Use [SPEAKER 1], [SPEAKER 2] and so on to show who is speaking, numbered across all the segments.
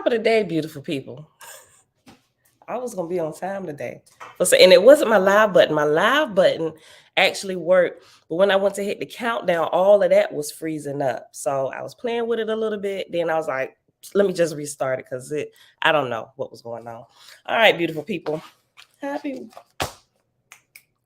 [SPEAKER 1] Top of the day, beautiful people. I was going to be on time today. And it wasn't my live button. My live button actually worked. But when I went to hit the countdown, all of that was freezing up. So I was playing with it a little bit. Then I was like, let me just restart it because I don't know what was going on. All right, beautiful people. Happy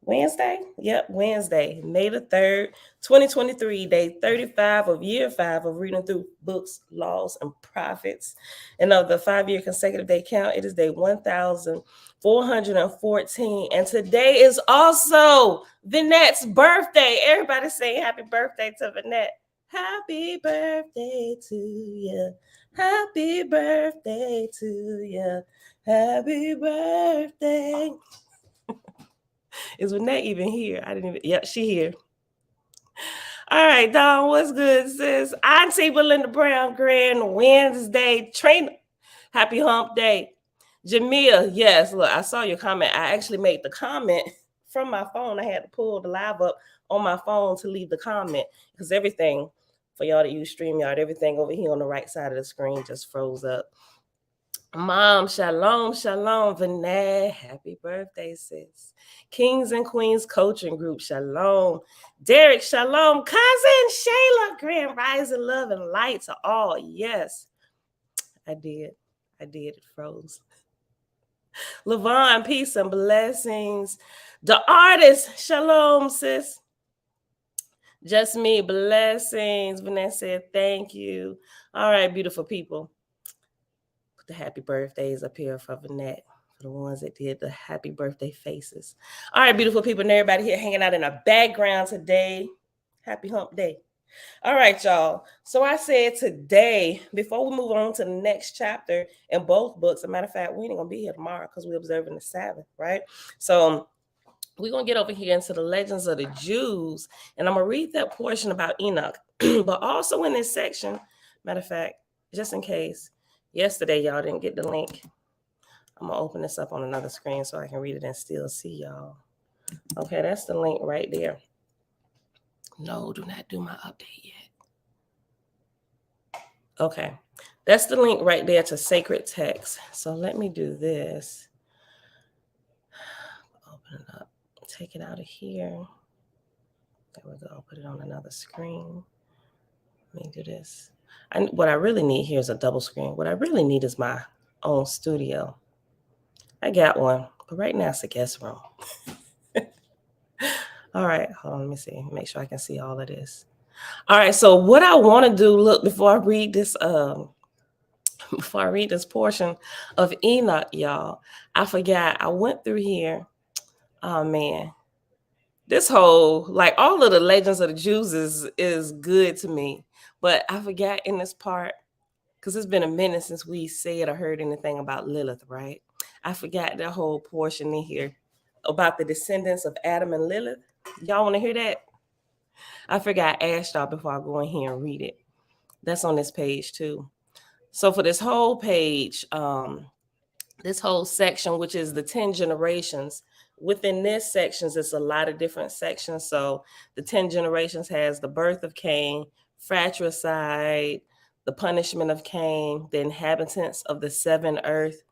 [SPEAKER 1] Wednesday? Yep, Wednesday, May the 3rd, 2023, day 35 of year 5 of reading through books, laws, and prophets. And of the 5-year consecutive day count, it is day 1414. And today is also Vinette's birthday. Everybody saying happy birthday to Vinette. Happy birthday to you. Happy birthday to you. Happy birthday. Is Renee even here? I didn't even. Yep, she here. All right, Dawn, what's good, sis? Auntie Belinda Brown, Grand Wednesday. Happy hump day. Jamia, yes, look, I saw your comment. I actually made the comment from my phone. I had to pull the live up on my phone to leave the comment because everything, for y'all that use StreamYard, everything over here on the right side of the screen just froze up. Mom, shalom, shalom, Vinay. Happy birthday, sis. Kings and Queens Coaching Group, shalom. Derek, shalom. Cousin Shayla, grand rising, love and light to all. Yes, I did. It froze. Levon, peace and blessings. The artist, shalom, sis. Just me, blessings. Vinay said, thank you. All right, beautiful people. The happy birthdays up here for Vinette, for the ones that did the happy birthday faces. All right, beautiful people and everybody here hanging out in the background today. Happy hump day. All right, y'all. So I said today, before we move on to the next chapter in both books, as a matter of fact, we ain't going to be here tomorrow because we're observing the Sabbath, right? So we're going to get over here into the legends of the Jews, and I'm going to read that portion about Enoch. But also in this section, matter of fact, just in case, yesterday, y'all didn't get the link. I'm going to open this up on another screen so I can read it and still see y'all. Okay, that's the link right there. No, do not do my update yet. Okay, that's the link right there to sacred text. So let me do this. Open it up. Take it out of here. There we go. Put it on another screen. Let me do this. What I really need here is a double screen. What I really need is my own studio. I got one, but right now it's a guest room. All right, hold on, let me see. Make sure I can see all of this. All right, so what I want to do, look, before I read this portion of Enoch, y'all, I forgot. I went through here. Oh man. This whole, like all of the legends of the Jews is good to me. But I forgot in this part, because it's been a minute since we said or heard anything about Lilith, right? I forgot that whole portion in here about the descendants of Adam and Lilith. Y'all want to hear that? I forgot I asked y'all before I go in here and read it. That's on this page too. So for this whole page, this whole section, which is the 10 generations, within this sections, it's a lot of different sections. So the 10 generations has the birth of Cain, fratricide, the punishment of Cain, the inhabitants of the 7 earth.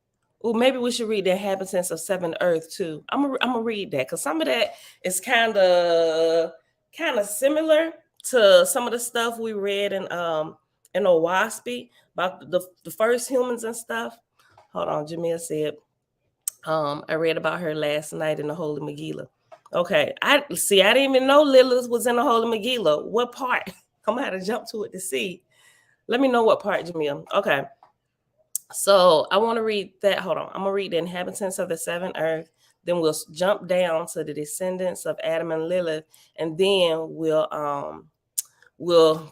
[SPEAKER 1] Oh, maybe we should read the inhabitants of 7 earth too. I'm gonna read that because some of that is kind of similar to some of the stuff we read in Owaspy about the first humans and stuff. Hold on, Jamil said, I read about her last night in the Holy Megillah. Okay, I didn't even know Lilith was in the Holy Megillah. What part? I'm gonna have to jump to it to see. Let me know what part, Jamil. Okay, so I want to read that. Hold on, I'm gonna read the inhabitants of the 7 earth. Then we'll jump down to the descendants of Adam and Lilith, and then we'll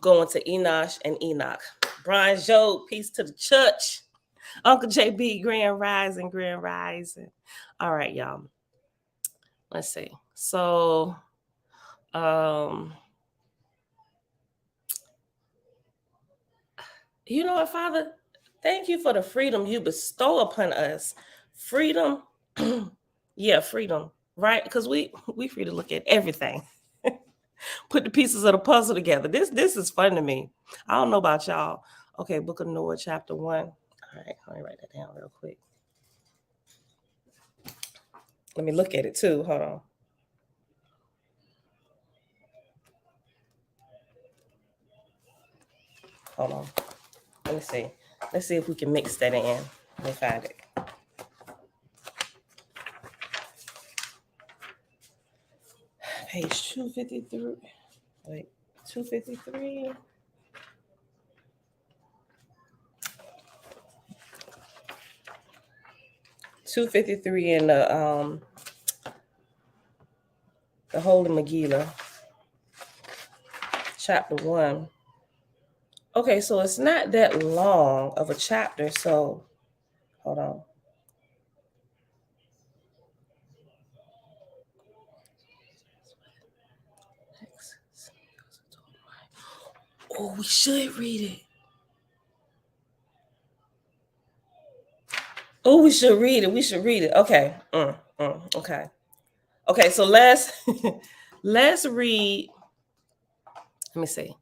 [SPEAKER 1] go into Enoch and Enoch. Brian Job, peace to the church. Uncle JB, grand rising. All right, y'all. Let's see. So, you know what, Father? Thank you for the freedom you bestow upon us. Freedom. Yeah, freedom, right? Because we free to look at everything. Put the pieces of the puzzle together. This is fun to me. I don't know about y'all. Okay, Book of Noah, chapter 1. All All right, let me write that down real quick. Let me look at it too. Hold on. Hold on. Let me see. Let's see if we can mix that in. Let me find it. Page 253. Wait, 253. In the Holy Megillah, chapter 1. Okay, so it's not that long of a chapter. So hold on. Oh, we should read it. Oh, we should read it. We should read it. Okay. Okay. Okay, so let's read. Let me see.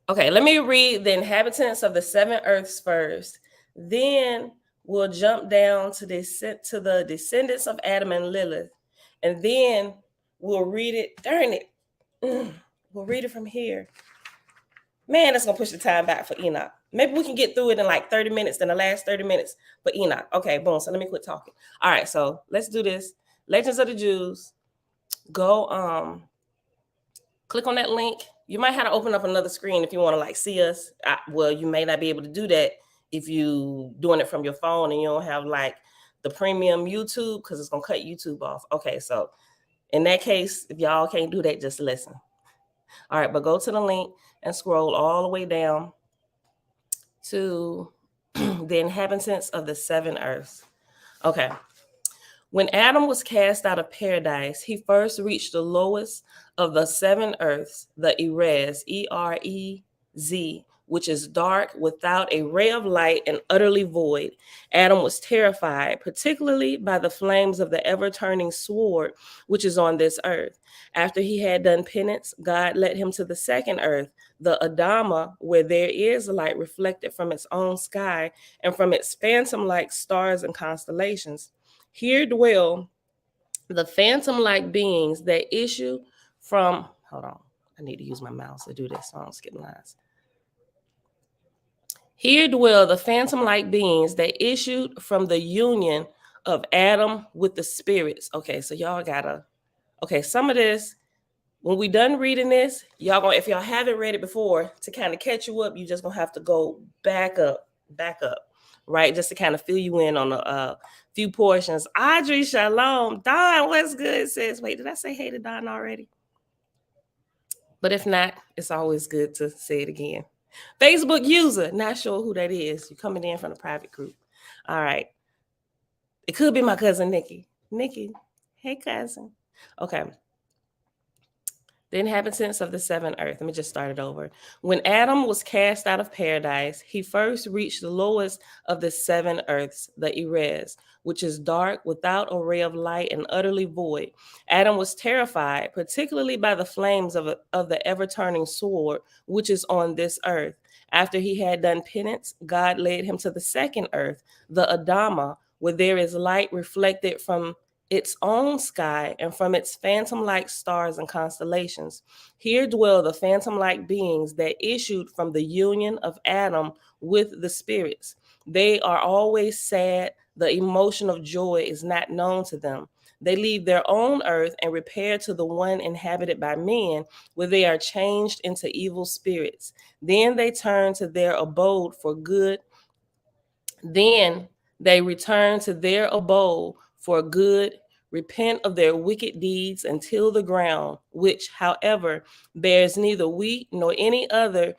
[SPEAKER 1] Okay, let me read the inhabitants of the seven earths first. Then we'll jump down to the descendants of Adam and Lilith. And then we'll read it. Darn it. We'll read it from here. Man, that's going to push the time back for Enoch. Maybe we can get through it in like 30 minutes, then the last 30 minutes for Enoch. Okay, boom. So let me quit talking. All right, so let's do this. Legends of the Jews. Go click on that link. You might have to open up another screen if you want to like see us. Well, you may not be able to do that if you doing it from your phone and you don't have like the premium YouTube because it's going to cut YouTube off. Okay, so in that case, if y'all can't do that, just listen. All right, but go to the link and scroll all the way down to the inhabitants of the seven earths. Okay. When Adam was cast out of paradise, he first reached the lowest of the seven earths, the Erez, E-R-E-Z, which is dark, without a ray of light, and utterly void. Adam was terrified, particularly by the flames of the ever-turning sword, which is on this earth. After he had done penance, God led him to the second earth, the Adama, where there is light reflected from its own sky and from its phantom-like stars and constellations. Here dwell the phantom-like beings that issue from, hold on, I need to use my mouse to do this so I don't skip lines. Here dwell the phantom-like beings that issued from the union of Adam with the spirits. Okay, so y'all gotta, okay, some of this, when we done reading this, y'all gonna, if y'all haven't read it before, to kind of catch you up, you just gonna have to go back up, right? Just to kind of fill you in on a few portions. Audrey, shalom. Don, what's good, sis? Wait, did I say hey to Don already? But if not, it's always good to say it again. Facebook user, not sure who that is. You're coming in from the private group. All right. It could be my cousin, Nikki. Nikki, hey, cousin. Okay. The inhabitants of the seven earth. Let me just start it over. When Adam was cast out of paradise, he first reached the lowest of the seven earths, the Erez, which is dark, without a ray of light, and utterly void. Adam was terrified, particularly by the flames of the ever-turning sword, which is on this earth. After he had done penance, God led him to the second earth, the Adama, where there is light reflected from its own sky and from its phantom-like stars and constellations. Here dwell the phantom-like beings that issued from the union of Adam with the spirits. They are always sad. The emotion of joy is not known to them. They leave their own earth and repair to the one inhabited by men, where they are changed into evil spirits. Then they turn to their abode for good. Then they return to their abode for good, repent of their wicked deeds, and till the ground, which, however, bears neither wheat nor any other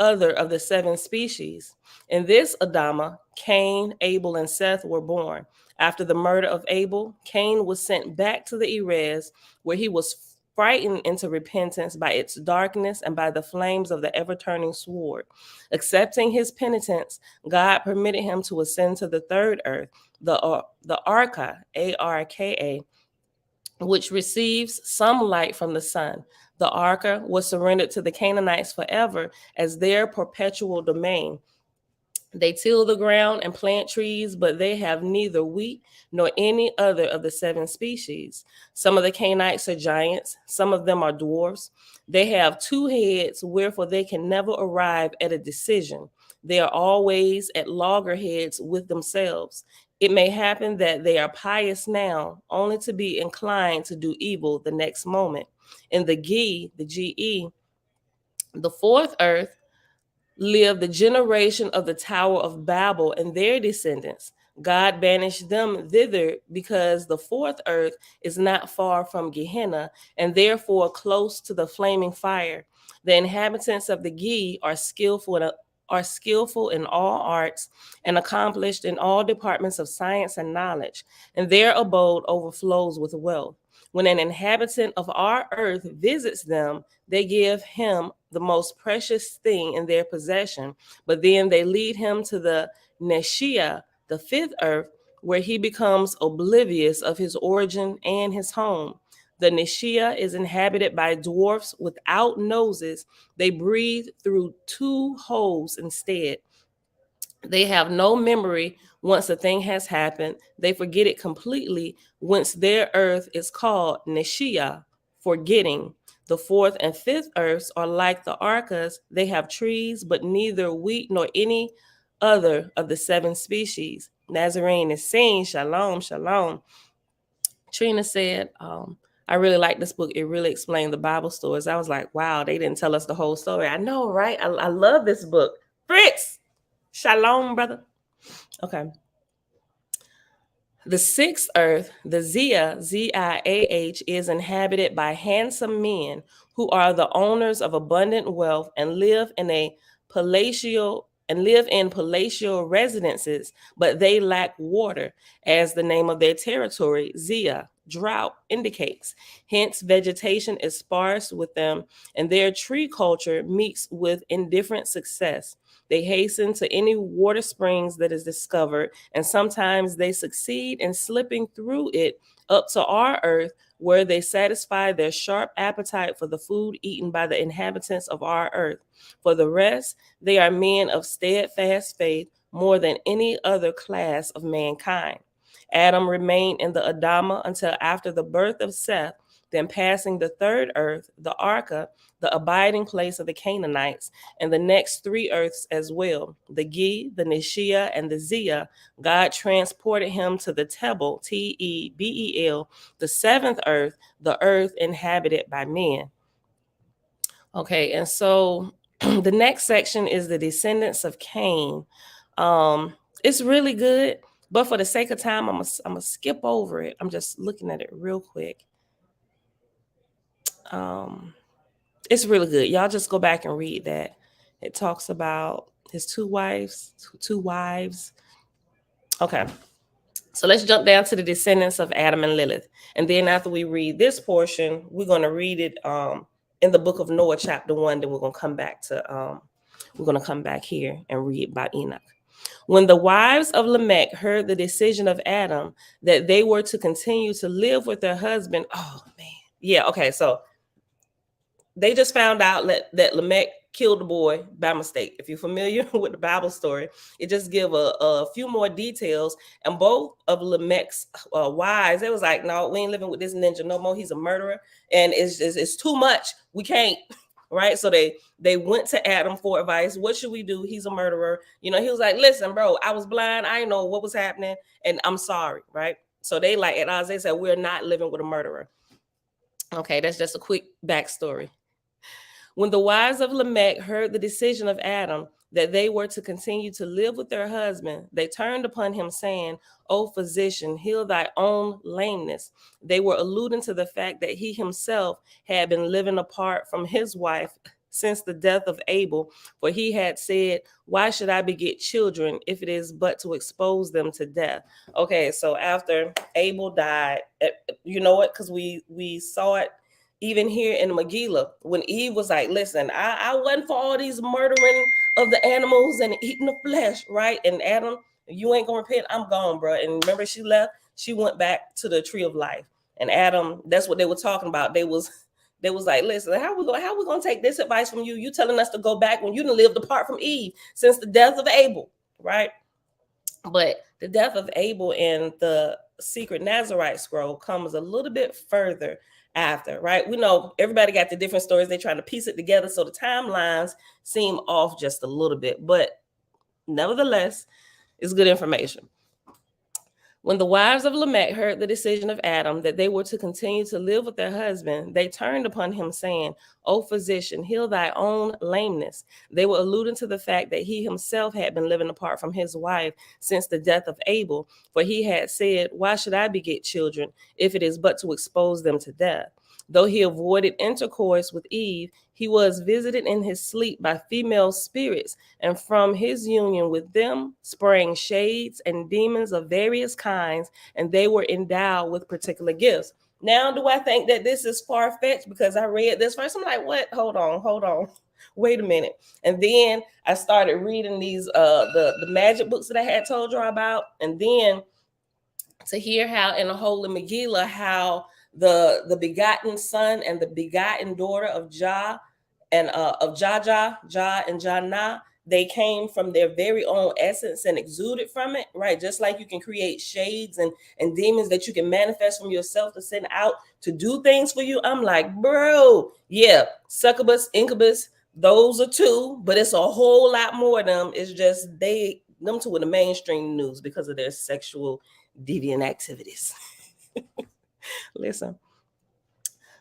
[SPEAKER 1] of the seven species. In this Adama, Cain, Abel, and Seth were born. After the murder of Abel, Cain was sent back to the Erez, where he was frightened into repentance by its darkness and by the flames of the ever-turning sword. Accepting his penitence, God permitted him to ascend to the third earth, the Arka, A-R-K-A, which receives some light from the sun. The Arka was surrendered to the Canaanites forever as their perpetual domain. They till the ground and plant trees, but they have neither wheat nor any other of the 7 species. Some of the Canaanites are giants, some of them are dwarfs. They have 2 heads, wherefore they can never arrive at a decision. They are always at loggerheads with themselves. It may happen that they are pious now, only to be inclined to do evil the next moment. In the GE, the fourth earth, lived the generation of the Tower of Babel and their descendants. God banished them thither because the fourth earth is not far from Gehenna and therefore close to the flaming fire. The inhabitants of the Ge are skillful in all arts and accomplished in all departments of science and knowledge, and their abode overflows with wealth. When an inhabitant of our earth visits them, they give him the most precious thing in their possession, but then they lead him to the Neshia, the fifth earth, where he becomes oblivious of his origin and his home. The Neshia is inhabited by dwarfs without noses. They breathe through 2 holes instead. They have no memory once a thing has happened. They forget it completely, whence their earth is called Neshia, forgetting. The fourth and fifth earths are like the Arcas. They have trees, but neither wheat nor any other of the 7 species. Nazarene is saying, Shalom, Shalom. Trina said, I really like this book. It really explained the Bible stories. I was like, wow, they didn't tell us the whole story. I know, right? I love this book. Fritz, Shalom, brother. Okay. The sixth earth, the Zia, Ziah, is inhabited by handsome men who are the owners of abundant wealth and live in palatial residences, but they lack water, as the name of their territory, Zia, drought, indicates. Hence, vegetation is sparse with them, and their tree culture meets with indifferent success. They hasten to any water springs that is discovered, and sometimes they succeed in slipping through it up to our earth, where they satisfy their sharp appetite for the food eaten by the inhabitants of our earth. For the rest, they are men of steadfast faith more than any other class of mankind. Adam remained in the Adama until after the birth of Seth, then passing the third earth, the Arca, the abiding place of the Canaanites, and the next 3 earths as well, the Ge, the Neshia, and the Zia, God transported him to the Tebel, Tebel, the 7th earth, the earth inhabited by men. Okay, and so the next section is the descendants of Cain. It's really good, but for the sake of time, I'm gonna skip over it. I'm just looking at it real quick. It's really good. Y'all just go back and read that. It talks about his 2 wives. Okay. So let's jump down to the descendants of Adam and Lilith. And then after we read this portion, we're going to read it in the book of Noah, chapter 1. Then we're going to come back here and read about Enoch. When the wives of Lamech heard the decision of Adam that they were to continue to live with their husband, oh man. Yeah, okay. So they just found out that Lamech killed the boy by mistake. If you're familiar with the Bible story, it just give a few more details. And both of Lamech's wives, they was like, no, we ain't living with this ninja no more. He's a murderer, and it's too much. We can't. Right. So they went to Adam for advice. What should we do? He's a murderer. He was like, listen, bro, I was blind. I didn't know what was happening, and I'm sorry. Right. So they like at odds. They said, we're not living with a murderer. Okay, that's just a quick backstory. When the wives of Lamech heard the decision of Adam that they were to continue to live with their husband, they turned upon him, saying, O physician, heal thy own lameness. They were alluding to the fact that he himself had been living apart from his wife since the death of Abel, for he had said, why should I beget children if it is but to expose them to death? Okay, so after Abel died, you know what? Because we saw it even here in Megillah, when Eve was like, listen, I wasn't for all these murdering of the animals and eating the flesh, right? And Adam, you ain't gonna repent, I'm gone, bro. And remember, she left, she went back to the tree of life. And Adam, that's what they were talking about. They was like, listen, how we gonna take this advice from you? You telling us to go back when you done lived apart from Eve since the death of Abel. right? But the death of Abel in the secret Nazarite scroll comes a little bit further after, right? We know everybody got the different stories. They're trying to piece it together, so the timelines seem off just a little bit, but nevertheless, it's good information. When the wives of Lamech heard the decision of Adam that they were to continue to live with their husband, they turned upon him, saying, "O physician, heal thy own lameness." They were alluding to the fact that he himself had been living apart from his wife since the death of Abel, for he had said, "Why should I beget children, if it is but to expose them to death?" Though he avoided intercourse with Eve, he was visited in his sleep by female spirits, and from his union with them sprang shades and demons of various kinds, and they were endowed with particular gifts. Now, do I think that this is far-fetched? Because I read this first, I'm like, what? Hold on. Wait a minute. And then I started reading these the magic books that I had told you about, and then to hear how in the Holy Megillah, how the begotten son and the begotten daughter of Jah and of Jah and Janah, they came from their very own essence and exuded from it, right? Just like you can create shades and demons that you can manifest from yourself to send out to do things for you. I'm like, bro, yeah, succubus, incubus, those are two, but it's a whole lot more of them. It's just them two in the mainstream news because of their sexual deviant activities. Listen.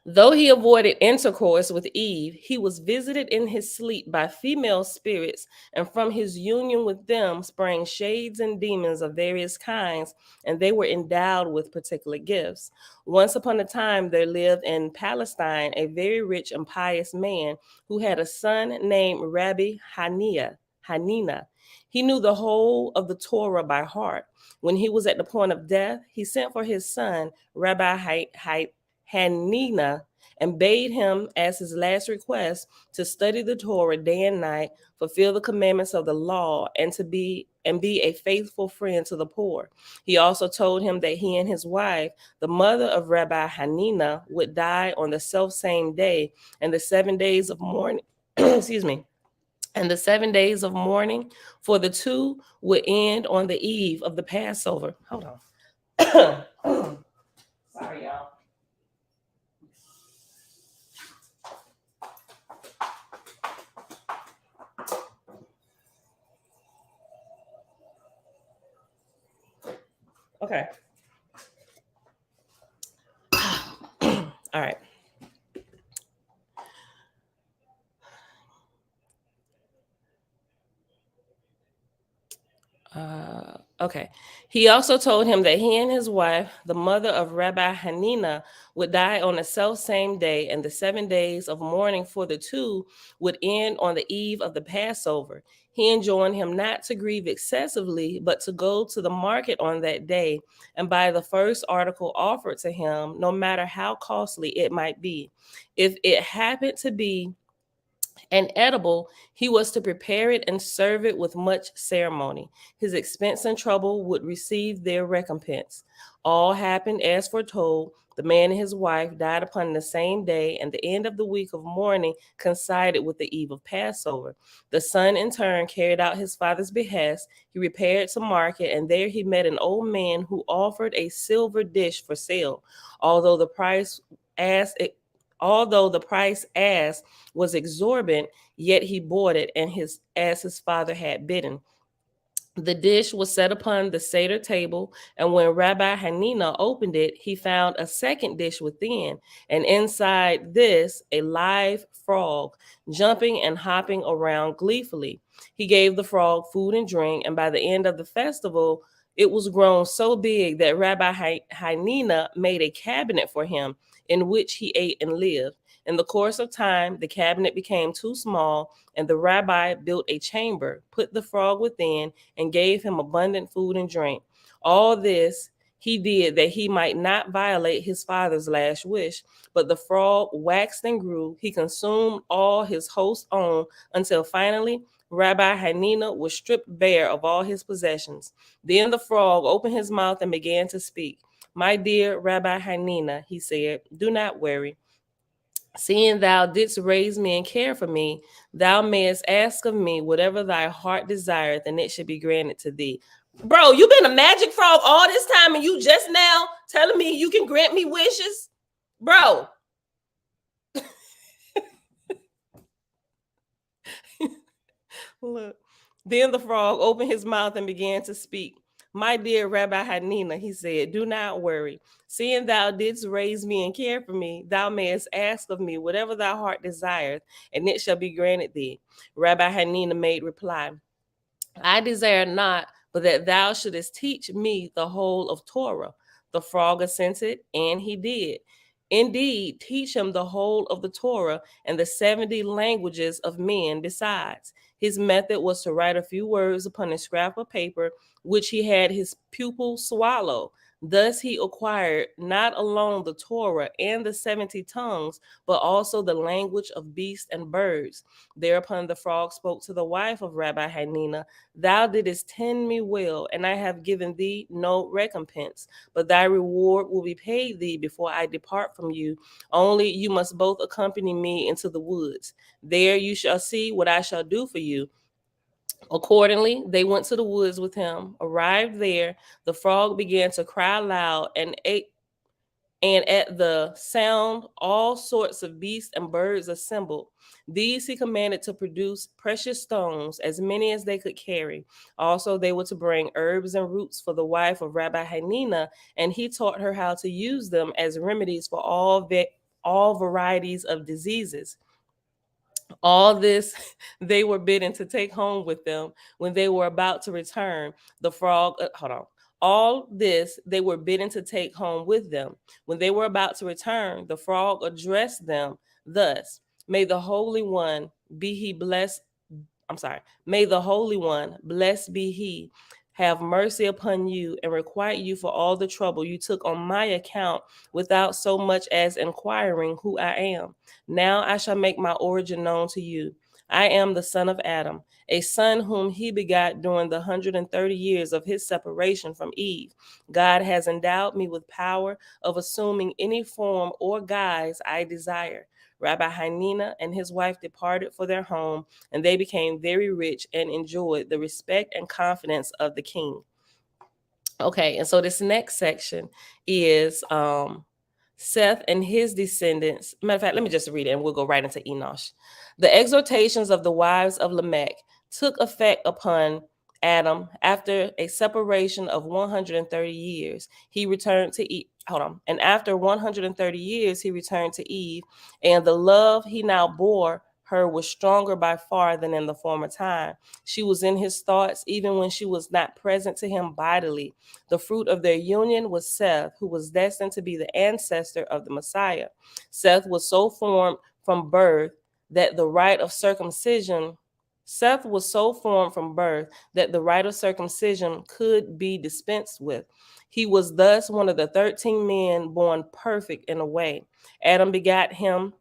[SPEAKER 1] Though he avoided intercourse with Eve, he was visited in his sleep by female spirits, and from his union with them sprang shades and demons of various kinds, and they were endowed with particular gifts. Once upon a time, there lived in Palestine a very rich and pious man who had a son named Rabbi Hanina. He knew the whole of the Torah by heart. When he was at the point of death, he sent for his son, Rabbi Hanina, and bade him as his last request to study the Torah day and night, fulfill the commandments of the law, and be a faithful friend to the poor. He also told him that he and his wife, the mother of Rabbi Hanina, would die on the self-same day, and the 7 days of mourning, excuse me, and the 7 days of mourning for the two would end on the eve of the Passover. Hold on. Sorry, y'all. Okay. All right. Okay. He also told him that he and his wife, the mother of Rabbi Hanina, would die on the self same day, and the 7 days of mourning for the two would end on the eve of the Passover. He enjoined him not to grieve excessively, but to go to the market on that day and buy the first article offered to him, no matter how costly it might be. If it happened to be and edible, he was to prepare it and serve it with much ceremony. His expense and trouble would receive their recompense. All happened as foretold. The man and his wife died upon the same day, and the end of the week of mourning coincided with the eve of Passover. The son, in turn, carried out his father's behest. He repaired to market, and there he met an old man who offered a silver dish for sale. Although the price asked was exorbitant, yet he bought it as his father had bidden. The dish was set upon the Seder table, and when Rabbi Hanina opened it, he found a second dish within, and inside this a live frog, jumping and hopping around gleefully. He gave the frog food and drink, and by the end of the festival, it was grown so big that Rabbi Hanina made a cabinet for him in which he ate and lived. In the course of time, the cabinet became too small, and the rabbi built a chamber, put the frog within, and gave him abundant food and drink. All this he did that he might not violate his father's last wish. But the frog waxed and grew. He consumed all his host owned until finally Rabbi Hanina was stripped bare of all his possessions. Then the frog opened his mouth and began to speak. "My dear Rabbi Hanina," he said, "do not worry. Seeing thou didst raise me and care for me, thou mayest ask of me whatever thy heart desireth, and it should be granted to thee. Bro, you been a magic frog all this time, and you just now telling me you can grant me wishes? Bro. Look. Then the frog opened his mouth and began to speak. My dear Rabbi Hanina, he said, do not worry. Seeing thou didst raise me and care for me, thou mayest ask of me whatever thy heart desireth, and it shall be granted thee. Rabbi Hanina made reply, I desire not, but that thou shouldest teach me the whole of Torah. The frog assented, and he did. Indeed, teach him the whole of the Torah and the 70 languages of men besides. His method was to write a few words upon a scrap of paper, which he had his pupil swallow. Thus he acquired not alone the Torah and the 70 tongues, but also the language of beasts and birds. Thereupon the frog spoke to the wife of Rabbi Hanina, Thou didst tend me well, and I have given thee no recompense, but thy reward will be paid thee before I depart from you. Only you must both accompany me into the woods. There you shall see what I shall do for you. Accordingly, they went to the woods with him. Arrived there, the frog began to cry loud and at the sound all sorts of beasts and birds assembled. These he commanded to produce precious stones, as many as they could carry. Also, they were to bring herbs and roots for the wife of Rabbi Hanina, and he taught her how to use them as remedies for all varieties of diseases. All this they were bidden to take home with them when they were about to return. The frog, hold on. All this they were bidden to take home with them. When they were about to return, the frog addressed them thus: May the Holy One be he blessed. May the Holy One, blessed be he, have mercy upon you and requite you for all the trouble you took on my account without so much as inquiring who I am. Now I shall make my origin known to you. I am the son of Adam, a son whom he begot during the 130 years of his separation from Eve. God has endowed me with power of assuming any form or guise I desire. Rabbi Hanina and his wife departed for their home, and they became very rich and enjoyed the respect and confidence of the king. Okay, and so this next section is Seth and his descendants. Matter of fact, let me just read it and we'll go right into Enoch. The exhortations of the wives of Lamech took effect upon Adam after a separation of 130 years. He returned to Eve. And after 130 years, he returned to Eve, and the love he now bore her was stronger by far than in the former time. She was in his thoughts even when she was not present to him bodily. The fruit of their union was Seth, who was destined to be the ancestor of the Messiah. Seth was so formed from birth that the rite of circumcision could be dispensed with. He was thus one of the 13 men born perfect in a way. Adam begat him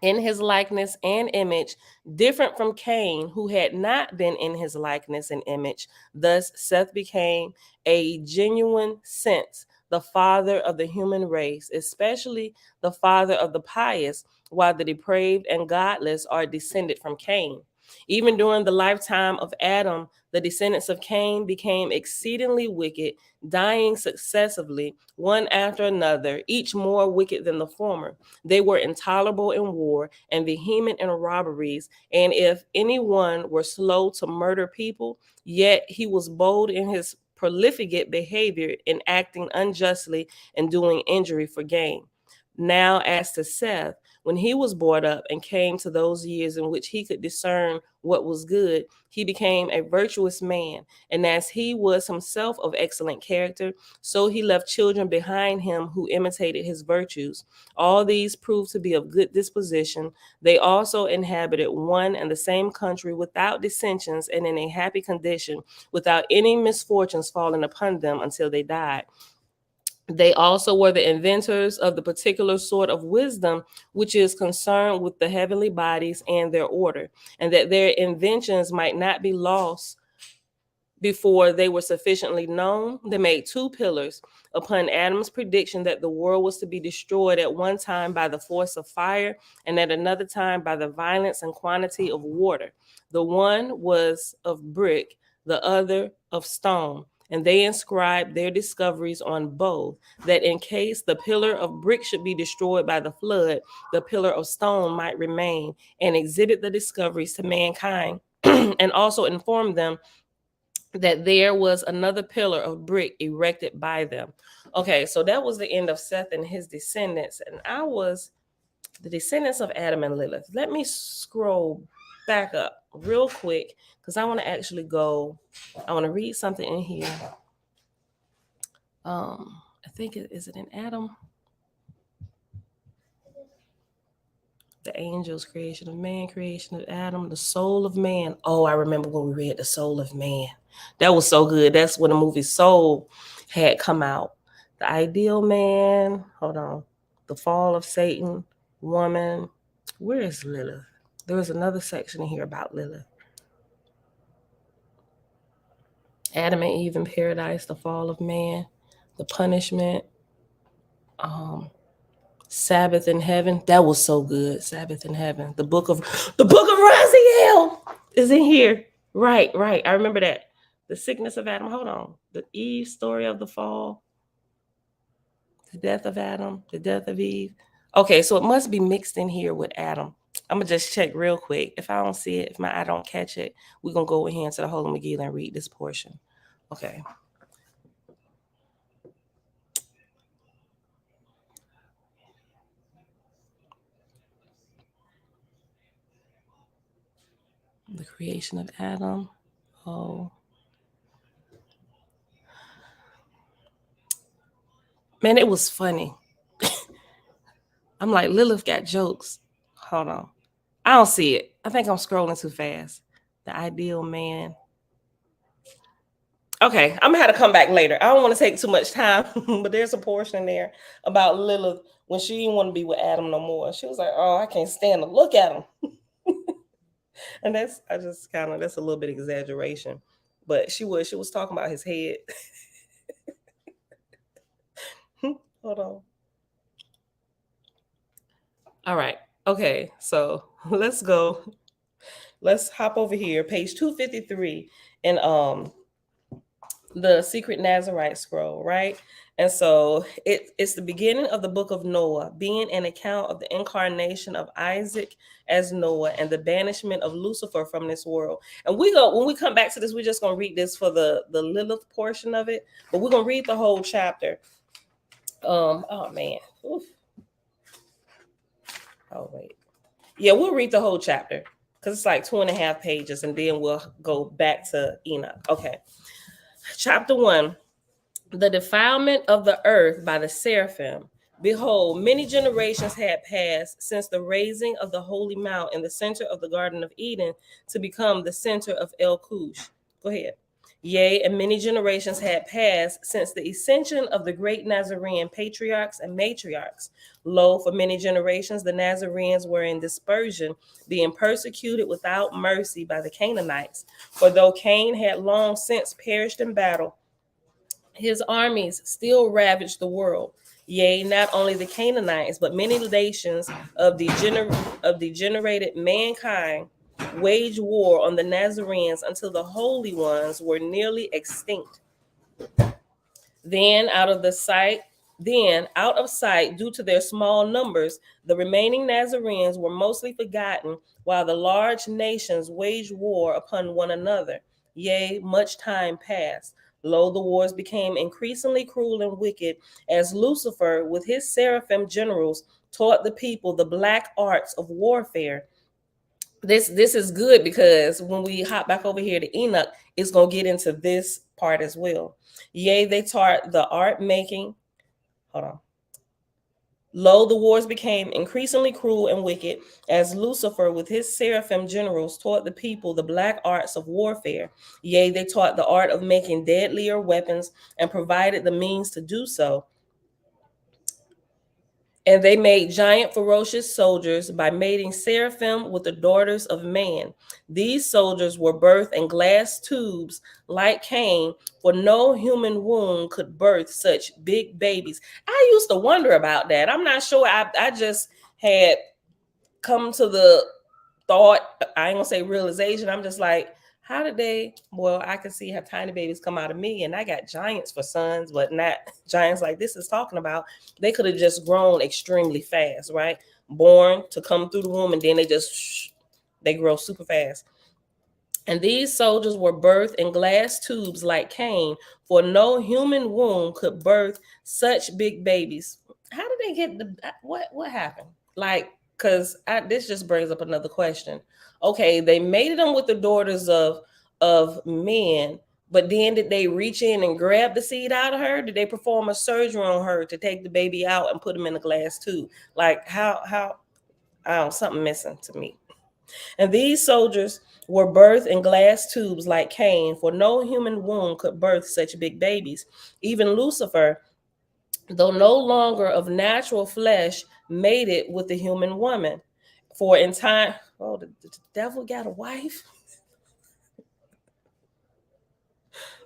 [SPEAKER 1] in his likeness and image, different from Cain, who had not been in his likeness and image. Thus, Seth became a genuine sense the father of the human race, especially the father of the pious, while the depraved and godless are descended from Cain. Even during the lifetime of Adam, the descendants of Cain became exceedingly wicked, dying successively, one after another, each more wicked than the former. They were intolerable in war and vehement in robberies, and if anyone were slow to murder people, yet he was bold in his profligate behavior in acting unjustly and doing injury for gain. Now, as to Seth, when he was brought up and came to those years in which he could discern what was good, he became a virtuous man. And as he was himself of excellent character, so he left children behind him who imitated his virtues. All these proved to be of good disposition. They also inhabited one and the same country without dissensions and in a happy condition, without any misfortunes falling upon them until they died. They also were the inventors of the particular sort of wisdom which is concerned with the heavenly bodies and their order, and that their inventions might not be lost before they were sufficiently known, they made two pillars upon Adam's prediction that the world was to be destroyed at one time by the force of fire and at another time by the violence and quantity of water. The one was of brick, the other of stone. And they inscribed their discoveries on both, that in case the pillar of brick should be destroyed by the flood, the pillar of stone might remain, and exhibit the discoveries to mankind, and also inform them that there was another pillar of brick erected by them. Okay, so that was the end of Seth and his descendants, and I was the descendants of Adam and Lilith. Let me scroll back up real quick because I want to actually go. I want to read something in here. I think is it in Adam? The angels, creation of man, creation of Adam, the soul of man. Oh, I remember when we read the soul of man. That was so good. That's when the movie Soul had come out. The ideal man. Hold on. The fall of Satan, woman. Where is Lilith? There was another section in here about Lilith. Adam and Eve in paradise, the fall of man, the punishment, Sabbath in heaven. That was so good. Sabbath in heaven. The book of Raziel is in here. Right. I remember that. The sickness of Adam. Hold on. The Eve story of the fall. The death of Adam. The death of Eve. Okay, so it must be mixed in here with Adam. I'm gonna just check real quick. If I don't see it, if my eye don't catch it, we're gonna go in here into the Holy McGee and read this portion. Okay. The creation of Adam. Oh. Man, it was funny. I'm like, Lilith got jokes. Hold on. I don't see it. I think I'm scrolling too fast. The ideal man. Okay, I'm gonna have to come back later. I don't want to take too much time, but there's a portion there about Lilith when she didn't want to be with Adam no more. She was like, "Oh, I can't stand to look at him," and that's a little bit exaggeration, but she was talking about his head. Hold on. All right. Okay, so let's go. Let's hop over here, page 253, and the secret Nazarite scroll, right? And so it's the beginning of the book of Noah, being an account of the incarnation of Isaac as Noah and the banishment of Lucifer from this world. And when we come back to this, we're just gonna read this for the Lilith portion of it, but we're gonna read the whole chapter. Oh man. Oof. Oh wait. Yeah, we'll read the whole chapter because it's like 2.5 pages, and then we'll go back to Enoch. Okay. Chapter 1. The defilement of the earth by the seraphim. Behold, many generations had passed since the raising of the holy mount in the center of the Garden of Eden to become the center of El Cush. Go ahead. Yea, and many generations had passed since the ascension of the great Nazarene patriarchs and matriarchs. Lo, for many generations the Nazarenes were in dispersion, being persecuted without mercy by the Canaanites. For though Cain had long since perished in battle, his armies still ravaged the world. Yea, not only the Canaanites, but many nations of degenerated mankind waged war on the Nazarenes until the holy ones were nearly extinct. Then out of sight, due to their small numbers, the remaining Nazarenes were mostly forgotten, while the large nations waged war upon one another. Yea, much time passed. Lo, the wars became increasingly cruel and wicked, as Lucifer, with his seraphim generals, taught the people the black arts of warfare. This is good because when we hop back over here to Enoch, it's going to get into this part as well. Yea, they taught the art making. Hold on. Lo, the wars became increasingly cruel and wicked, as Lucifer with his seraphim generals taught the people the black arts of warfare. Yea, they taught the art of making deadlier weapons and provided the means to do so. And they made giant ferocious soldiers by mating seraphim with the daughters of man. These soldiers were birthed in glass tubes like Cain, for no human womb could birth such big babies. I used to wonder about that. I'm not sure. I just had come to the thought, I ain't gonna say realization. I'm just like, how did they? Well, I can see how tiny babies come out of me, and I got giants for sons, but not giants like this is talking about. They could have just grown extremely fast, right? Born to come through the womb, and then they grow super fast. And these soldiers were birthed in glass tubes like Cain, for no human womb could birth such big babies. How did they get the what happened? Like, because this just brings up another question. Okay, they mated them with the daughters of men, but then did they reach in and grab the seed out of her? Did they perform a surgery on her to take the baby out and put him in a glass tube? Like how something missing to me. And these soldiers were birthed in glass tubes like Cain, for no human womb could birth such big babies. Even Lucifer, though no longer of natural flesh, mated with the human woman. For in time, oh, the devil got a wife?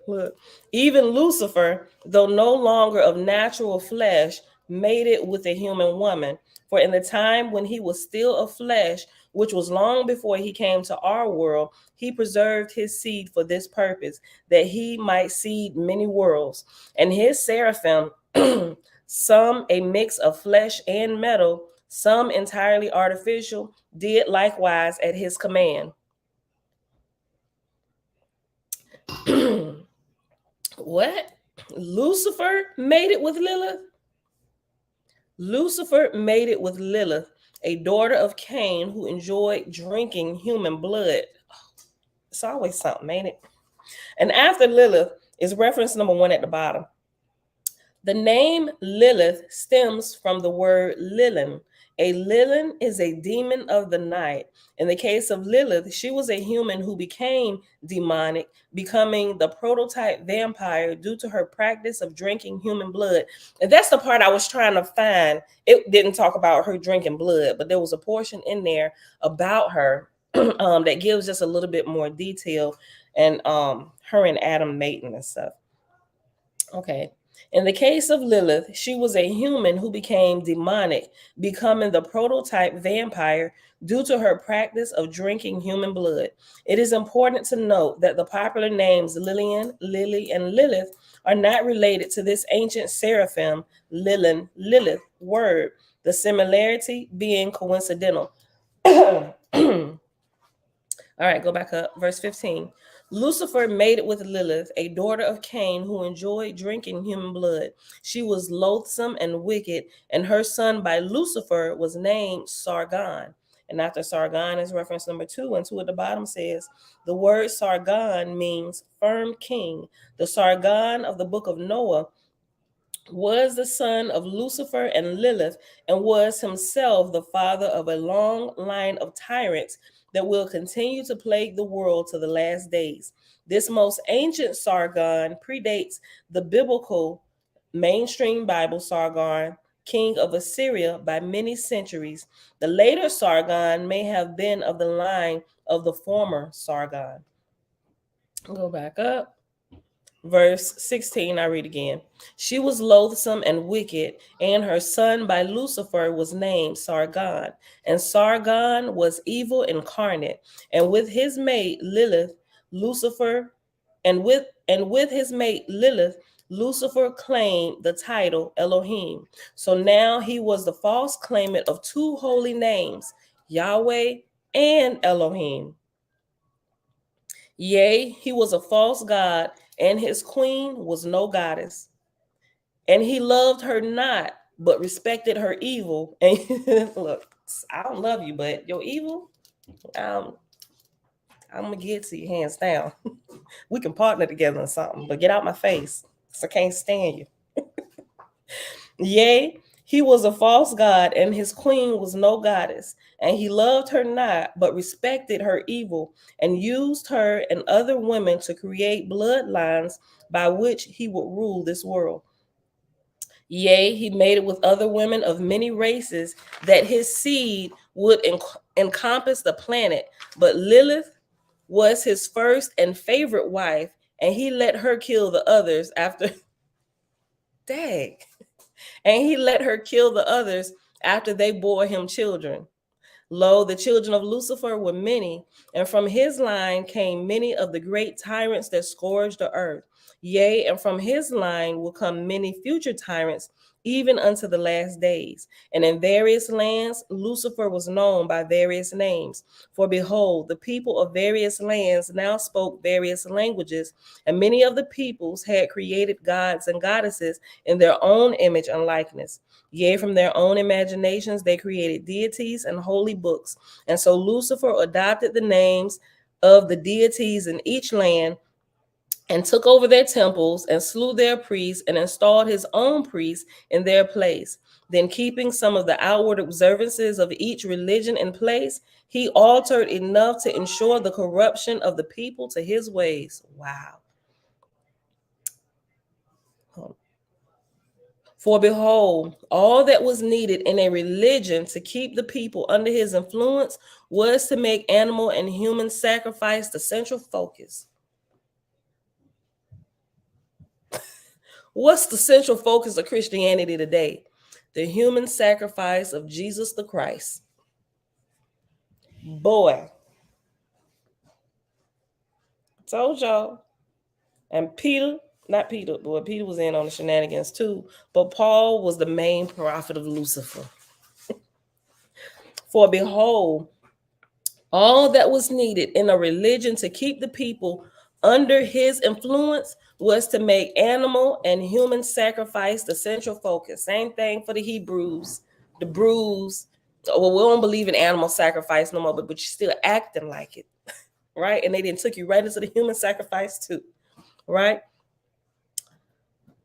[SPEAKER 1] Look, even Lucifer, though no longer of natural flesh, mated with a human woman. For in the time when he was still of flesh, which was long before he came to our world, he preserved his seed for this purpose, that he might seed many worlds. And his seraphim, some a mix of flesh and metal, some entirely artificial, did likewise at his command. What? Lucifer made it with Lilith? Lucifer made it with Lilith, a daughter of Cain who enjoyed drinking human blood. It's always something, ain't it? And after Lilith is reference number 1 at the bottom. The name Lilith stems from the word Lilin. A Lilin is a demon of the night. In the case of Lilith, she was a human who became demonic, becoming the prototype vampire due to her practice of drinking human blood. And that's the part I was trying to find. It didn't talk about her drinking blood, but there was a portion in there about her that gives just a little bit more detail, and her and Adam mating and stuff. Okay. In the case of Lilith, she was a human who became demonic, becoming the prototype vampire due to her practice of drinking human blood. It is important to note that the popular names Lillian, Lily, and Lilith are not related to this ancient seraphim, Lilin, Lilith word, the similarity being coincidental. All right, go back up. Verse 15. Lucifer mated with Lilith, a daughter of Cain who enjoyed drinking human blood. She was loathsome and wicked, and her son by Lucifer was named Sargon. And after Sargon is reference number 2, and 2 at the bottom says, the word Sargon means firm king. The Sargon of the book of Noah was the son of Lucifer and Lilith, and was himself the father of a long line of tyrants that will continue to plague the world to the last days. This most ancient Sargon predates the biblical mainstream Bible Sargon, king of Assyria, by many centuries. The later Sargon may have been of the line of the former Sargon. Go back up. Verse 16, I read again. She was loathsome and wicked, and her son by Lucifer was named Sargon. And Sargon was evil incarnate, and with his mate Lilith, Lucifer, and with his mate Lilith, Lucifer claimed the title Elohim. So now he was the false claimant of 2 holy names, Yahweh and Elohim. Yea, he was a false god, and his queen was no goddess. And he loved her not, but respected her evil. And look, I don't love you, but your evil, I'm gonna get to you hands down. We can partner together on something, but get out my face, because I can't stand you. Yea, he was a false god, and his queen was no goddess. And he loved her not, but respected her evil, and used her and other women to create bloodlines by which he would rule this world. Yea, he made it with other women of many races, that his seed would encompass the planet. But Lilith was his first and favorite wife, and he let her kill the others after. Dang. And he let her kill the others after they bore him children. Lo, the children of Lucifer were many, and from his line came many of the great tyrants that scourged the earth. Yea, and from his line will come many future tyrants, even unto the last days. And in various lands, Lucifer was known by various names. For behold, the people of various lands now spoke various languages, and many of the peoples had created gods and goddesses in their own image and likeness. Yea, from their own imaginations they created deities and holy books. And so Lucifer adopted the names of the deities in each land and took over their temples and slew their priests and installed his own priests in their place. Then, keeping some of the outward observances of each religion in place, he altered enough to ensure the corruption of the people to his ways. Wow. For behold, all that was needed in a religion to keep the people under his influence was to make animal and human sacrifice the central focus. What's the central focus of Christianity today? The human sacrifice of Jesus the Christ. Boy, told y'all. And Peter, not Peter, boy, Peter was in on the shenanigans too, but Paul was the main prophet of Lucifer. For behold, all that was needed in a religion to keep the people under his influence was to make animal and human sacrifice the central focus. Same thing for the Hebrews, the Brews. Well, we don't believe in animal sacrifice no more, but you're still acting like it, right? And they didn't took you right into the human sacrifice too, right?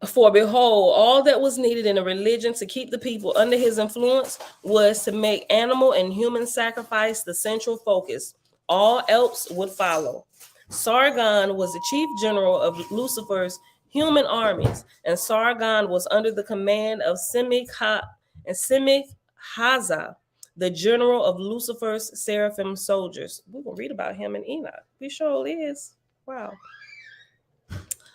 [SPEAKER 1] For behold, all that was needed in a religion to keep the people under his influence was to make animal and human sacrifice the central focus. All else would follow. Sargon was the chief general of Lucifer's human armies, and Sargon was under the command of Simic-Haza, the general of Lucifer's seraphim soldiers. We're going to read about him in Enoch. We sure is. Wow.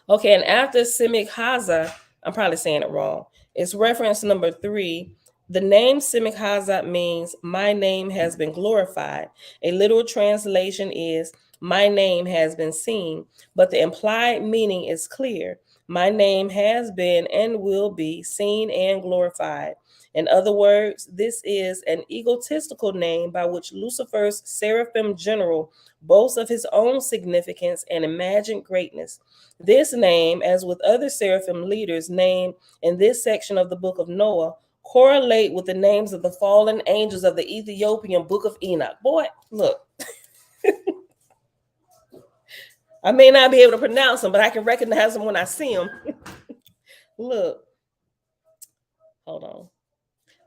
[SPEAKER 1] Okay, and after Simic-Haza, I'm probably saying it wrong. It's reference number 3. The name Simic-Haza means my name has been glorified. A literal translation is my name has been seen, but the implied meaning is clear. My name has been and will be seen and glorified. In other words, this is an egotistical name by which Lucifer's seraphim general boasts of his own significance and imagined greatness. This name, as with other seraphim leaders named in this section of the book of Noah, correlate with the names of the fallen angels of the Ethiopian book of Enoch. Boy, look. I may not be able to pronounce them, but I can recognize them when I see them. Look. Hold on.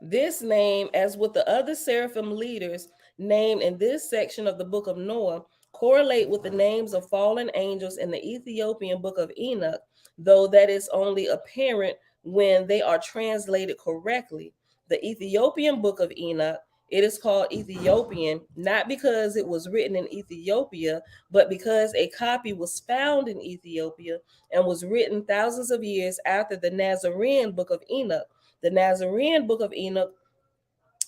[SPEAKER 1] This name, as with the other seraphim leaders named in this section of the book of Noah, correlate with the names of fallen angels in the Ethiopian book of Enoch, though that is only apparent when they are translated correctly. The Ethiopian book of Enoch, it is called Ethiopian, not because it was written in Ethiopia, but because a copy was found in Ethiopia and was written thousands of years after the Nazarene book of Enoch. The Nazarene book of Enoch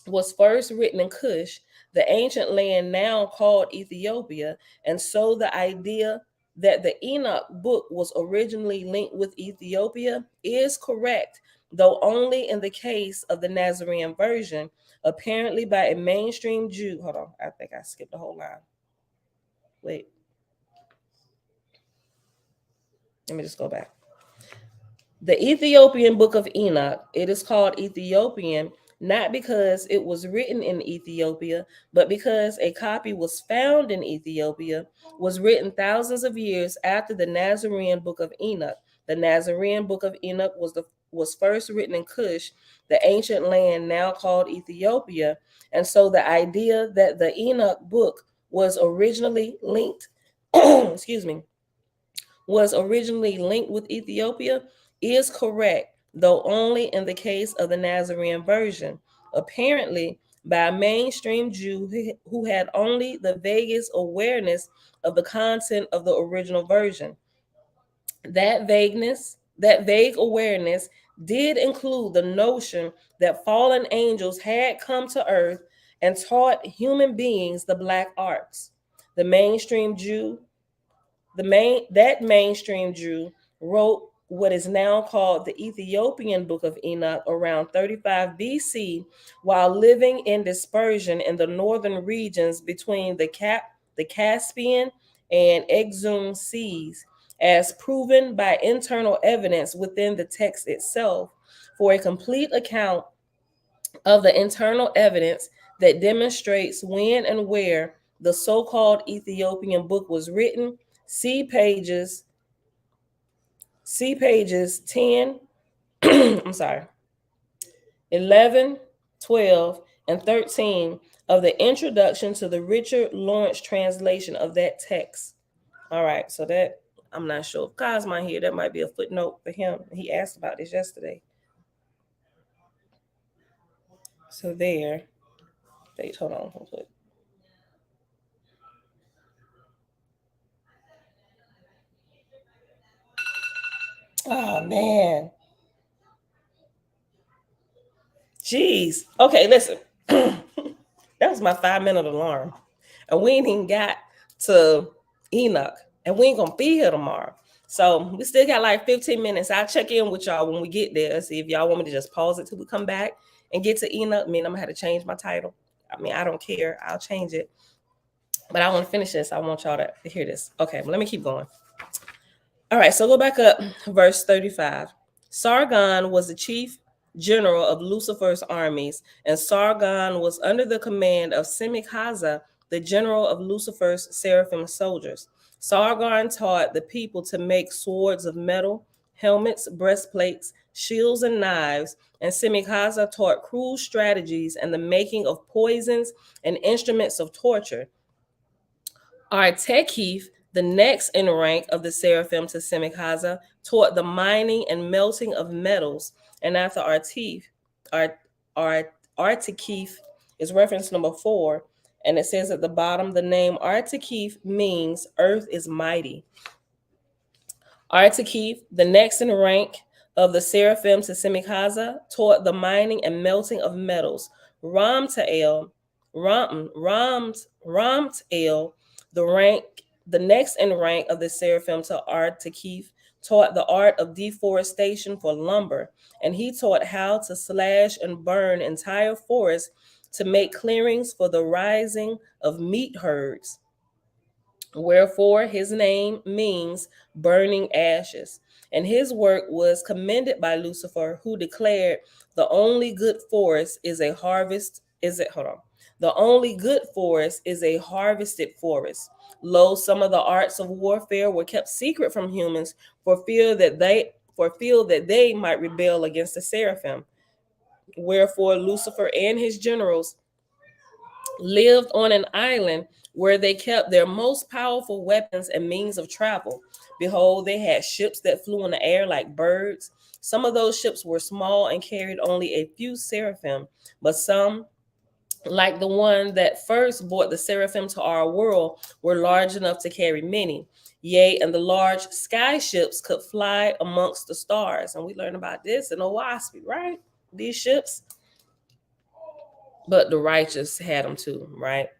[SPEAKER 1] was first written in Cush, the ancient land now called Ethiopia, and so the idea that the Enoch book was originally linked with Ethiopia is correct, though only in the case of the Nazarene version, apparently by a mainstream Jew. Hold on, I think I skipped the whole line. Wait. Let me just go back. The Ethiopian book of Enoch, it is called Ethiopian, not because it was written in Ethiopia, but because a copy was found in Ethiopia, was written thousands of years after the Nazarene book of Enoch. The Nazarene book of Enoch was first written in Cush, the ancient land now called Ethiopia, and so the idea that the Enoch book was originally linked, was originally linked with Ethiopia is correct, though only in the case of the Nazarene version, apparently by a mainstream Jew who had only the vaguest awareness of the content of the original version. That vague awareness did include the notion that fallen angels had come to earth and taught human beings the black arts. The mainstream Jew that mainstream Jew wrote what is now called the Ethiopian Book of Enoch around 35 BC while living in dispersion in the northern regions between the Caspian and Exum seas, as proven by internal evidence within the text itself. For a complete account of the internal evidence that demonstrates when and where the so-called Ethiopian book was written, see pages 10, I'm sorry, 11, 12, and 13 of the introduction to the Richard Lawrence translation of that text. All right, so that, I'm not sure if Cosmo here, that might be a footnote for him. He asked about this yesterday. So there, hold on. Oh man. Jeez. Okay, listen. That was my 5-minute alarm. And we ain't even got to Enoch. And we ain't gonna be here tomorrow. So we still got like 15 minutes. I'll check in with y'all when we get there. See if y'all want me to just pause it till we come back and get to Enoch. I mean, I'm gonna have to change my title. I mean, I don't care. I'll change it. But I want to finish this. I want y'all to hear this. Okay, well, let me keep going. All right, so go back up, verse 35. Sargon was the chief general of Lucifer's armies, and Sargon was under the command of Semikhaza, the general of Lucifer's seraphim soldiers. Sargon taught the people to make swords of metal, helmets, breastplates, shields, and knives, and Semikhaza taught cruel strategies and the making of poisons and instruments of torture. Artekif, the next in rank of the seraphim to Semikhaza, taught the mining and melting of metals. And after Artekif is reference number 4, and it says at the bottom, the name Artekif means earth is mighty. Artekif, the next in rank of the seraphim to Semikhaza, taught the mining and melting of metals. Ramtael, the next in rank of the seraphim to Artekif, taught the art of deforestation for lumber, and he taught how to slash and burn entire forests to make clearings for the rising of meat herds. Wherefore his name means burning ashes. And his work was commended by Lucifer, who declared the only good forest is a harvest. The only good forest is a harvested forest. Lo, some of the arts of warfare were kept secret from humans for fear that they might rebel against the seraphim. Wherefore Lucifer and his generals lived on an island where they kept their most powerful weapons and means of travel. Behold, they had ships that flew in the air like birds. Some of those ships were small and carried only a few seraphim, but some, like the one that first brought the seraphim to our world, were large enough to carry many. Yea, and the large sky ships could fly amongst the stars. And we learned about this in Owaspy, right? These ships. But the righteous had them too, right?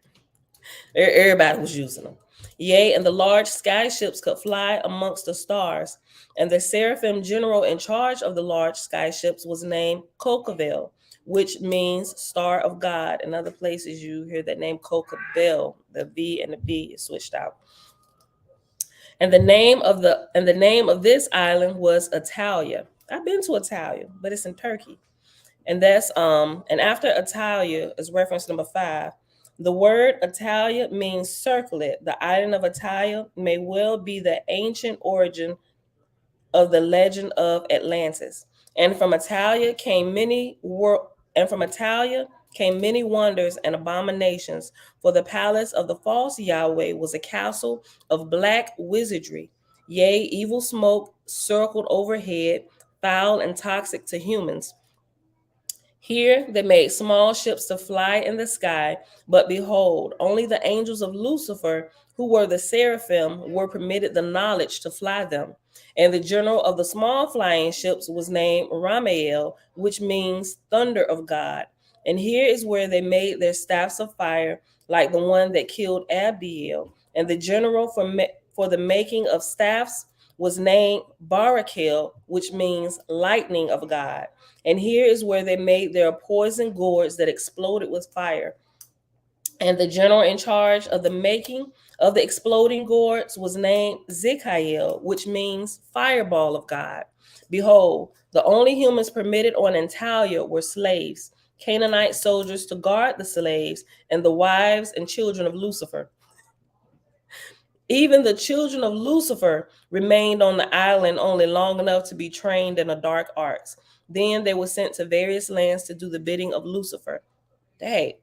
[SPEAKER 1] Everybody was using them. Yea, and the large sky ships could fly amongst the stars. And the seraphim general in charge of the large sky ships was named Kokabel, which means star of God. In other places, you hear that name Kokabel. The V and the B is switched out. And the name of this island was Italia. I've been to Italia, but it's in Turkey. And that's and after Italia is reference number 5. The word Italia means circlet. The island of Italia may well be the ancient origin of the legend of Atlantis. And from Italia came many wonders and abominations, for the palace of the false Yahweh was a castle of black wizardry. Yea, evil smoke circled overhead, foul and toxic to humans. Here they made small ships to fly in the sky, but behold, only the angels of Lucifer, who were the seraphim, were permitted the knowledge to fly them. And the general of the small flying ships was named Ramael, which means thunder of God. And here is where they made their staffs of fire, like the one that killed Abiel. And the general for the making of staffs was named Barakel, which means lightning of God. And here is where they made their poison gourds that exploded with fire. And the general in charge of the making of the exploding gourds was named Zikael, which means fireball of God. Behold, the only humans permitted on Antalya were slaves, Canaanite soldiers to guard the slaves, and the wives and children of Lucifer. Even the children of Lucifer remained on the island only long enough to be trained in the dark arts. Then they were sent to various lands to do the bidding of Lucifer. Hey,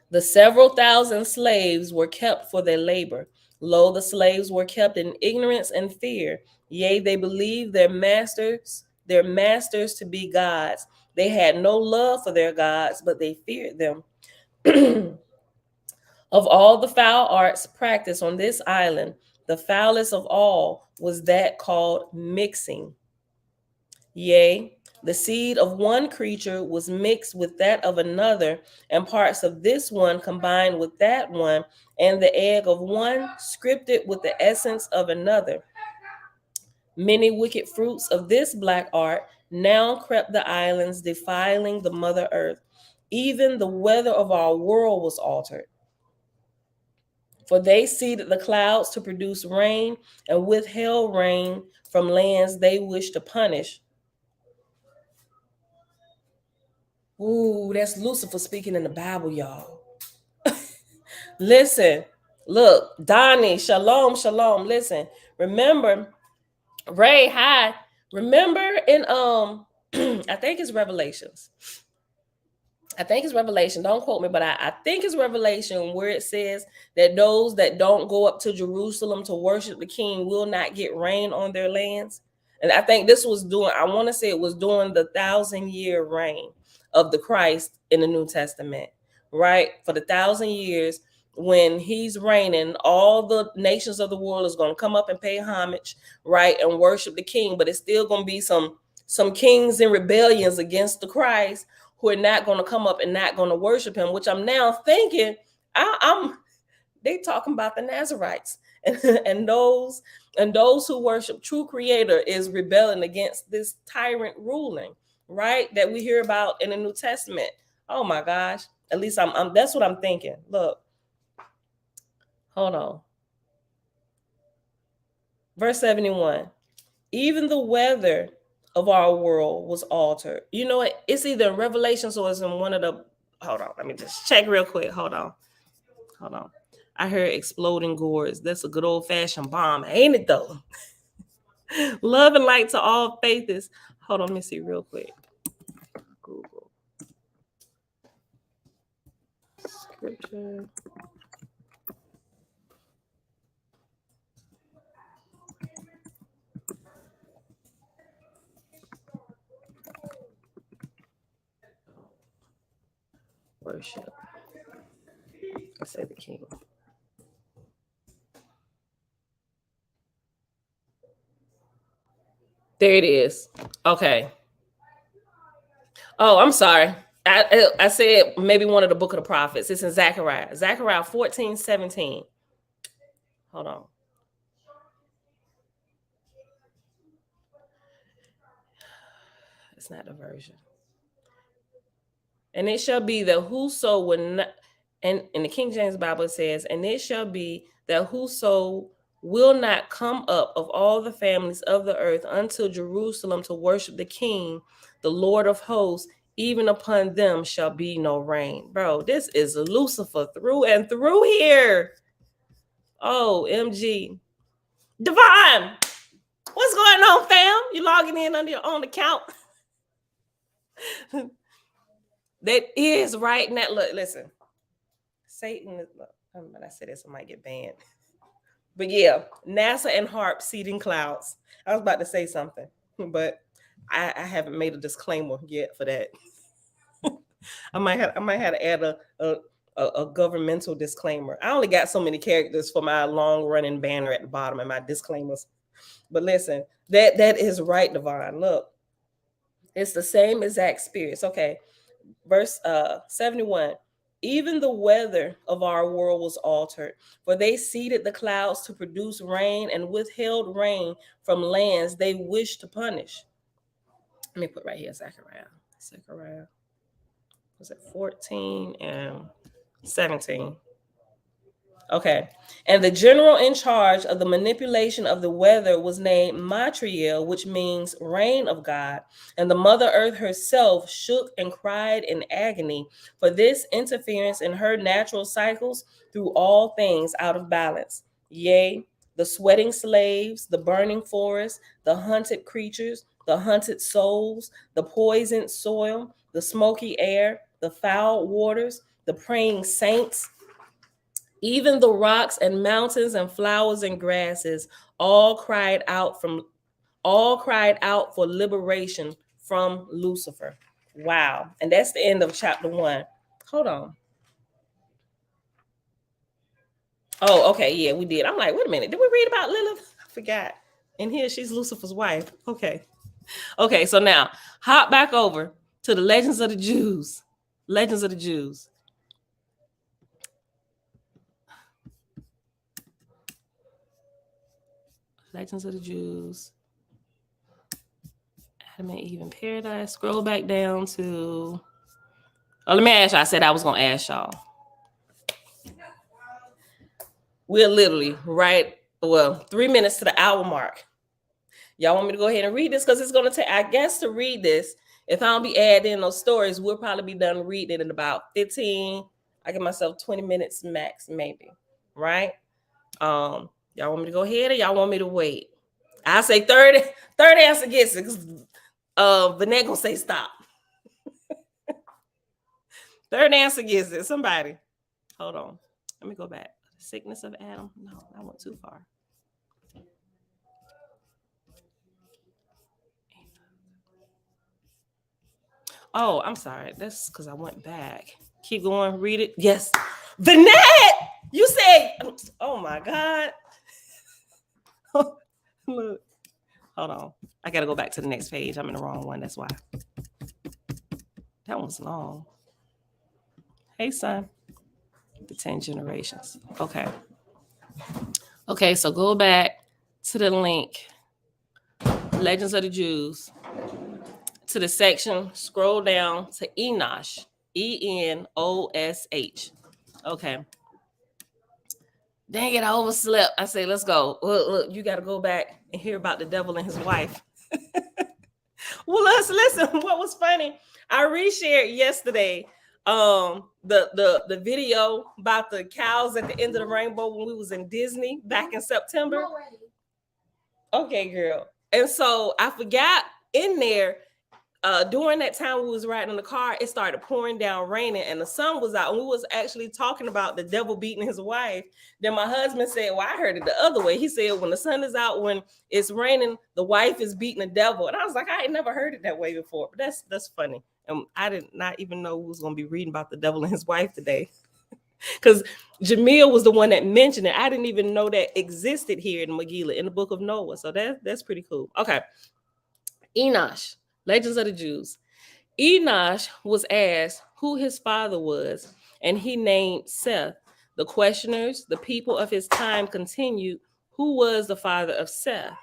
[SPEAKER 1] the several thousand slaves were kept for their labor. Lo, the slaves were kept in ignorance and fear. Yea, they believed their masters to be gods. They had no love for their gods, but they feared them. Of all the foul arts practiced on this island, the foulest of all was that called mixing. Yea, the seed of one creature was mixed with that of another, and parts of this one combined with that one, and the egg of one scripted with the essence of another. Many wicked fruits of this black art now crept the islands, defiling the mother earth. Even the weather of our world was altered. For they seeded the clouds to produce rain and withheld rain from lands they wished to punish. Ooh, that's Lucifer speaking in the Bible, y'all. Listen, look, Donnie, shalom, shalom. Listen, remember, Ray, hi. Remember in I think it's Revelations. Don't quote me, but I think it's Revelation where it says that those that don't go up to Jerusalem to worship the king will not get rain on their lands. And I think this was I want to say it was during the 1,000-year reign of the Christ in the New Testament, right? For the 1,000 years, when he's reigning, all the nations of the world is going to come up and pay homage, right? And worship the king, but it's still going to be some kings in rebellions against the Christ who are not going to come up and not going to worship him, which I'm now thinking, they talking about the Nazarites and those who worship true creator is rebelling against this tyrant ruling, right? That we hear about in the New Testament. Oh my gosh. At least I'm that's what I'm thinking. Look, hold on. Verse 71. Even the weather of our world was altered. You know what? It's either in Revelations or it's in one of the. Hold on. Let me just check real quick. Hold on. I heard exploding gourds. That's a good old fashioned bomb, ain't it though? Love and light to all faiths. Hold on. Let me see real quick. Google. Scripture. Worship. I say the king. There it is. Okay. Oh, I'm sorry. I said maybe one of the book of the prophets. It's in Zechariah. Zechariah 14:17. Hold on. It's not the version. And it shall be that whoso will not, and in the King James Bible it says, and it shall be that whoso will not come up of all the families of the earth unto Jerusalem to worship the King, the Lord of hosts, even upon them shall be no rain. Bro, this is Lucifer through and through here. Oh, MG. Divine, what's going on, fam? You logging in under your own account? That is right now. Look, listen. Satan is, when I say this, I might get banned. But yeah, NASA and HARP seeding clouds. I was about to say something. but I haven't made a disclaimer yet for that. I might have to add a governmental disclaimer. I only got so many characters for my long running banner at the bottom and my disclaimers. But listen, that is right, Devon. Look, it's the same exact spirits. Okay, verse 71. Even the weather of our world was altered, for they seeded the clouds to produce rain and withheld rain from lands they wished to punish. Let me put right here, Zechariah. Was it 14 and 17? Okay. And the general in charge of the manipulation of the weather was named Matriel, which means rain of God. And the Mother Earth herself shook and cried in agony for this interference in her natural cycles through all things out of balance. Yea, the sweating slaves, the burning forest, the hunted creatures, the hunted souls, the poisoned soil, the smoky air, the foul waters, the praying saints, even the rocks and mountains and flowers and grasses all cried out for liberation from Lucifer. Wow. And that's the end of chapter 1. Hold on. Oh, okay. Yeah, we did. I'm like, wait a minute. Did we read about Lilith? I forgot. And here she's Lucifer's wife. Okay. Okay, so now hop back over to the Legends of the Jews. Legends of the Jews. Legends of the Jews. Adam and Eve in Paradise. Scroll back down to. Oh, let me ask y'all. I said I was going to ask y'all. We're literally 3 minutes to the hour mark. Y'all want me to go ahead and read this? Because it's going to take, I guess, to read this. If I don't be adding those stories, we'll probably be done reading it in about 15. I give myself 20 minutes max, maybe. Right? Y'all want me to go ahead or y'all want me to wait? I say third answer gets it. Vanette gonna say stop. Third answer gets it. Somebody. Hold on. Let me go back. The sickness of Adam. No, I went too far. Oh, I'm sorry. That's because I went back. Keep going. Read it. Yes. Vanette! You said, oh my God. Look. Hold on. I got to go back to the next page. I'm in the wrong one. That's why. That one's long. Hey, son. The 10 generations. Okay. Okay, so go back to the link. Legends of the Jews. To the section. Scroll down to Enosh. Enosh. Okay. Dang it, I overslept. I say, let's go. Look, you got to go back and hear about the devil and his wife. Well, let's listen. What was funny? I reshared yesterday the video about the cows at the end of the rainbow when we was in Disney back in September. Okay, girl. And so I forgot in there. During that time we was riding in the car, it started pouring down, raining, and the sun was out. And we was actually talking about the devil beating his wife. Then my husband said, well, I heard it the other way. He said, when the sun is out, when it's raining, the wife is beating the devil. And I was like, I had never heard it that way before. But that's funny. And I did not even know we was going to be reading about the devil and his wife today. Because Jamil was the one that mentioned it. I didn't even know that existed here in Megillah, in the book of Noah. So that's pretty cool. Okay. Enosh. Legends of the Jews. Enosh was asked who his father was, and he named Seth. The questioners, the people of his time, continued, who was the father of Seth?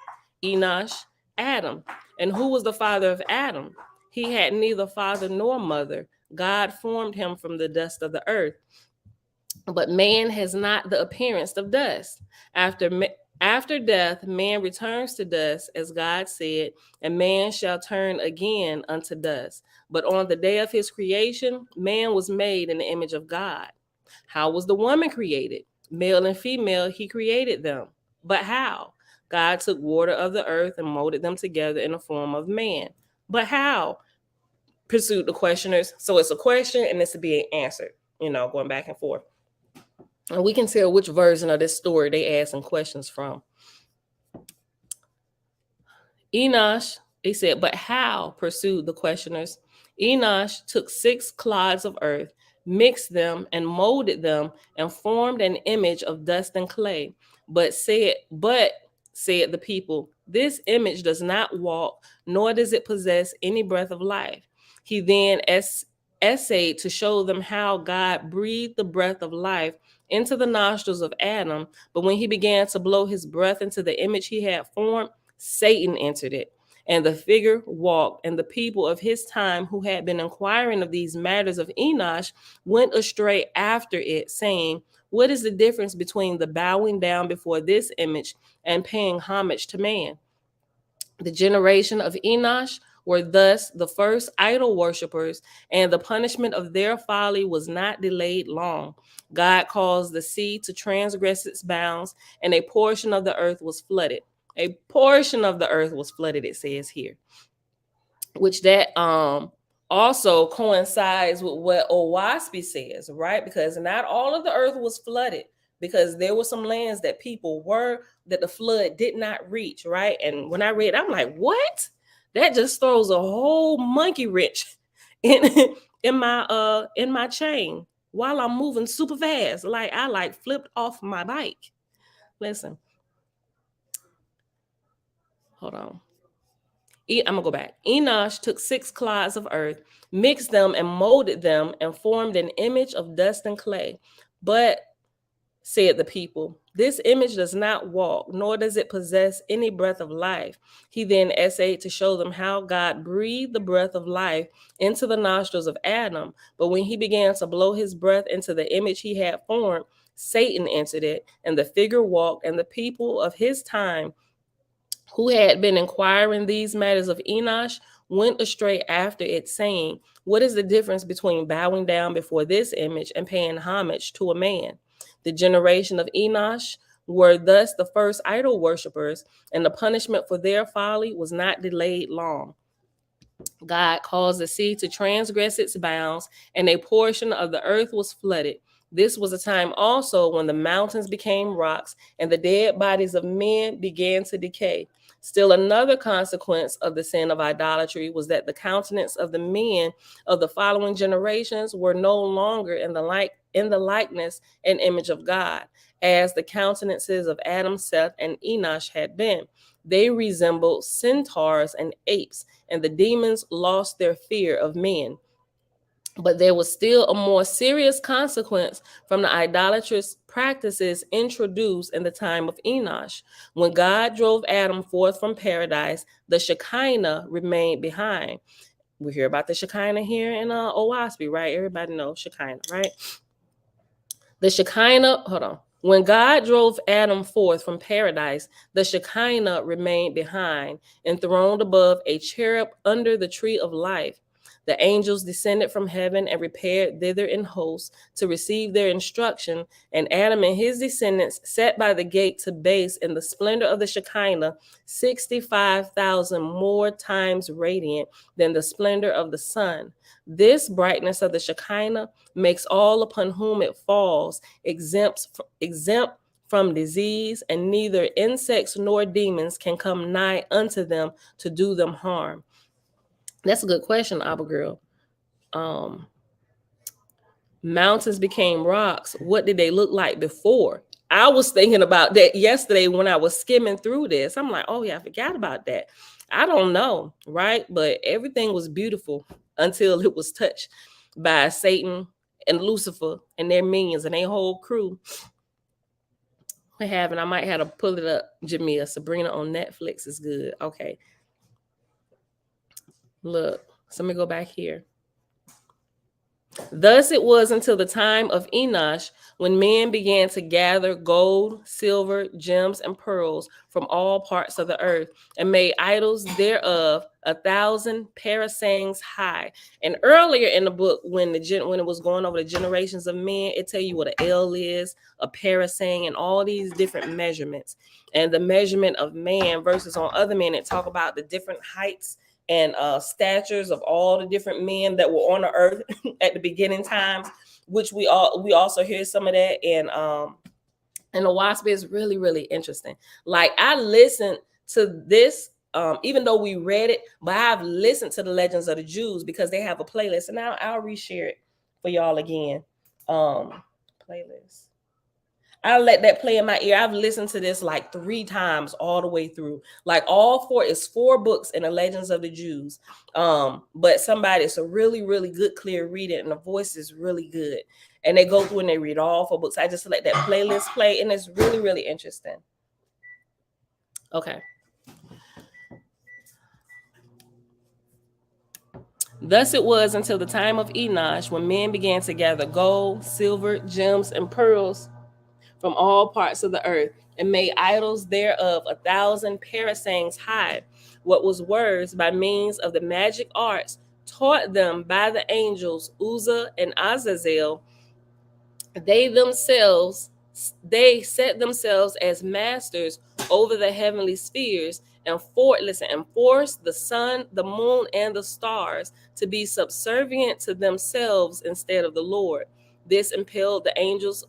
[SPEAKER 1] Enosh, Adam. And who was the father of Adam? He had neither father nor mother. God formed him from the dust of the earth. But man has not the appearance of dust. After death, man returns to dust, as God said, and man shall turn again unto dust. But on the day of his creation, man was made in the image of God. How was the woman created? Male and female, he created them. But how? God took water of the earth and molded them together in the form of man. But how? Pursued the questioners. So it's a question and it's being answered, going back and forth. And we can tell which version of this story they asking questions from. Enosh He said, but how, pursued the questioners. Enoch took 6 clods of earth, mixed them and molded them, and formed an image of dust and clay. But said the people, this image does not walk, nor does it possess any breath of life. He then essayed to show them how God breathed the breath of life into the nostrils of Adam, but when he began to blow his breath into the image he had formed, Satan entered it. And the figure walked, and the people of his time who had been inquiring of these matters of Enoch went astray after it, saying, what is the difference between the bowing down before this image and paying homage to man? The generation of Enoch were thus the first idol worshippers, and the punishment of their folly was not delayed long. God caused the sea to transgress its bounds, and a portion of the earth was flooded. A portion of the earth was flooded, it says here, which that also coincides with what Owaspi says, right? Because not all of the earth was flooded, because there were some lands that that the flood did not reach, right? And when I read, I'm like, what? That just throws a whole monkey wrench in in my chain while I'm moving super fast. Like I flipped off my bike. Listen. Hold on. I'm gonna go back. Enoch took 6 clods of earth, mixed them and molded them, and formed an image of dust and clay. But said the people, this image does not walk, nor does it possess any breath of life. He then essayed to show them how God breathed the breath of life into the nostrils of Adam. But when he began to blow his breath into the image he had formed, Satan entered it, and the figure walked, and the people of his time who had been inquiring these matters of Enoch went astray after it, saying, what is the difference between bowing down before this image and paying homage to a man? The generation of Enoch were thus the first idol worshippers, and the punishment for their folly was not delayed long. God caused the sea to transgress its bounds, and a portion of the earth was flooded. This was a time also when the mountains became rocks, and the dead bodies of men began to decay. Still another consequence of the sin of idolatry was that the countenance of the men of the following generations were no longer in the likeness and image of God, as the countenances of Adam, Seth, and Enoch had been. They resembled centaurs and apes, and the demons lost their fear of men. But there was still a more serious consequence from the idolatrous practices introduced in the time of Enoch. When God drove Adam forth from paradise, the Shekinah remained behind. We hear about the Shekinah here in Owaspi, right? Everybody knows Shekinah, right? The Shekinah, hold on. When God drove Adam forth from paradise, the Shekinah remained behind, enthroned above a cherub under the tree of life. The angels descended from heaven and repaired thither in hosts to receive their instruction, and Adam and his descendants sat by the gate to base in the splendor of the Shekinah, 65,000 more times radiant than the splendor of the sun. This brightness of the Shekinah makes all upon whom it falls exempt from disease, and neither insects nor demons can come nigh unto them to do them harm. That's a good question, Abigail. Mountains became rocks. What did they look like before? I was thinking about that yesterday when I was skimming through this. I'm like, oh yeah, I forgot about that. I don't know, right? But everything was beautiful until it was touched by Satan and Lucifer and their minions and their whole crew. I might have to pull it up, Jamia. Sabrina on Netflix is good. Okay. Look, so let me go back here. Thus it was until the time of Enoch, when men began to gather gold, silver, gems, and pearls from all parts of the earth, and made idols thereof 1,000 parasangs high. And earlier in the book, when it was going over the generations of men, it tell you what an ell is, a parasang, and all these different measurements. And the measurement of man versus on other men, it talk about the different heights and statures of all the different men that were on the earth at the beginning times, which we also hear some of that. And the Wasp is really, really interesting. Like I listened to this even though we read it, but I've listened to the Legends of the Jews because they have a playlist, and I'll reshare it for y'all again. Playlist. I'll let that play in my ear. I've listened to this like 3 times all the way through. Like all 4, it's 4 books in the Legends of the Jews. But it's a really, really good, clear reading, and the voice is really good. And they go through and they read all 4 books. I just let that playlist play, and it's really, really interesting. Okay. Thus it was until the time of Enoch, when men began to gather gold, silver, gems, and pearls from all parts of the earth, and made idols thereof 1,000 parasangs high, what was words by means of the magic arts taught them by the angels Uzzah and Azazel. They set themselves as masters over the heavenly spheres, and forced the sun, the moon, and the stars to be subservient to themselves instead of the Lord. This impelled the angels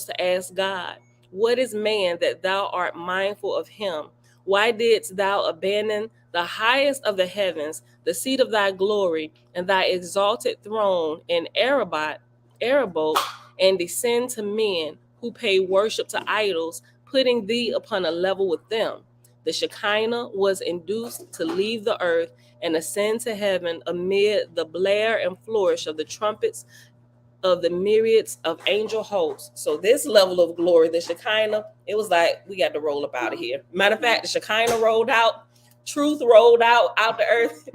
[SPEAKER 1] to ask God, "What is man that thou art mindful of him? Why didst thou abandon the highest of the heavens, the seat of thy glory, and thy exalted throne in Arabot, and descend to men who pay worship to idols, putting thee upon a level with them?" The Shekinah was induced to leave the earth and ascend to heaven amid the blare and flourish of the trumpets of the myriads of angel hosts. So this level of glory, the Shekinah, it was like, we got to roll up out of here. Matter of fact, the Shekinah rolled out, truth rolled out the earth.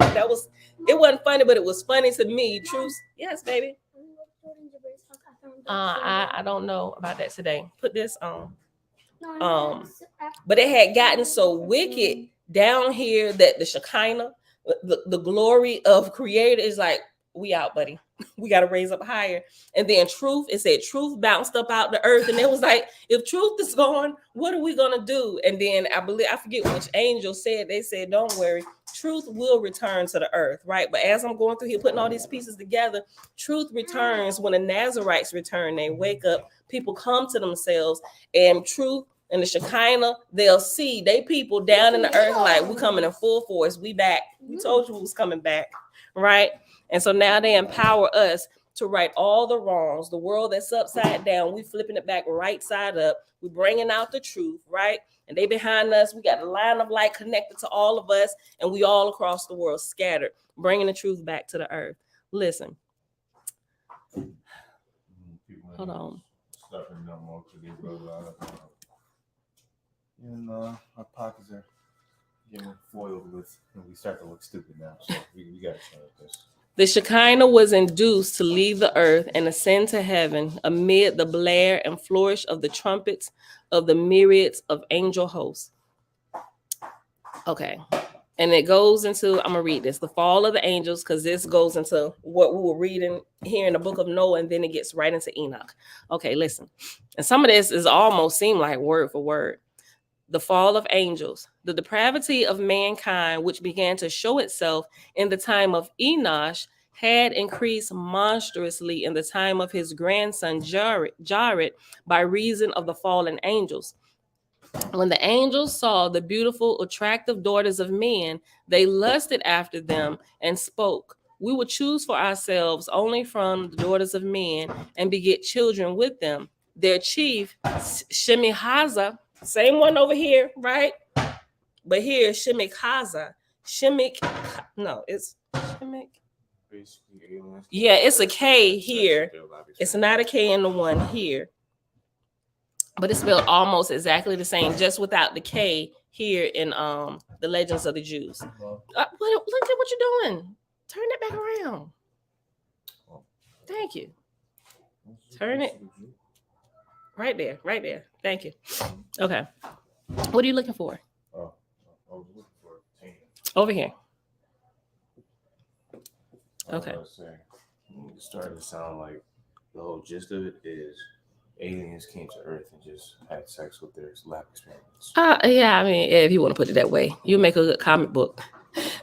[SPEAKER 1] It wasn't funny, but it was funny to me. Truth, yes, baby. I don't know about that today. Put this on. But it had gotten so wicked down here that the Shekinah, the glory of Creator is like, we out, buddy. We got to raise up higher. And then truth, it said truth bounced up out the earth. And it was like, if truth is gone, what are we going to do? And then I forget which angel said, they said, don't worry, truth will return to the earth, right? But as I'm going through here, putting all these pieces together, truth returns when the Nazarites return. They wake up, people come to themselves, and truth and the Shekinah, they'll see they people down in the earth like, we coming in full force. We back. We told you we was coming back, right? And so now they empower us to right all the wrongs. The world that's upside down, we flipping it back right side up. We bringing out the truth, right? And they behind us. We got a line of light connected to all of us, and we all across the world scattered, bringing the truth back to the earth. Listen. Hold on.
[SPEAKER 2] And our pockets are getting foiled with, and we start to look stupid now. So we got to change this.
[SPEAKER 1] The Shekinah was induced to leave the earth and ascend to heaven amid the blare and flourish of the trumpets of the myriads of angel hosts. Okay. And it goes into, I'm going to read this, the fall of the angels, because this goes into what we were reading here in the book of Noah, and then it gets right into Enoch. Okay, listen. And some of this is almost seem like word for word. The fall of angels, the depravity of mankind, which began to show itself in the time of Enoch, had increased monstrously in the time of his grandson Jared by reason of the fallen angels. When the angels saw the beautiful, attractive daughters of men, they lusted after them and spoke, "We will choose for ourselves only from the daughters of men and beget children with them." Their chief, Shemihaza, same one over here, right? But here, Shemikhaza. It's Shemik. Yeah, it's a K here. It's not a K in the one here. But it's spelled almost exactly the same, just without the K here in the Legends of the Jews. Look at what you're doing. Turn it back around. Thank you. Turn it. Right there. Thank you. Okay. What are you looking for?
[SPEAKER 2] I was looking for a tan.
[SPEAKER 1] Over here. Okay.
[SPEAKER 2] It started to sound like the whole gist of it is aliens came to Earth and just had sex with their lab experiments.
[SPEAKER 1] Yeah, I mean, if you want to put it that way, you make a good comic book.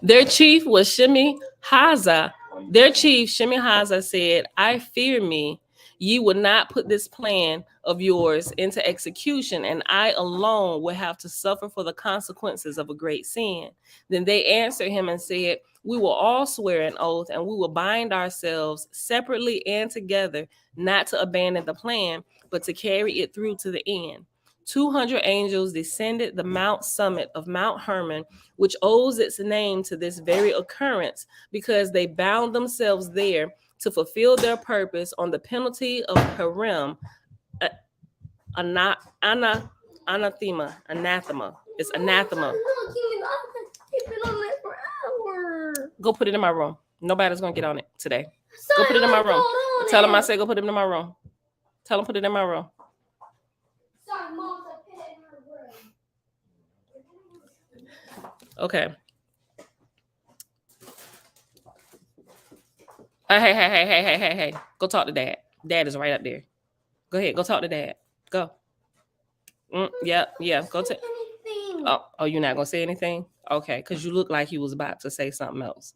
[SPEAKER 1] Their chief was Shemihaza. Their chief, Shemihaza, said, "I fear me Ye will not put this plan of yours into execution, and I alone will have to suffer for the consequences of a great sin. Then they answered him and said, we will all swear an oath, and we will bind ourselves separately and together, not to abandon the plan, but to carry it through to the end. 200 angels descended the mount summit of Mount Hermon, which owes its name to this very occurrence, because they bound themselves there to fulfill their purpose on the penalty of Harim, anathema. It's anathema. Go put it in my room. Nobody's gonna get on it today. Go put it in my room. Tell them I say go put it in my room. Tell them put it in my room. Sorry, Mom, I put it in my room. Okay. Hey. Go talk to Dad. Dad is right up there. Go ahead. Go talk to Dad. Go. Yeah. Go to. Oh, you're not gonna say anything? Okay, because you look like you was about to say something else.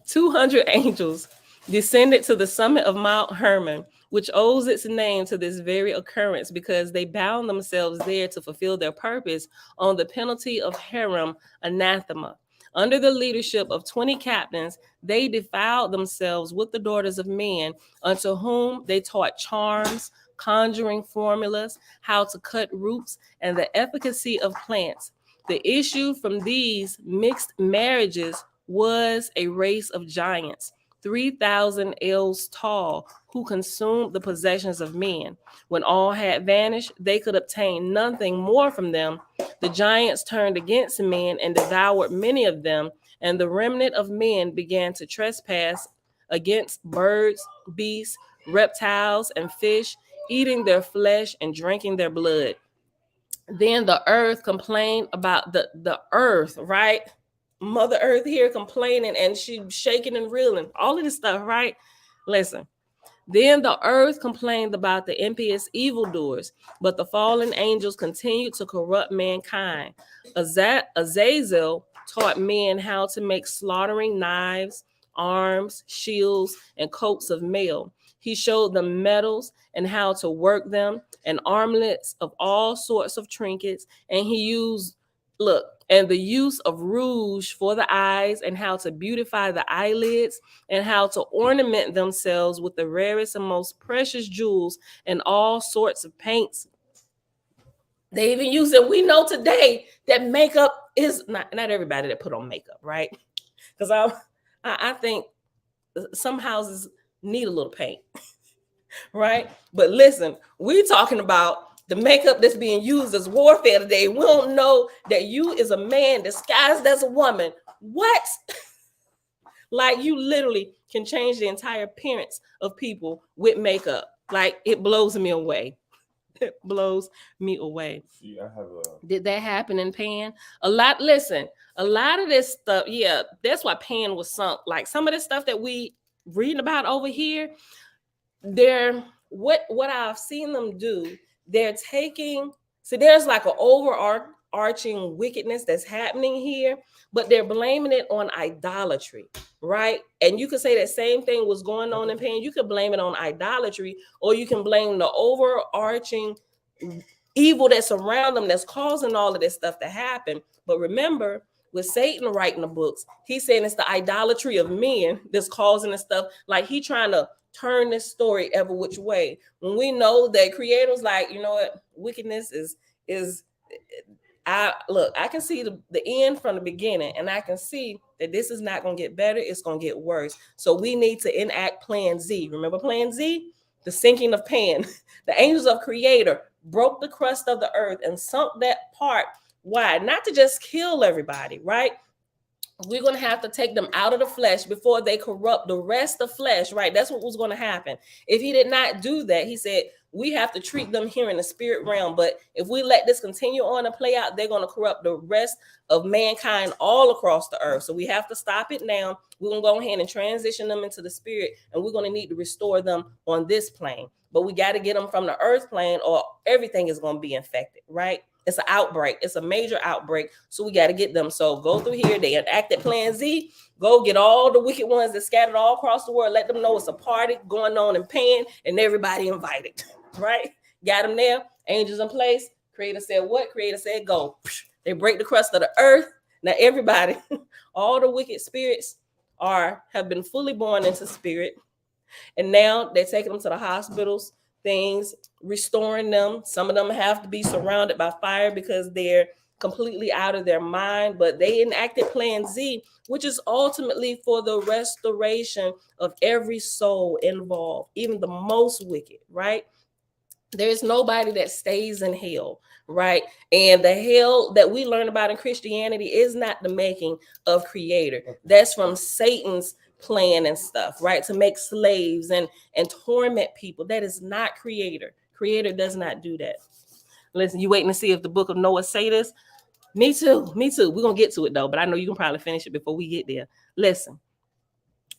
[SPEAKER 1] 200 angels descended to the summit of Mount Hermon, which owes its name to this very occurrence, because they bound themselves there to fulfill their purpose on the penalty of Harim, anathema. Under the leadership of 20 captains, they defiled themselves with the daughters of men, unto whom they taught charms, conjuring formulas, how to cut roots, and the efficacy of plants. The issue from these mixed marriages was a race of giants, 3,000 ells tall, who consumed the possessions of men. When all had vanished, they could obtain nothing more from them. The giants turned against men and devoured many of them, and the remnant of men began to trespass against birds, beasts, reptiles, and fish, eating their flesh and drinking their blood. Then the earth complained about the earth, right? Mother Earth here complaining, and she shaking and reeling, all of this stuff, right? Listen. Then the earth complained about the impious evildoers, but the fallen angels continued to corrupt mankind. Azazel taught men how to make slaughtering knives, arms, shields, and coats of mail. He showed them metals and how to work them, and armlets of all sorts of trinkets, and he used and the use of rouge for the eyes, and how to beautify the eyelids, and how to ornament themselves with the rarest and most precious jewels and all sorts of paints. They even use it. We know today that makeup is not everybody that put on makeup, right? Because I think some houses need a little paint, right? But listen, we're talking about the makeup that's being used as warfare today. We don't know that you is a man disguised as a woman. What? Like, you literally can change the entire appearance of people with makeup. Like, it blows me away. It blows me away.
[SPEAKER 2] See,
[SPEAKER 1] Did that happen in Pan? A lot of this stuff, yeah, that's why Pan was sunk. Like, some of the stuff that we reading about over here, what I've seen them do, they're taking, so there's like an overarching wickedness that's happening here, but they're blaming it on idolatry, right? And you could say that same thing was going on in Pan. You could blame it on idolatry, or you can blame the overarching evil that's around them that's causing all of this stuff to happen. But remember, with Satan writing the books, he's saying it's the idolatry of men that's causing the stuff. Like, he trying to turn this story every which way, when we know that creators, like, you know what, wickedness is I can see the end from the beginning, and I can see that this is not going to get better, it's going to get worse. So we need to enact Plan Z. Remember Plan Z? The sinking of Pan. The angels of Creator broke the crust of the earth and sunk that part. Why? Not to just kill everybody, right? We're going to have to take them out of the flesh before they corrupt the rest of flesh, right? That's what was going to happen. If he did not do that, he said, we have to treat them here in the spirit realm. But if we let this continue on and play out, they're going to corrupt the rest of mankind all across the earth. So we have to stop it now. We're going to go ahead and transition them into the spirit, and we're going to need to restore them on this plane. But we got to get them from the earth plane, or everything is going to be infected, right? It's an outbreak. It's a major outbreak. So we got to get them. So go through here. They enacted Plan Z. Go get all the wicked ones that scattered all across the world. Let them know it's a party going on in Pan and everybody invited. Right? Got them there. Angels in place. Creator said what? Creator said go. They break the crust of the earth. Now everybody, all the wicked spirits have been fully born into spirit. And now they're taking them to the hospitals, things, restoring them. Some of them have to be surrounded by fire because they're completely out of their mind. But they enacted Plan Z, which is ultimately for the restoration of every soul involved, even the most wicked, right? There's nobody that stays in hell, right? And the hell that we learn about in Christianity is not the making of Creator. That's from Satan's plan and stuff, right? To make slaves and torment people. That is not Creator. Creator does not do that. Listen, you waiting to see if the book of Noah say this? Me too. We're gonna get to it though, but I know you can probably finish it before we get there. Listen,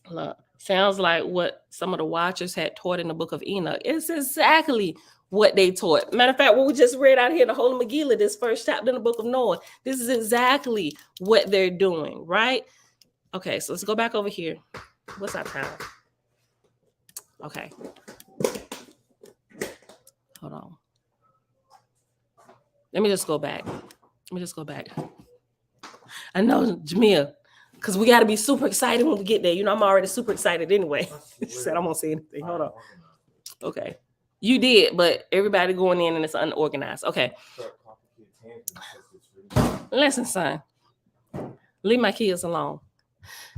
[SPEAKER 1] look, sounds like what some of the watchers had taught in the book of Enoch. It's exactly what they taught. Matter of fact, what we just read out here, the Holy Megillah, this first chapter in the book of Noah, this is exactly what they're doing, right? Okay, so let's go back over here. What's our time? Okay. Hold on. Let me just go back. I know, Jamil, because we got to be super excited when we get there. You know, I'm already super excited anyway. She said I won't say anything. Hold on. Okay. You did, but everybody going in and it's unorganized. Okay. Listen, son. Leave my kids alone.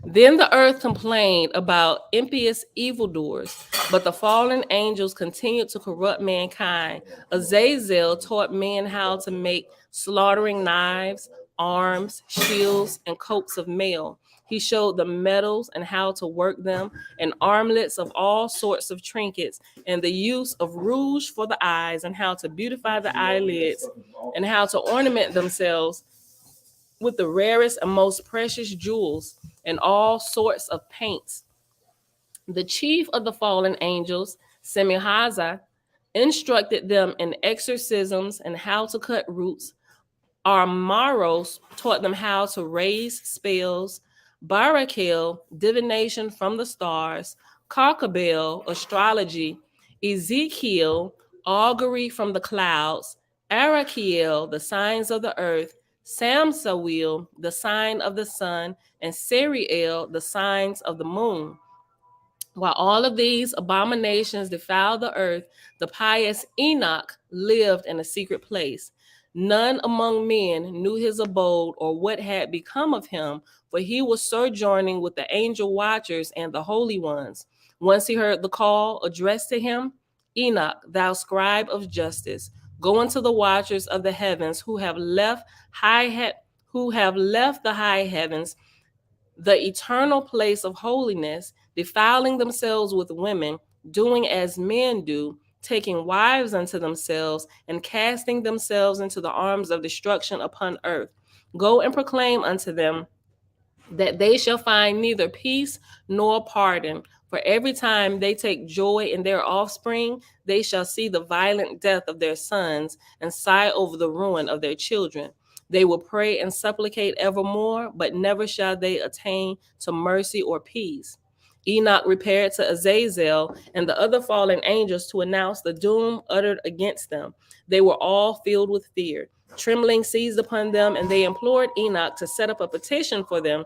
[SPEAKER 1] Then the earth complained about impious evildoers, but the fallen angels continued to corrupt mankind. Azazel taught men how to make slaughtering knives, arms, shields, and coats of mail. He showed the metals and how to work them, and armlets of all sorts of trinkets, and the use of rouge for the eyes, and how to beautify the eyelids, and how to ornament themselves with the rarest and most precious jewels and all sorts of paints. The chief of the fallen angels, Semihaza, instructed them in exorcisms and how to cut roots. Armaros taught them how to raise spells. Barakel, divination from the stars. Karkabel, astrology. Ezekiel, augury from the clouds. Arakiel, the signs of the earth. Samsawil, the sign of the sun. And Seriel, the signs of the moon. While all of these abominations defiled the earth, the pious Enoch lived in a secret place. None among men knew his abode or what had become of him, for he was sojourning with the angel watchers and the holy ones. Once he heard the call addressed to him, Enoch, thou scribe of justice, go unto the watchers of the heavens who have left the high heavens, the eternal place of holiness, defiling themselves with women, doing as men do, taking wives unto themselves, and casting themselves into the arms of destruction upon earth. Go and proclaim unto them that they shall find neither peace nor pardon. For every time they take joy in their offspring, they shall see the violent death of their sons and sigh over the ruin of their children. They will pray and supplicate evermore, but never shall they attain to mercy or peace. Enoch repaired to Azazel and the other fallen angels to announce the doom uttered against them. They were all filled with fear. Trembling seized upon them, and they implored Enoch to set up a petition for them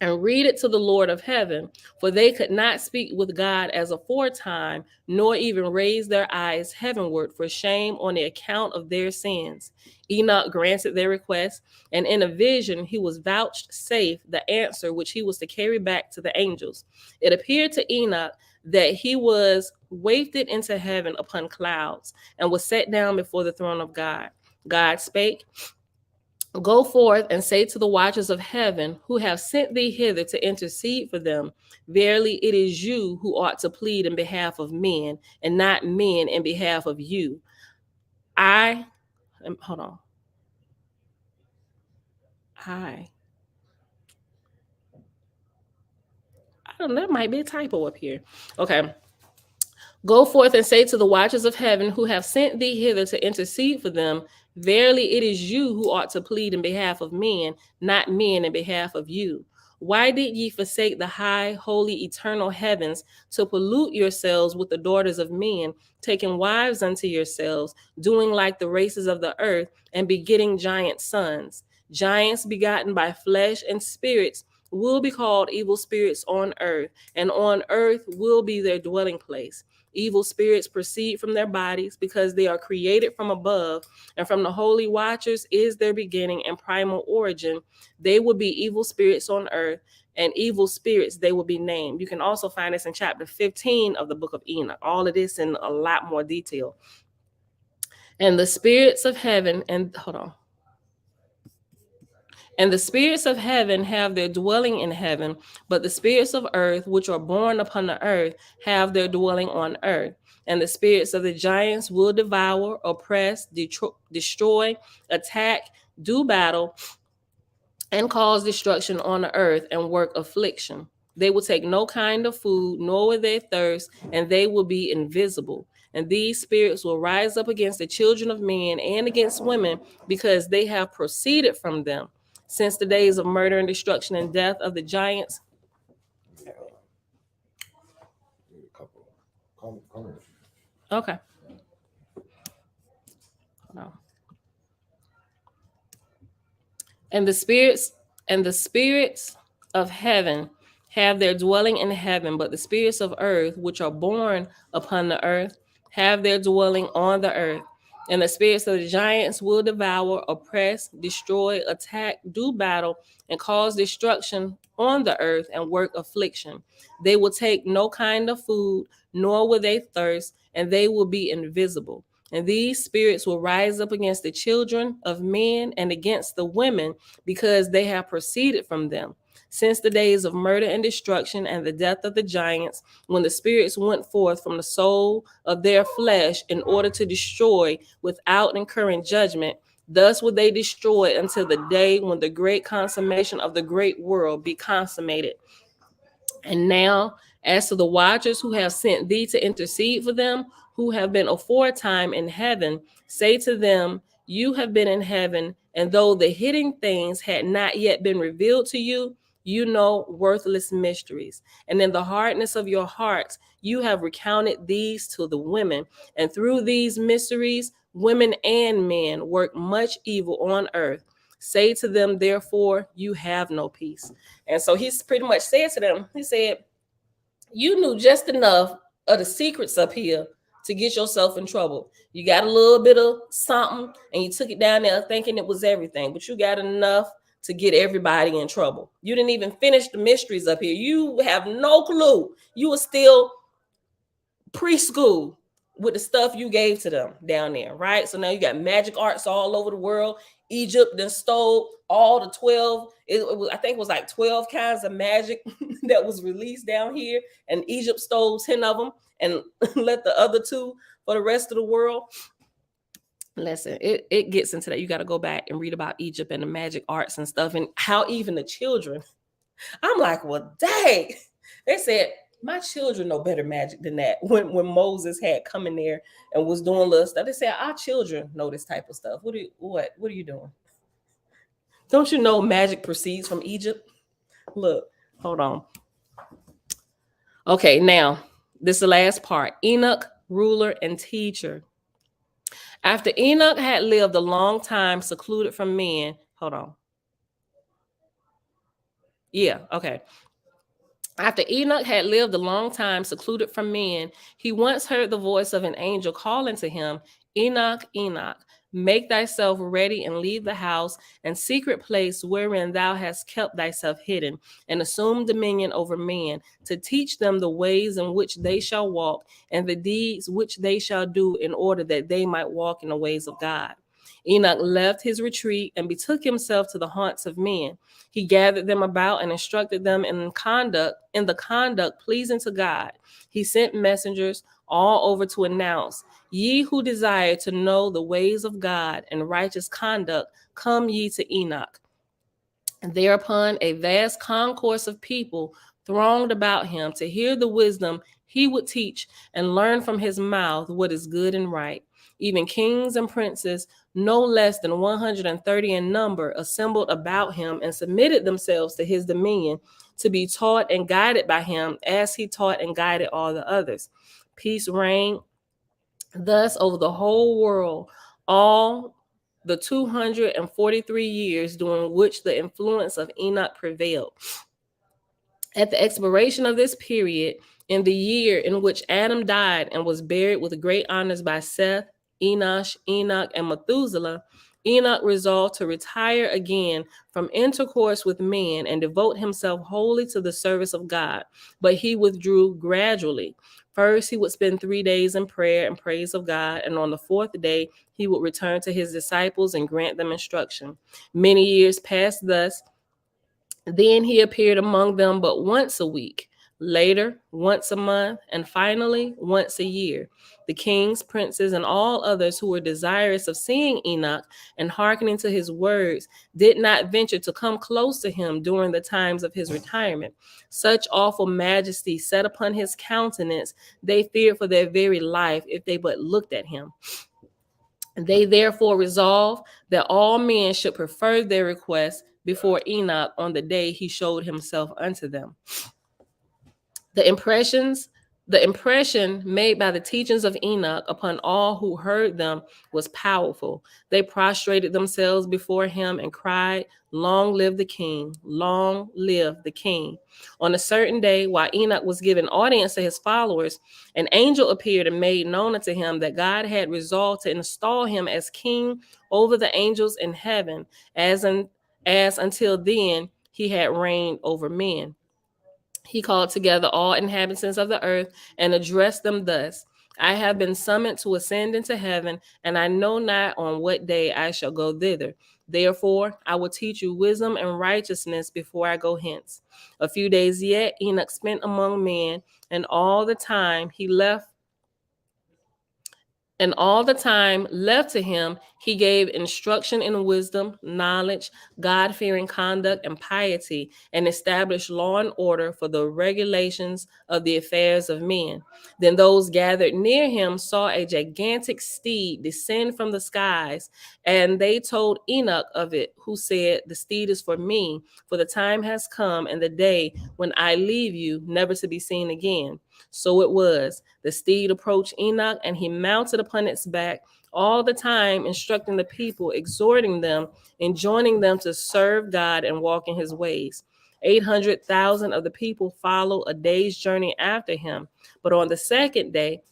[SPEAKER 1] and read it to the Lord of heaven, for they could not speak with God as aforetime, nor even raise their eyes heavenward for shame on the account of their sins. Enoch granted their request, and in a vision he was vouchsafed the answer which he was to carry back to the angels. It appeared to Enoch that he was wafted into heaven upon clouds and was set down before the throne of God. God spake, go forth and say to the watchers of heaven who have sent thee hither to intercede for them, verily it is you who ought to plead in behalf of men, and not men in behalf of you. I don't know, there might be a typo up here. Okay. Go forth and say to the watchers of heaven who have sent thee hither to intercede for them, verily it is you who ought to plead in behalf of men, not men in behalf of you. Why did ye forsake the high, holy, eternal heavens to pollute yourselves with the daughters of men, taking wives unto yourselves, doing like the races of the earth, and begetting giant sons? Giants begotten by flesh and spirits will be called evil spirits on earth, and on earth will be their dwelling place. Evil spirits proceed from their bodies because they are created from above, and from the holy watchers is their beginning and primal origin. They will be evil spirits on earth, and evil spirits they will be named. You can also find this in chapter 15 of the book of Enoch. All of this in a lot more detail. And the spirits of heaven, and hold on. And the spirits of heaven have their dwelling in heaven, but the spirits of earth, which are born upon the earth, have their dwelling on earth. And the spirits of the giants will devour, oppress, destroy, attack, do battle, and cause destruction on the earth and work affliction. They will take no kind of food, nor will they thirst, and they will be invisible. And these spirits will rise up against the children of men and against women, because they have proceeded from them. Since the days of murder and destruction and death of the giants. Okay. No. And the spirits of heaven have their dwelling in heaven, but the spirits of earth, which are born upon the earth, have their dwelling on the earth. And the spirits of the giants will devour, oppress, destroy, attack, do battle, and cause destruction on the earth and work affliction. They will take no kind of food, nor will they thirst, and they will be invisible. And these spirits will rise up against the children of men and against the women, because they have proceeded from them. Since the days of murder and destruction and the death of the giants, when the spirits went forth from the soul of their flesh in order to destroy without incurring judgment, thus would they destroy until the day when the great consummation of the great world be consummated. And now, as to the watchers who have sent thee to intercede for them, who have been aforetime in heaven, say to them, you have been in heaven, and though the hidden things had not yet been revealed to you, you know worthless mysteries. And in the hardness of your hearts, you have recounted these to the women. And through these mysteries, women and men work much evil on earth. Say to them, therefore, you have no peace. And so he's pretty much said to them, he said, you knew just enough of the secrets up here to get yourself in trouble. You got a little bit of something and you took it down there thinking it was everything, but you got enough to get everybody in trouble. You didn't even finish the mysteries up here. You have no clue. You were still preschool with the stuff you gave to them down there, right? So now you got magic arts all over the world. Egypt then stole all the 12, I think it was like 12 kinds of magic that was released down here, and Egypt stole 10 of them and let the other 2 for the rest of the world. Listen, it gets into that. You got to go back and read about Egypt and the magic arts and stuff, and how even the children, I'm like, well, dang, they said, my children know better magic than that. When Moses had come in there and was doing little stuff, they said, our children know this type of stuff. What are you doing? Don't you know magic proceeds from Egypt? Look, hold on. Okay, now, this is the last part. Enoch, ruler and teacher. After Enoch had lived a long time secluded from men, hold on. Yeah, okay. After Enoch had lived a long time secluded from men, he once heard the voice of an angel calling to him, Enoch, Enoch, make thyself ready and leave the house and secret place wherein thou hast kept thyself hidden, and assume dominion over men, to teach them the ways in which they shall walk, and the deeds which they shall do, in order that they might walk in the ways of God. Enoch left his retreat and betook himself to the haunts of men. He gathered them about and instructed them in the conduct pleasing to God. He sent messengers all over to announce, ye who desire to know the ways of God and righteous conduct, come ye to Enoch. And thereupon a vast concourse of people thronged about him to hear the wisdom He would teach and learn from his mouth what is good and right. Even kings and princes, no less than 130 in number, assembled about him and submitted themselves to his dominion, to be taught and guided by him as he taught and guided all the others. Peace reigned thus over the whole world, all the 243 years during which the influence of Enoch prevailed. At the expiration of this period, in the year in which Adam died and was buried with great honors by Seth, Enosh, Enoch, and Methuselah, Enoch resolved to retire again from intercourse with men and devote himself wholly to the service of God. But he withdrew gradually. First, he would spend 3 days in prayer and praise of God, and on the fourth day, he would return to his disciples and grant them instruction. Many years passed thus. Then he appeared among them but once a week, later once a month, and finally once a year. The kings, princes, and all others who were desirous of seeing Enoch and hearkening to his words did not venture to come close to him during the times of his retirement. Such awful majesty sat upon his countenance, they feared for their very life if they but looked at him. They therefore resolved that all men should prefer their requests before Enoch on the day he showed himself unto them. The impression made by the teachings of Enoch upon all who heard them was powerful. They prostrated themselves before him and cried, "Long live the king, long live the king." On a certain day, while Enoch was giving audience to his followers, an angel appeared and made known unto him that God had resolved to install him as king over the angels in heaven, as until then he had reigned over men. He called together all inhabitants of the earth and addressed them thus: I have been summoned to ascend into heaven, and I know not on what day I shall go thither. Therefore, I will teach you wisdom and righteousness before I go hence. A few days yet Enoch spent among men, and all the time left to him, he gave instruction in wisdom, knowledge, God-fearing conduct, and piety, and established law and order for the regulations of the affairs of men. Then those gathered near him saw a gigantic steed descend from the skies, and they told Enoch of it, who said, "The steed is for me, for the time has come and the day when I leave you, never to be seen again." So it was. The steed approached Enoch, and he mounted upon its back, all the time instructing the people, exhorting them, enjoining them to serve God and walk in his ways. 800,000 of the people followed a day's journey after him. But on the second day,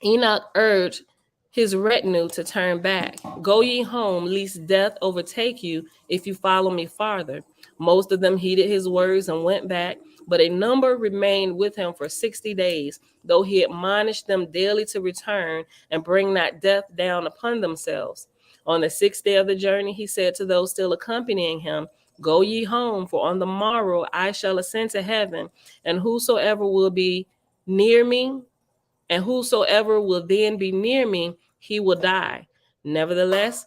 [SPEAKER 1] Enoch urged his retinue to turn back. "Go ye home, lest death overtake you if you follow me farther." Most of them heeded his words and went back, but a number remained with him for 60 days, though he admonished them daily to return and bring not death down upon themselves. On the 6th day of the journey, he said to those still accompanying him, "Go ye home, for on the morrow I shall ascend to heaven, and whosoever will then be near me, he will die." Nevertheless,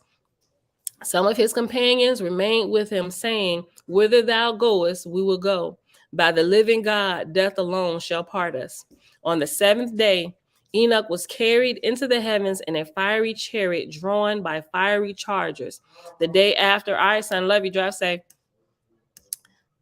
[SPEAKER 1] some of his companions remained with him, saying, "Whither thou goest, we will go. By the living God, death alone shall part us." On the 7th day, Enoch was carried into the heavens in a fiery chariot drawn by fiery chargers. The day after, all right, son, love you, drive safe.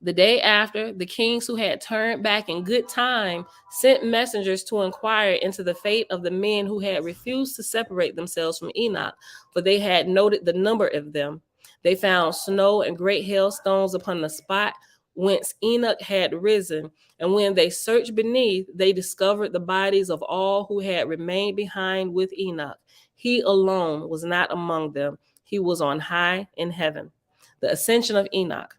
[SPEAKER 1] The day after, the kings who had turned back in good time sent messengers to inquire into the fate of the men who had refused to separate themselves from Enoch, for they had noted the number of them. They found snow and great hailstones upon the spot whence Enoch had risen, and when they searched beneath, they discovered the bodies of all who had remained behind with Enoch. He alone was not among them. He was on high in heaven. The ascension of Enoch.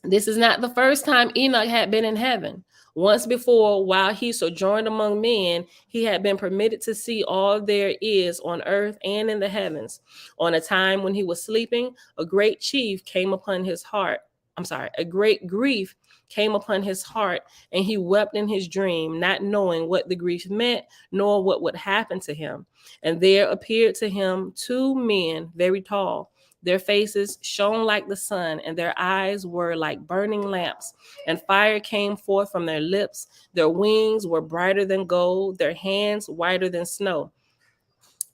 [SPEAKER 1] This is not the first time Enoch had been in heaven. Once before, while he sojourned among men, he had been permitted to see all there is on earth and in the heavens. On a time when he was sleeping, a great grief came upon his heart, and he wept in his dream, not knowing what the grief meant, nor what would happen to him. And there appeared to him 2 men, very tall. Their faces shone like the sun, and their eyes were like burning lamps, and fire came forth from their lips. Their wings were brighter than gold, their hands whiter than snow.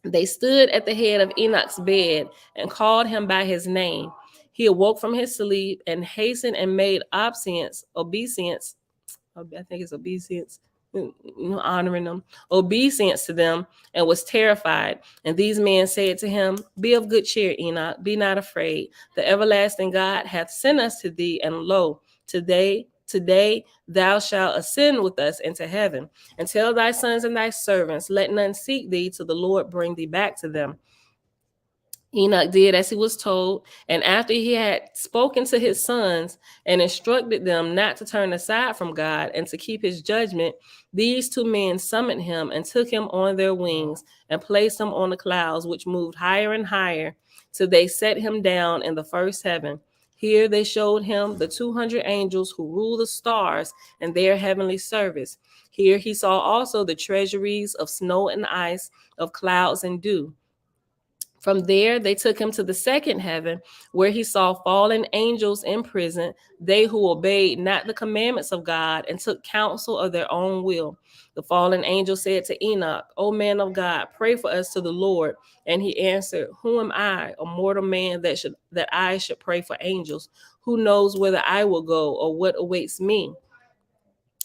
[SPEAKER 1] They stood at the head of Enoch's bed and called him by his name. He awoke from his sleep and hastened and made obeisance, I think it's obeisance, honoring them, obeisance to them, and was terrified. And these men said to him, "Be of good cheer, Enoch, be not afraid. The everlasting God hath sent us to thee, and lo, today thou shalt ascend with us into heaven. And tell thy sons and thy servants, let none seek thee till the Lord bring thee back to them." Enoch did as he was told, and after he had spoken to his sons and instructed them not to turn aside from God and to keep his judgment, these two men summoned him and took him on their wings and placed him on the clouds, which moved higher and higher till they set him down in the first heaven. Here they showed him the 200 angels who rule the stars and their heavenly service. Here he saw also the treasuries of snow and ice, of clouds and dew. From there, they took him to the second heaven, where he saw fallen angels in prison, they who obeyed not the commandments of God and took counsel of their own will. The fallen angel said to Enoch, "O man of God, pray for us to the Lord." And he answered, "Who am I, a mortal man, that I should pray for angels? Who knows whither I will go or what awaits me?"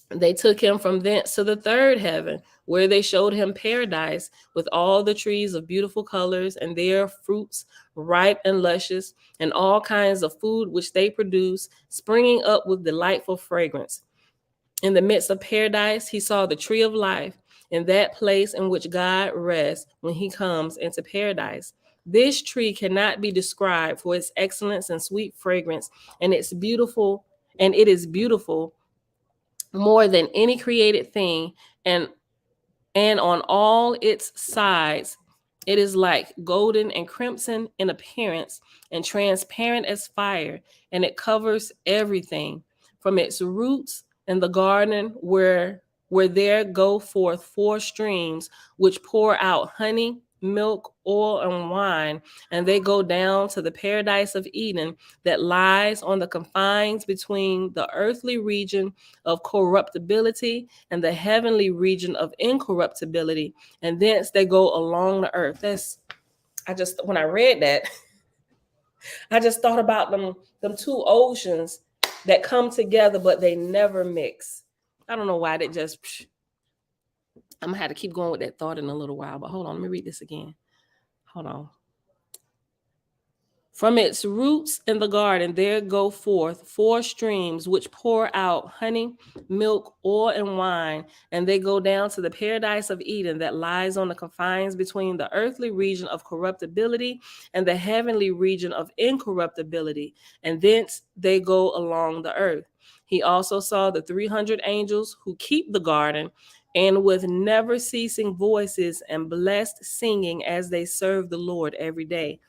[SPEAKER 1] They took him from thence to the third heaven, where they showed him paradise with all the trees of beautiful colors and their fruits ripe and luscious, and all kinds of food which they produce, springing up with delightful fragrance. In the midst of paradise, he saw the tree of life, in that place in which God rests when he comes into paradise. This tree cannot be described for its excellence and sweet fragrance, and it is beautiful more than any created thing, and on all its sides it is like golden and crimson in appearance and transparent as fire, and it covers everything. From its roots in the garden where there go forth 4 streams which pour out honey, milk, oil, and wine, and they go down to the paradise of Eden that lies on the confines between the earthly region of corruptibility and the heavenly region of incorruptibility, and thence they go along the earth. When I read that, I just thought about them 2 oceans that come together, but they never mix. I don't know why that just. I'm gonna have to keep going with that thought in a little while, but hold on, let me read this again. Hold on. From its roots in the garden, there go forth 4 streams which pour out honey, milk, oil, and wine, and they go down to the paradise of Eden that lies on the confines between the earthly region of corruptibility and the heavenly region of incorruptibility, and thence they go along the earth. He also saw the 300 angels who keep the garden, and with never ceasing voices and blessed singing as they serve the Lord every day.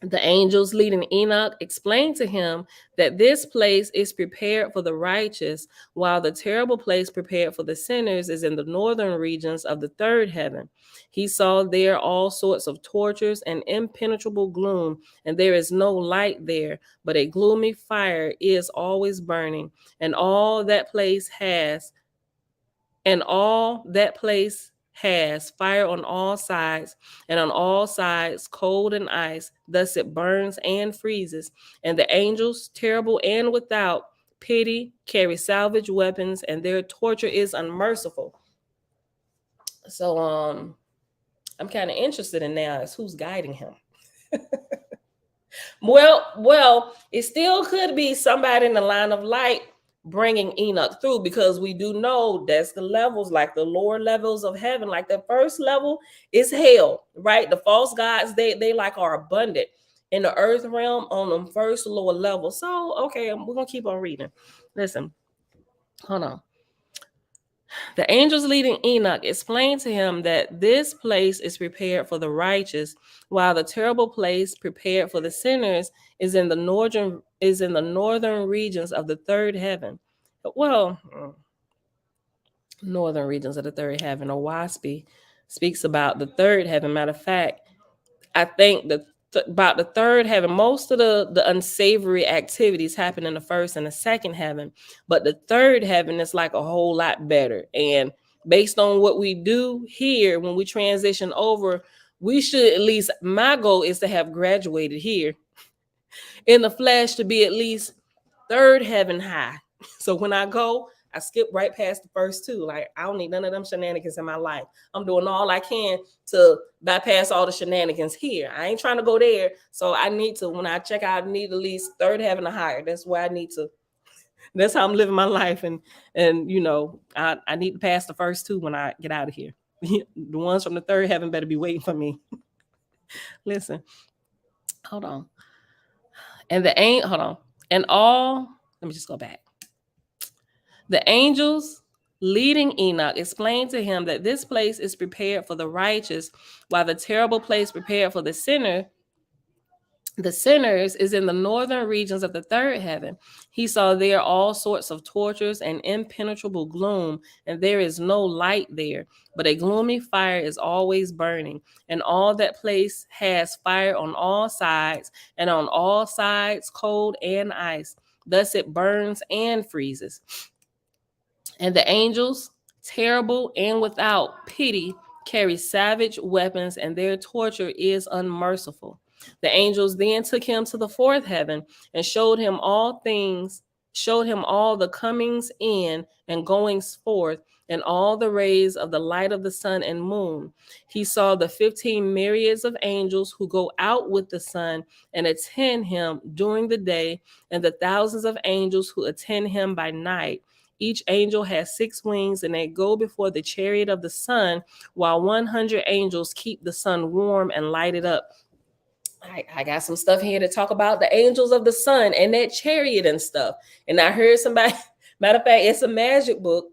[SPEAKER 1] The angels leading Enoch explained to him that this place is prepared for the righteous, while the terrible place prepared for the sinners is in the northern regions of the third heaven. He saw there all sorts of tortures and impenetrable gloom, and there is no light there, but a gloomy fire is always burning, and all that place has fire on all sides, and on all sides cold and ice. Thus it burns and freezes. And the angels, terrible and without pity, carry salvage weapons, and their torture is unmerciful. So I'm kind of interested in now is who's guiding him. Well, it still could be somebody in the line of light bringing Enoch through, because we do know that's the levels, like the lower levels of heaven. Like the first level is hell, right? The false gods, they like are abundant in the earth realm on them first lower level. So okay, we're gonna keep on reading. Listen, hold on. The angels leading Enoch explained to him that this place is prepared for the righteous, while the terrible place prepared for the sinners is in the northern regions of the third heaven. Well, northern regions of the third heaven, or WASPy speaks about the third heaven. Matter of fact, I think about the third heaven. Most of the unsavory activities happen in the first and the second heaven, but the third heaven is like a whole lot better. And based on what we do here, when we transition over, we should, at least my goal is to have graduated here in the flesh, to be at least third heaven high. So when I go, I skip right past the first two. Like, I don't need none of them shenanigans in my life. I'm doing all I can to bypass all the shenanigans here. I ain't trying to go there. So I need to, when I check out, I need at least third heaven or higher. That's where I need to. That's how I'm living my life. And you know, I need to pass the first two when I get out of here. The ones from the third heaven better be waiting for me. Listen, hold on. And hold on. And all, let me just go back. The angels leading Enoch explained to him that this place is prepared for the righteous, while the terrible place prepared for the sinners is in the northern regions of the third heaven. He saw there all sorts of tortures and impenetrable gloom, and there is no light there, but a gloomy fire is always burning, and all that place has fire on all sides, and on all sides cold and ice. Thus it burns and freezes. And the angels, terrible and without pity, carry savage weapons, and their torture is unmerciful. The angels then took him to the fourth heaven and showed him all the comings in and goings forth, and all the rays of the light of the sun and moon. He saw the 15 myriads of angels who go out with the sun and attend him during the day, and the thousands of angels who attend him by night. Each angel has 6 wings, and they go before the chariot of the sun, while 100 angels keep the sun warm and lighted up. I got some stuff here to talk about the angels of the sun and that chariot and stuff. And I heard somebody, matter of fact, it's a magic book.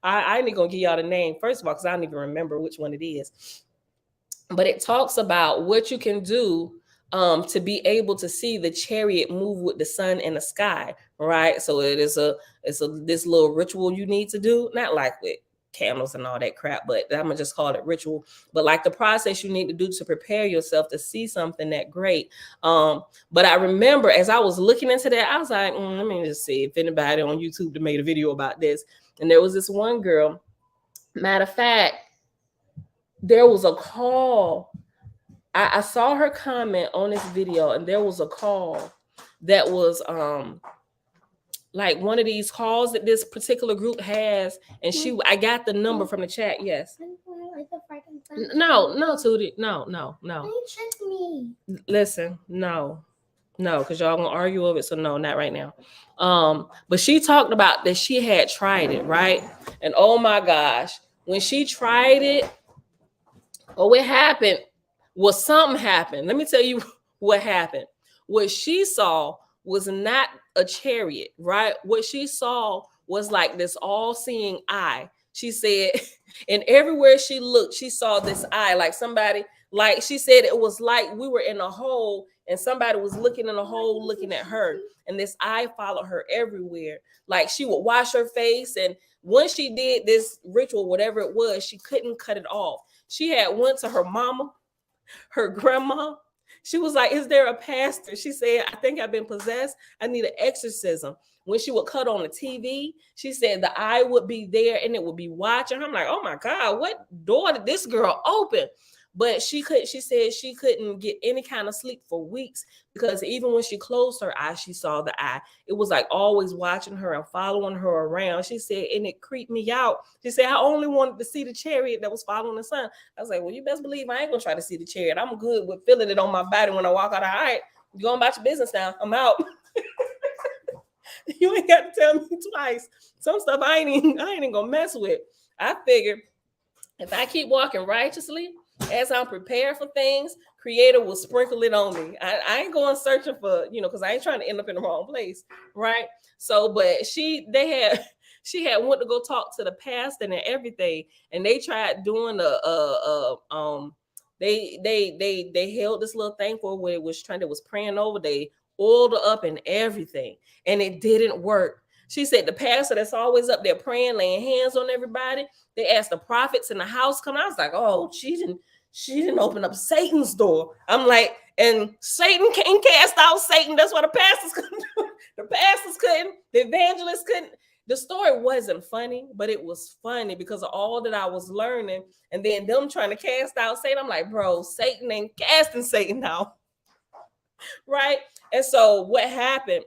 [SPEAKER 1] I ain't gonna give y'all the name, first of all, because I don't even remember which one it is. But it talks about what you can do to be able to see the chariot move with the sun in the sky, right? So it's this little ritual you need to do, not like with candles and all that crap, but I'm gonna just call it ritual. But like the process you need to do to prepare yourself to see something that great. But I remember as I was looking into that, I was like, let me just see if anybody on YouTube made a video about this. And there was this one girl. Matter of fact, there was a call. I saw her comment on this video, and there was a call that was like one of these calls that this particular group has, and I got the number from the chat. Yes. No, Tootie. No.
[SPEAKER 3] Check me.
[SPEAKER 1] Listen, no, because y'all gonna argue over it. So no, not right now. But she talked about that she had tried it, right? And oh my gosh, when she tried it, what happened was something happened. Let me tell you what happened. What she saw was not a chariot, right? What she saw was like this all-seeing eye. She said, and everywhere she looked, she saw this eye, like somebody, like she said, it was like we were in a hole and somebody was looking in a hole, looking at her. And this eye followed her everywhere. Like she would wash her face. And once she did this ritual, whatever it was, she couldn't cut it off. She had went to her mama, her grandma. She was like, is there a pastor? She said, I think I've been possessed. I need an exorcism. When she would cut on the TV, she said the eye would be there and it would be watching. I'm like, oh my God, what door did this girl open? But she said she couldn't get any kind of sleep for weeks because even when she closed her eyes, she saw the eye. It was like always watching her and following her around. She said, and it creeped me out. She said, I only wanted to see the chariot that was following the sun. I was like, well, you best believe I ain't gonna try to see the chariot. I'm good with feeling it on my body when I walk out. All right, you going about your business now. I'm out. You ain't got to tell me twice. Some stuff I ain't even gonna mess with. I figured if I keep walking righteously, as I'm prepared for things, Creator will sprinkle it on me. I ain't going searching for, because I ain't trying to end up in the wrong place, right? So, but she had went to go talk to the pastor and everything, and they tried doing they held this little thing for where it was praying over. They oiled her up and everything, and it didn't work. She said the pastor that's always up there praying, laying hands on everybody. They asked the prophets in the house come. I was like, oh, she didn't open up Satan's door. I'm like, And Satan can't cast out Satan. That's what the pastors couldn't do. The pastors couldn't. The evangelists couldn't. The story wasn't funny, but it was funny because of all that I was learning. And then them trying to cast out Satan. I'm like, bro, Satan ain't casting Satan out. Right? And so what happened?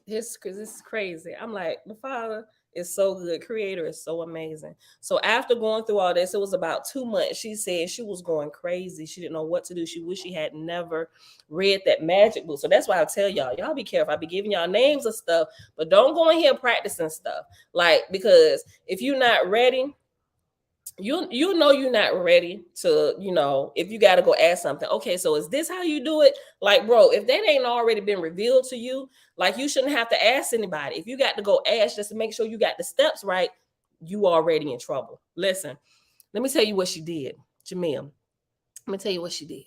[SPEAKER 1] This is crazy. I'm like, the Father is so good. Creator is so amazing. So after going through all this, it was about 2 months. She said she was going crazy. She didn't know what to do. She wished she had never read that magic book. So that's why I tell y'all be careful. I be giving y'all names of stuff, but don't go in here practicing stuff. Like, because if you're not ready, you know you're not ready to, if you got to go ask something. Okay, so is this how you do it? Like, bro, if that ain't already been revealed to you, like, you shouldn't have to ask anybody. If you got to go ask just to make sure you got the steps right, you already in trouble. Listen, let me tell you what she did, Jamil. Let me tell you what she did.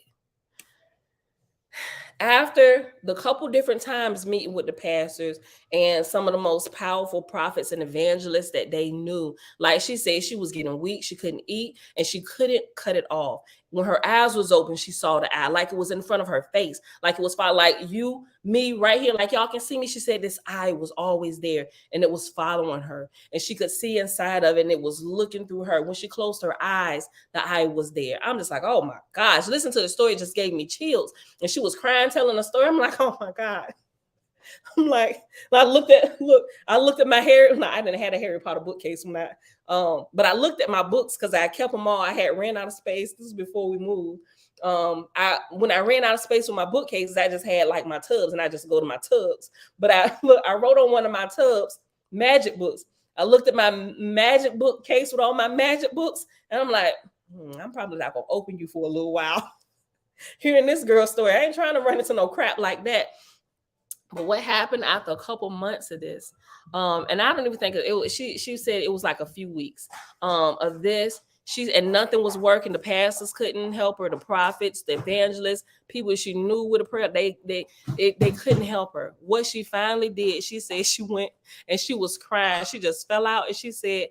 [SPEAKER 1] After the couple different times meeting with the pastors and some of the most powerful prophets and evangelists that they knew, like she said, she was getting weak. She couldn't eat and she couldn't cut it off. When her eyes was open, she saw the eye, like it was in front of her face, like it was like you, me right here, like y'all can see me. She said this eye was always there and it was following her and she could see inside of it and it was looking through her. When she closed her eyes, the eye was there. I'm just like, oh my gosh, listen to the story. It just gave me chills. And she was crying, telling the story. I'm like, oh my God. I'm like, I looked at my hair. No, I didn't have a Harry Potter bookcase when but I looked at my books because I kept them all. I had ran out of space. This was before we moved. When I ran out of space with my bookcases, I just had like my tubs and I just go to my tubs. But I wrote on one of my tubs, magic books. I looked at my magic bookcase with all my magic books and I'm like, I'm probably not going to open you for a little while. Hearing this girl's story, I ain't trying to run into no crap like that. But what happened after a couple months of this, and I don't even think it was, she said it was like a few weeks of this. And nothing was working. The pastors couldn't help her. The prophets, the evangelists, people she knew with a prayer, they couldn't help her. What she finally did, she said she went and she was crying. She just fell out and she said,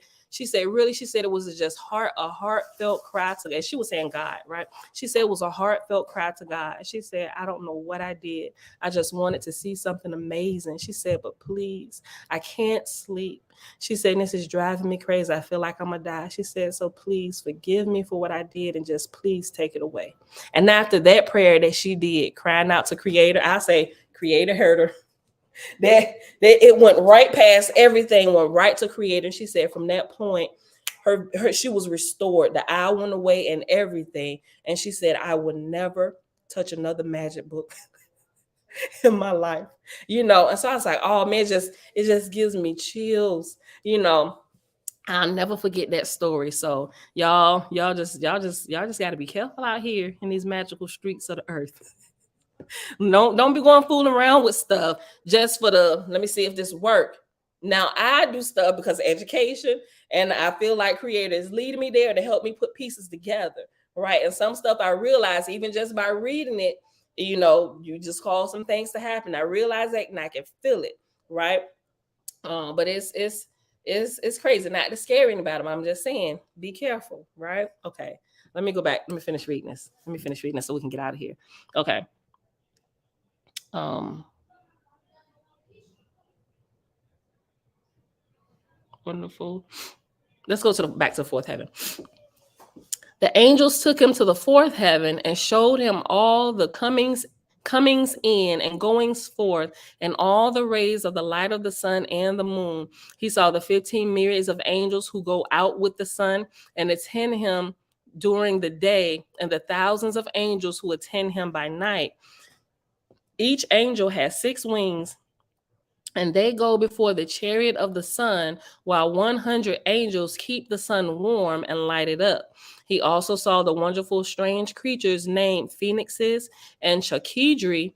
[SPEAKER 1] really, she said it was just a heartfelt cry to God. And she was saying God, right? She said it was a heartfelt cry to God. She said, I don't know what I did. I just wanted to see something amazing. She said, but please, I can't sleep. She said, this is driving me crazy. I feel like I'm gonna die. She said, so please forgive me for what I did and just please take it away. And after that prayer that she did, crying out to Creator, I say, Creator heard her. That it went right past everything, went right to Creator. And she said from that point, her she was restored. The eye went away and everything. And she said, I would never touch another magic book in my life. And so I was like, oh man, it just gives me chills. I'll never forget that story. So y'all just got to be careful out here in these magical streets of the earth. Don't be going fooling around with stuff just for let me see if this work. Now I do stuff because of education and I feel like Creator is leading me there to help me put pieces together, right? And some stuff I realize even just by reading it, you just cause some things to happen. I realize that and I can feel it, right? But it's crazy. Not to scare anybody. I'm just saying, be careful, right? Okay, let me go back. Let me finish reading this so we can get out of here. Okay. Wonderful. Let's go back to the fourth heaven. The angels took him to the fourth heaven and showed him all the comings in and goings forth and all the rays of the light of the sun and the moon. He saw the 15 myriads of angels who go out with the sun and attend him during the day, and the thousands of angels who attend him by night. Each angel has 6 wings, and they go before the chariot of the sun, while 100 angels keep the sun warm and light it up. He also saw the wonderful, strange creatures named phoenixes and chakidri,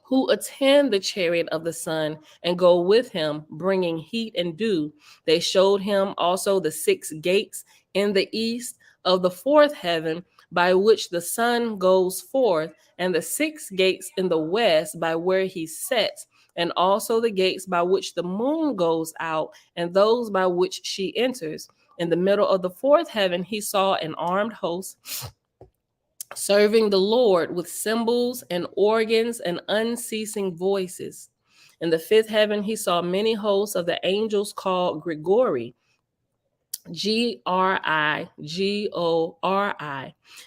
[SPEAKER 1] who attend the chariot of the sun and go with him, bringing heat and dew. They showed him also the 6 gates in the east of the fourth heaven, by which the sun goes forth, and the 6 gates in the west by where he sets, and also the gates by which the moon goes out, and those by which she enters. In the middle of the fourth heaven, he saw an armed host serving the Lord with cymbals and organs and unceasing voices. In the fifth heaven, he saw many hosts of the angels called Grigori, Grigori.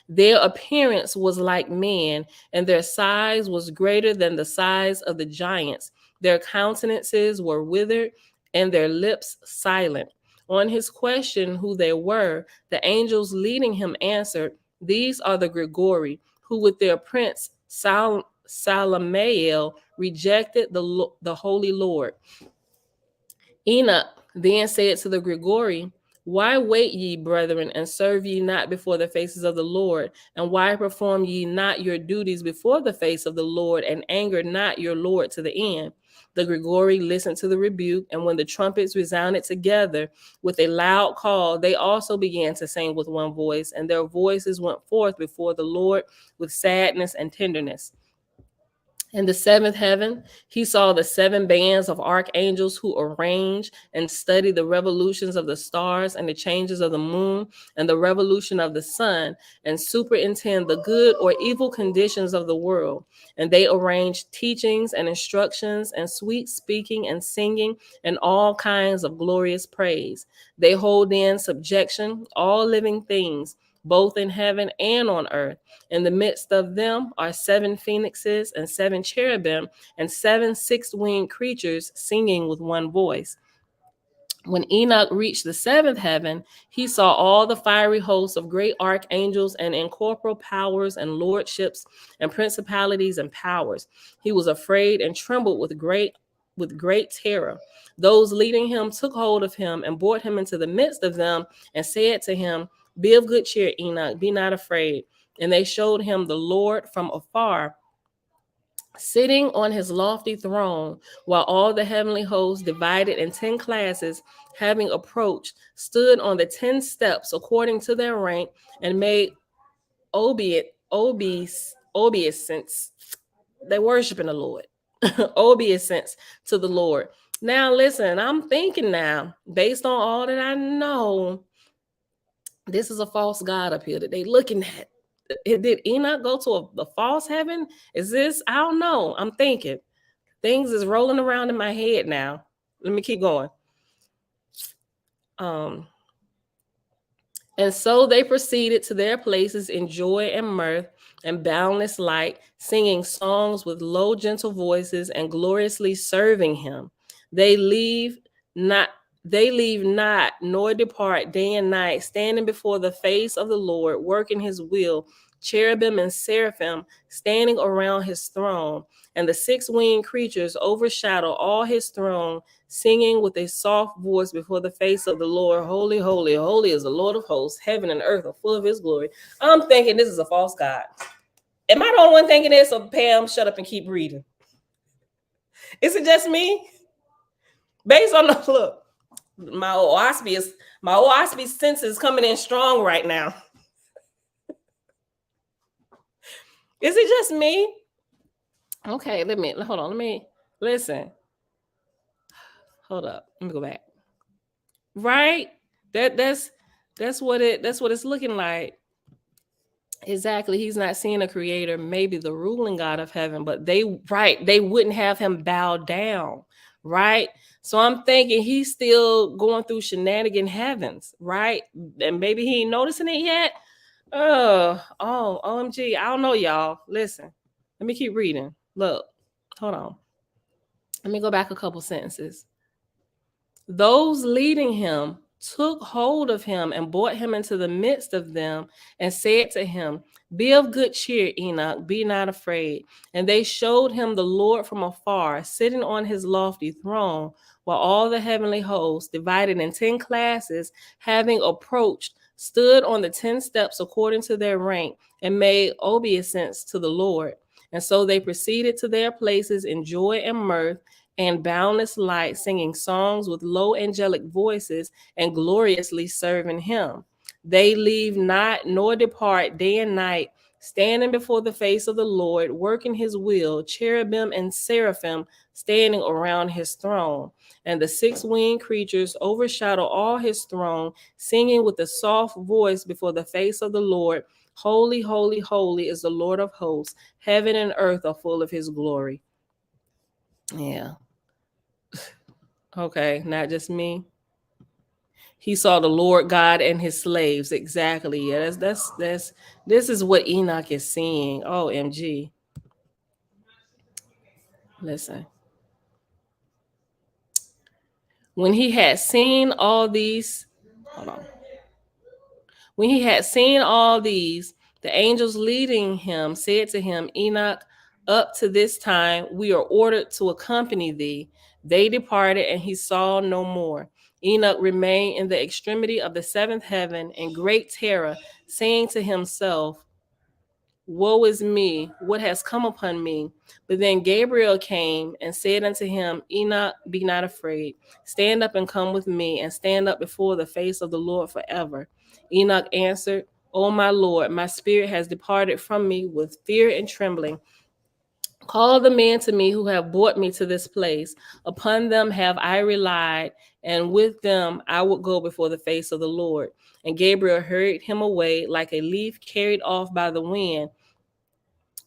[SPEAKER 1] Their appearance was like man, and their size was greater than the size of the giants. Their countenances were withered, and their lips silent. On his question who they were, the angels leading him answered, "These are the Grigori, who with their prince Salamael rejected the Holy Lord." Enoch then said to the Grigori, "Why wait ye, brethren, and serve ye not before the faces of the Lord? And why perform ye not your duties before the face of the Lord, and anger not your Lord to the end?" The Grigori listened to the rebuke, and when the trumpets resounded together with a loud call, they also began to sing with one voice, and their voices went forth before the Lord with sadness and tenderness. In the seventh heaven, he saw the seven bands of archangels who arrange and study the revolutions of the stars and the changes of the moon and the revolution of the sun, and superintend the good or evil conditions of the world. And they arrange teachings and instructions and sweet speaking and singing and all kinds of glorious praise. They hold in subjection all living things, both in heaven and on earth. In the midst of them are seven phoenixes and seven cherubim and seven six-winged creatures singing with one voice. When Enoch reached the seventh heaven, he saw all the fiery hosts of great archangels and incorporeal powers and lordships and principalities and powers. He was afraid and trembled with great terror. Those leading him took hold of him and brought him into the midst of them and said to him, "Be of good cheer, Enoch, be not afraid." And they showed him the Lord from afar, sitting on his lofty throne, while all the heavenly hosts, divided in 10 classes, having approached, stood on the 10 steps according to their rank, and made obeisance. They worshiping the Lord. Obeisance to the Lord. Now, listen, I'm thinking now, based on all that I know, this is a false god up here that they looking at. Did Enoch go to a false heaven? Is this? I don't know. I'm thinking. Things is rolling around in my head now. Let me keep going. And so they proceeded to their places in joy and mirth and boundless light, singing songs with low, gentle voices and gloriously serving him. They leave not, nor depart day and night, standing before the face of the Lord, working his will, cherubim and seraphim standing around his throne, and the six-winged creatures overshadow all his throne, singing with a soft voice before the face of the Lord, "Holy, holy, holy is the Lord of hosts. Heaven and earth are full of his glory." I'm thinking this is a false god. Am I the only one thinking this, or Pam, shut up and keep reading? Is it just me? Based on the look, my OSB sense is coming in strong right now. Is it just me? Okay, let me listen. Hold up. Let me go back. Right? That's what it's looking like. Exactly. He's not seeing a creator, maybe the ruling God of heaven, but they wouldn't have him bow down, right? So I'm thinking he's still going through shenanigan heavens, right? And maybe he ain't noticing it yet. OMG. I don't know, y'all. Listen, let me keep reading. Look, hold on. Let me go back a couple sentences. Those leading him took hold of him and brought him into the midst of them and said to him, "Be of good cheer, Enoch, be not afraid." And they showed him the Lord from afar, sitting on his lofty throne, while all the heavenly hosts, divided in 10 classes, having approached, stood on the 10 steps according to their rank and made obeisance to the Lord. And so they proceeded to their places in joy and mirth and boundless light, singing songs with low angelic voices and gloriously serving him. They leave not nor depart day and night, standing before the face of the Lord, working his will, cherubim and seraphim standing around his throne. And the six-winged creatures overshadow all his throne, singing with a soft voice before the face of the Lord, Holy, holy, holy is the Lord of hosts. Heaven and earth are full of his glory. Yeah. Okay, not just me. He saw the Lord God and his slaves. Exactly. Yeah, that's this is what Enoch is seeing. OMG. Listen. When he had seen all these, hold on. When he had seen all these, the angels leading him said to him, Enoch, up to this time we are ordered to accompany thee. They departed, and he saw no more. Enoch remained in the extremity of the seventh heaven in great terror, saying to himself, woe is me, what has come upon me? But then Gabriel came and said unto him, Enoch, be not afraid. Stand up and come with me, and stand up before the face of the Lord forever. Enoch answered, O my Lord, my spirit has departed from me with fear and trembling. Call the men to me who have brought me to this place. Upon them have I relied, and with them I will go before the face of the Lord. And Gabriel hurried him away like a leaf carried off by the wind,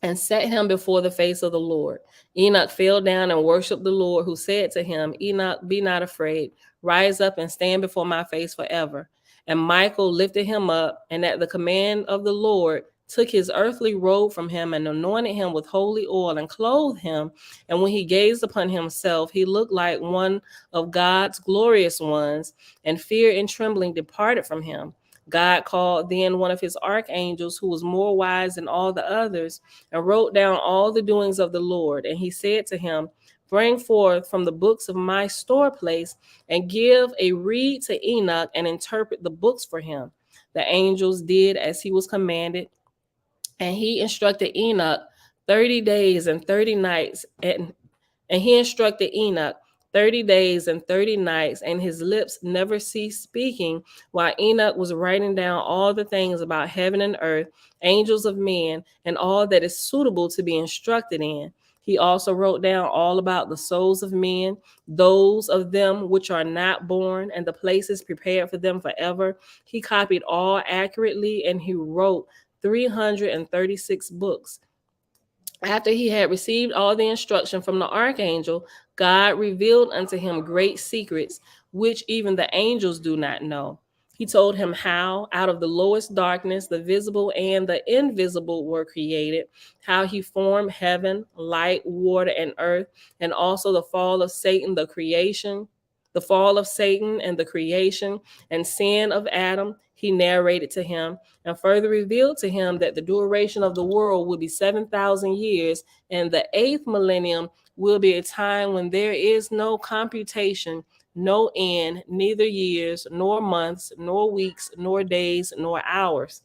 [SPEAKER 1] and set him before the face of the Lord. Enoch fell down and worshiped the Lord, who said to him, Enoch, be not afraid. Rise up and stand before my face forever. And Michael lifted him up, and at the command of the Lord, took his earthly robe from him and anointed him with holy oil and clothed him. And when he gazed upon himself, he looked like one of God's glorious ones, and fear and trembling departed from him. God called then one of his archangels, who was more wise than all the others, and wrote down all the doings of the Lord. And he said to him, bring forth from the books of my store place, and give a reed to Enoch, and interpret the books for him. The angels did as he was commanded, and he instructed Enoch 30 days and 30 nights, and he instructed Enoch 30 days and 30 nights, and his lips never ceased speaking, while Enoch was writing down all the things about heaven and earth, angels of men, and all that is suitable to be instructed in. He also wrote down all about the souls of men, those of them which are not born, and the places prepared for them forever. He copied all accurately, and he wrote 336 books. After he had received all the instruction from the archangel, God revealed unto him great secrets, which even the angels do not know. He told him how, out of the lowest darkness, the visible and the invisible were created, how he formed heaven, light, water, and earth, and also the fall of Satan, the fall of Satan and the creation and sin of Adam. He narrated to him, and further revealed to him that the duration of the world will be 7,000 years, and the eighth millennium will be a time when there is no computation, no end, neither years, nor months, nor weeks, nor days, nor hours.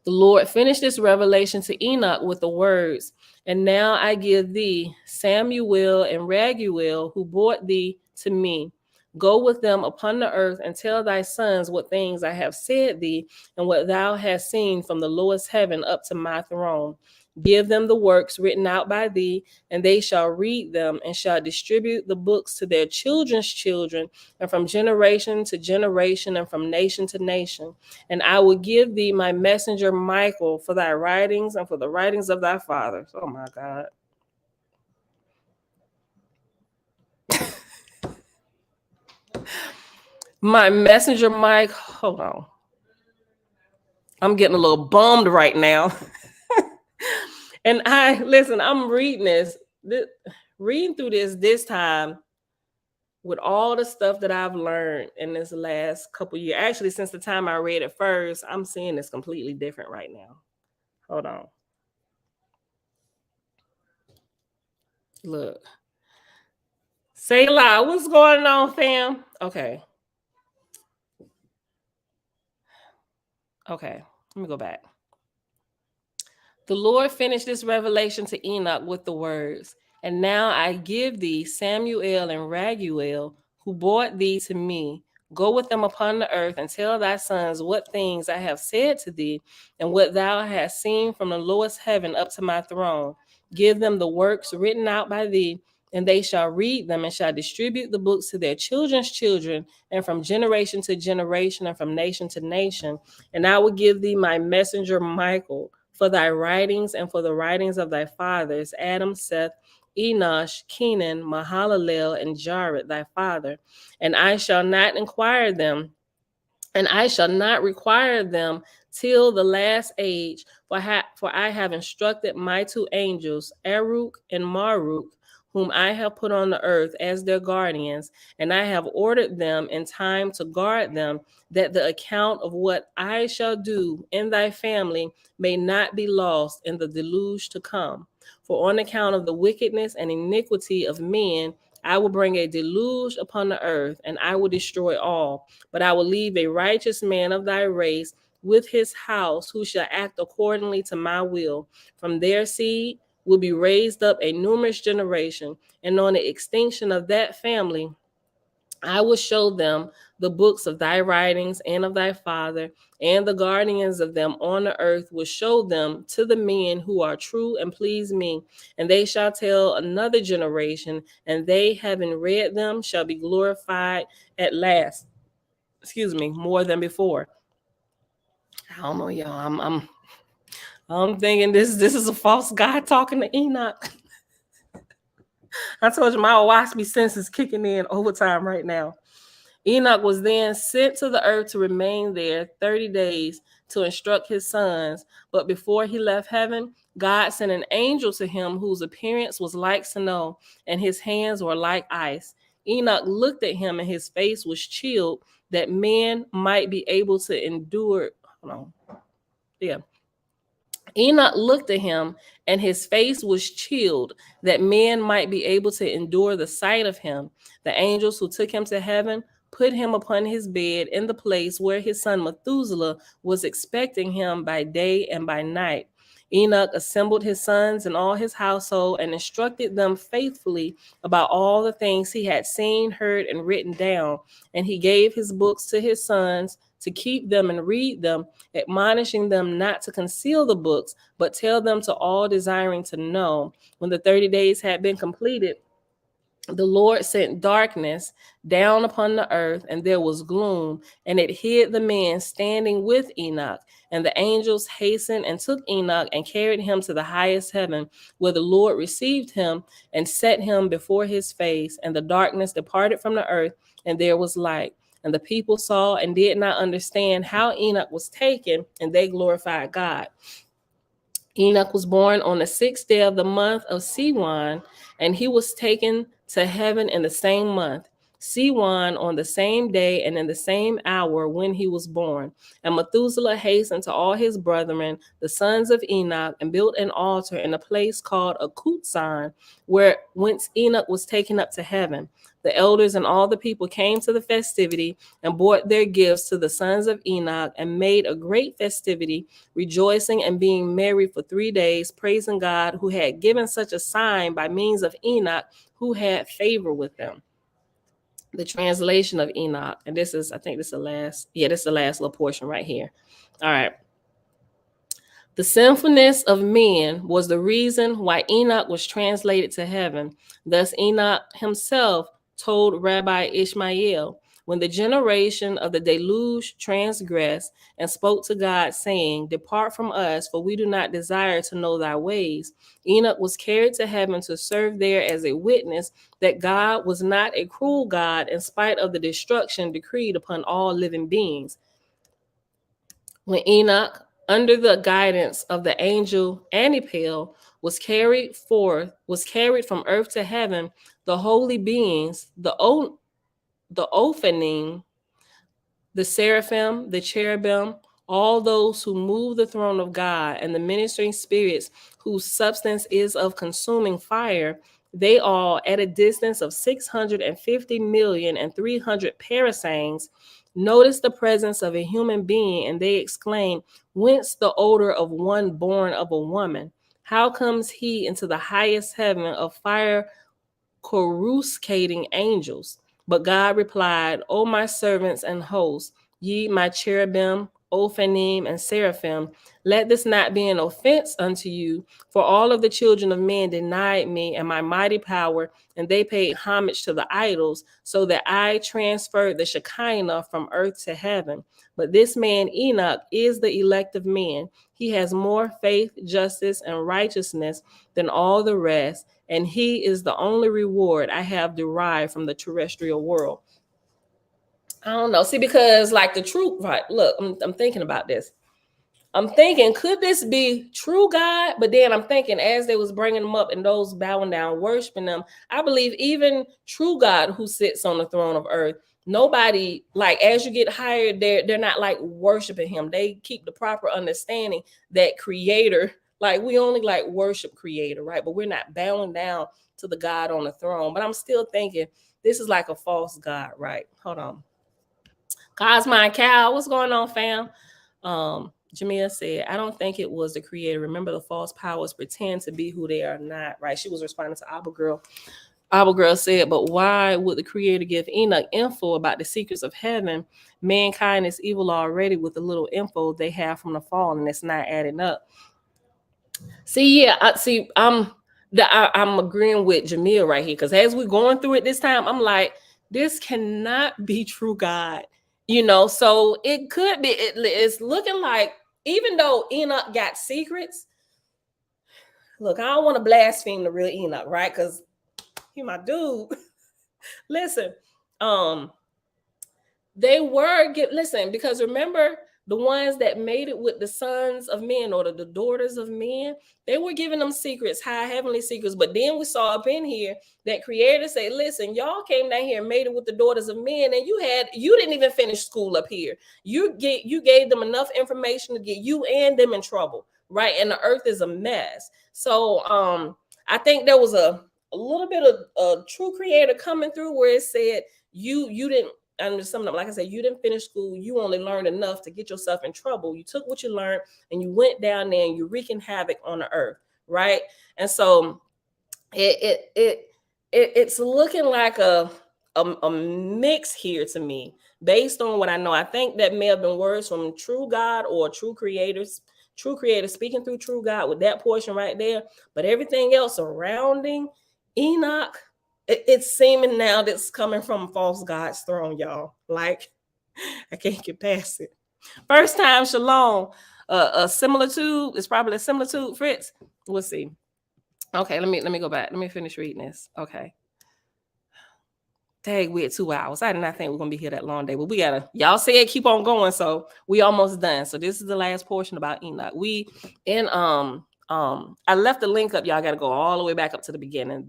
[SPEAKER 1] The Lord finished this revelation to Enoch with the words, and now I give thee Samuel and Raguel, who brought thee to me. Go with them upon the earth, and tell thy sons what things I have said thee, and what thou hast seen from the lowest heaven up to my throne. Give them the works written out by thee, and they shall read them, and shall distribute the books to their children's children, and from generation to generation, and from nation to nation. And I will give thee my messenger Michael for thy writings and for the writings of thy fathers. Oh my God. My messenger Mike, hold on. I'm getting a little bummed right now. And I'm reading reading through this time with all the stuff that I've learned in this last couple years. Actually, since the time I read it first, I'm seeing this completely different right now. Hold on. Look. Say loud. What's going on, fam? Okay. Okay. Let me go back. The Lord finished this revelation to Enoch with the words, and now I give thee Samuel and Raguel, who brought thee to me. Go with them upon the earth, and tell thy sons what things I have said to thee, and what thou hast seen from the lowest heaven up to my throne. Give them the works written out by thee, and they shall read them and shall distribute the books to their children's children, and from generation to generation, and from nation to nation. And I will give thee my messenger Michael for thy writings and for the writings of thy fathers, Adam, Seth, Enosh, Kenan, Mahalalel, and Jared, thy father. And I shall not inquire them, and I shall not require them till the last age, for I have instructed my two angels, Aruk and Maruk, whom I have put on the earth as their guardians, and I have ordered them in time to guard them, that the account of what I shall do in thy family may not be lost in the deluge to come. For on account of the wickedness and iniquity of men, I will bring a deluge upon the earth, and I will destroy all. But I will leave a righteous man of thy race with his house, who shall act accordingly to my will. From their seed will be raised up a numerous generation, and on the extinction of that family, I will show them the books of thy writings and of thy father, and the guardians of them on the earth will show them to the men who are true and please me. And they shall tell another generation, and they, having read them, shall be glorified at last. Excuse me, more than before. I don't know, y'all. I'm thinking this is a false God talking to Enoch. I told you my waspy sense is kicking in overtime right now. Enoch was then sent to the earth to remain there 30 days to instruct his sons. But before he left heaven, God sent an angel to him whose appearance was like snow and his hands were like ice. Enoch looked at him and his face was chilled, that men might be able to endure. Hold on. Yeah. Enoch looked at him, and his face was chilled, that men might be able to endure the sight of him. The angels who took him to heaven put him upon his bed in the place where his son Methuselah was expecting him by day and by night. Enoch assembled his sons and all his household and instructed them faithfully about all the things he had seen, heard, and written down. And he gave his books to his sons to keep them and read them, admonishing them not to conceal the books, but tell them to all desiring to know. When the 30 days had been completed, the Lord sent darkness down upon the earth, and there was gloom, and it hid the men standing with Enoch. And the angels hastened and took Enoch and carried him to the highest heaven, where the Lord received him and set him before his face. And the darkness departed from the earth, and there was light. And the people saw and did not understand how Enoch was taken, and they glorified God. Enoch was born on the 6th day of the month of Siwan, and he was taken to heaven in the same month. Siwan on the same day and in the same hour when he was born. And Methuselah hastened to all his brethren, the sons of Enoch, and built an altar in a place called Akutsan, whence Enoch was taken up to heaven. The elders and all the people came to the festivity and brought their gifts to the sons of Enoch and made a great festivity, rejoicing and being merry for 3 days, praising God who had given such a sign by means of Enoch, who had favor with them. The translation of Enoch, and this is, I think this is the last, this is the last little portion right here. All right. The sinfulness of men was the reason why Enoch was translated to heaven. Thus Enoch himself told Rabbi Ishmael, when the generation of the deluge transgressed and spoke to God, saying, depart from us, for we do not desire to know thy ways. Enoch was carried to heaven to serve there as a witness that God was not a cruel God in spite of the destruction decreed upon all living beings. When Enoch, under the guidance of the angel Anipael, was carried from earth to heaven, the holy beings, the Ophanim, the seraphim, the cherubim, all those who move the throne of God, and the ministering spirits whose substance is of consuming fire, they all, at a distance of 650,300,000 parasangs, noticed the presence of a human being, and they exclaimed, whence the odor of one born of a woman? How comes he into the highest heaven of fire coruscating angels? But God replied, O my servants and hosts, ye my cherubim, Ophanim, and Seraphim. Let this not be an offense unto you, for all of the children of men denied me and my mighty power, and they paid homage to the idols, so that I transferred the Shekinah from earth to heaven. But this man Enoch is the elect of men. He has more faith, justice, and righteousness than all the rest, and he is the only reward I have derived from the terrestrial world. I don't know. See, because like the truth, right? Look, I'm thinking about this. I'm thinking, could this be true God? But then I'm thinking, as they was bringing them up and those bowing down, worshiping them, I believe even true God who sits on the throne of earth, nobody, like as you get higher, they're not like worshiping him. They keep the proper understanding that creator, like we only like worship creator, right? But we're not bowing down to the God on the throne. But I'm still thinking this is like a false God, right? Hold on. Cosmine Cal, what's going on, fam? Jamia said, I don't think it was the creator. Remember, the false powers pretend to be who they are not, right? She was responding to Abba Girl. Abba Girl said, but why would the creator give Enoch info about the secrets of heaven? Mankind is evil already with the little info they have from the fall, and it's not adding up. See, yeah, I'm agreeing with Jamil right here, because as we're going through it this time, I'm like, this cannot be true God, so it could be. It's looking like, even though Enoch got secrets, look, I don't want to blaspheme the real Enoch, right? Because he my dude. Listen, they were listen, because remember, the ones that made it with the sons of men or the daughters of men, they were giving them secrets, high heavenly secrets. But then we saw up in here that creator say, listen, y'all came down here and made it with the daughters of men, and you didn't even finish school up here. You gave them enough information to get you and them in trouble, right? And the earth is a mess. So I think there was a little bit of a true creator coming through, where it said you didn't. I'm just summing up, like I said, you didn't finish school. You only learned enough to get yourself in trouble. You took what you learned and you went down there and you're wreaking havoc on the earth, right? And so it's looking like a mix here to me, based on what I know. I think that may have been words from true God or true creator speaking through true God with that portion right there. But everything else surrounding Enoch, it's seeming now that's coming from false God's throne, y'all. Like, I can't get past it. First time, shalom. A similitude is probably a similitude, Fritz. We'll see. Okay, let me go back. Let me finish reading this. Okay. Dang, we're at 2 hours. I did not think we're gonna be here that long day, but we gotta. Y'all said keep on going, so we almost done. So this is the last portion about Enoch. We in I left the link up. Y'all got to go all the way back up to the beginning.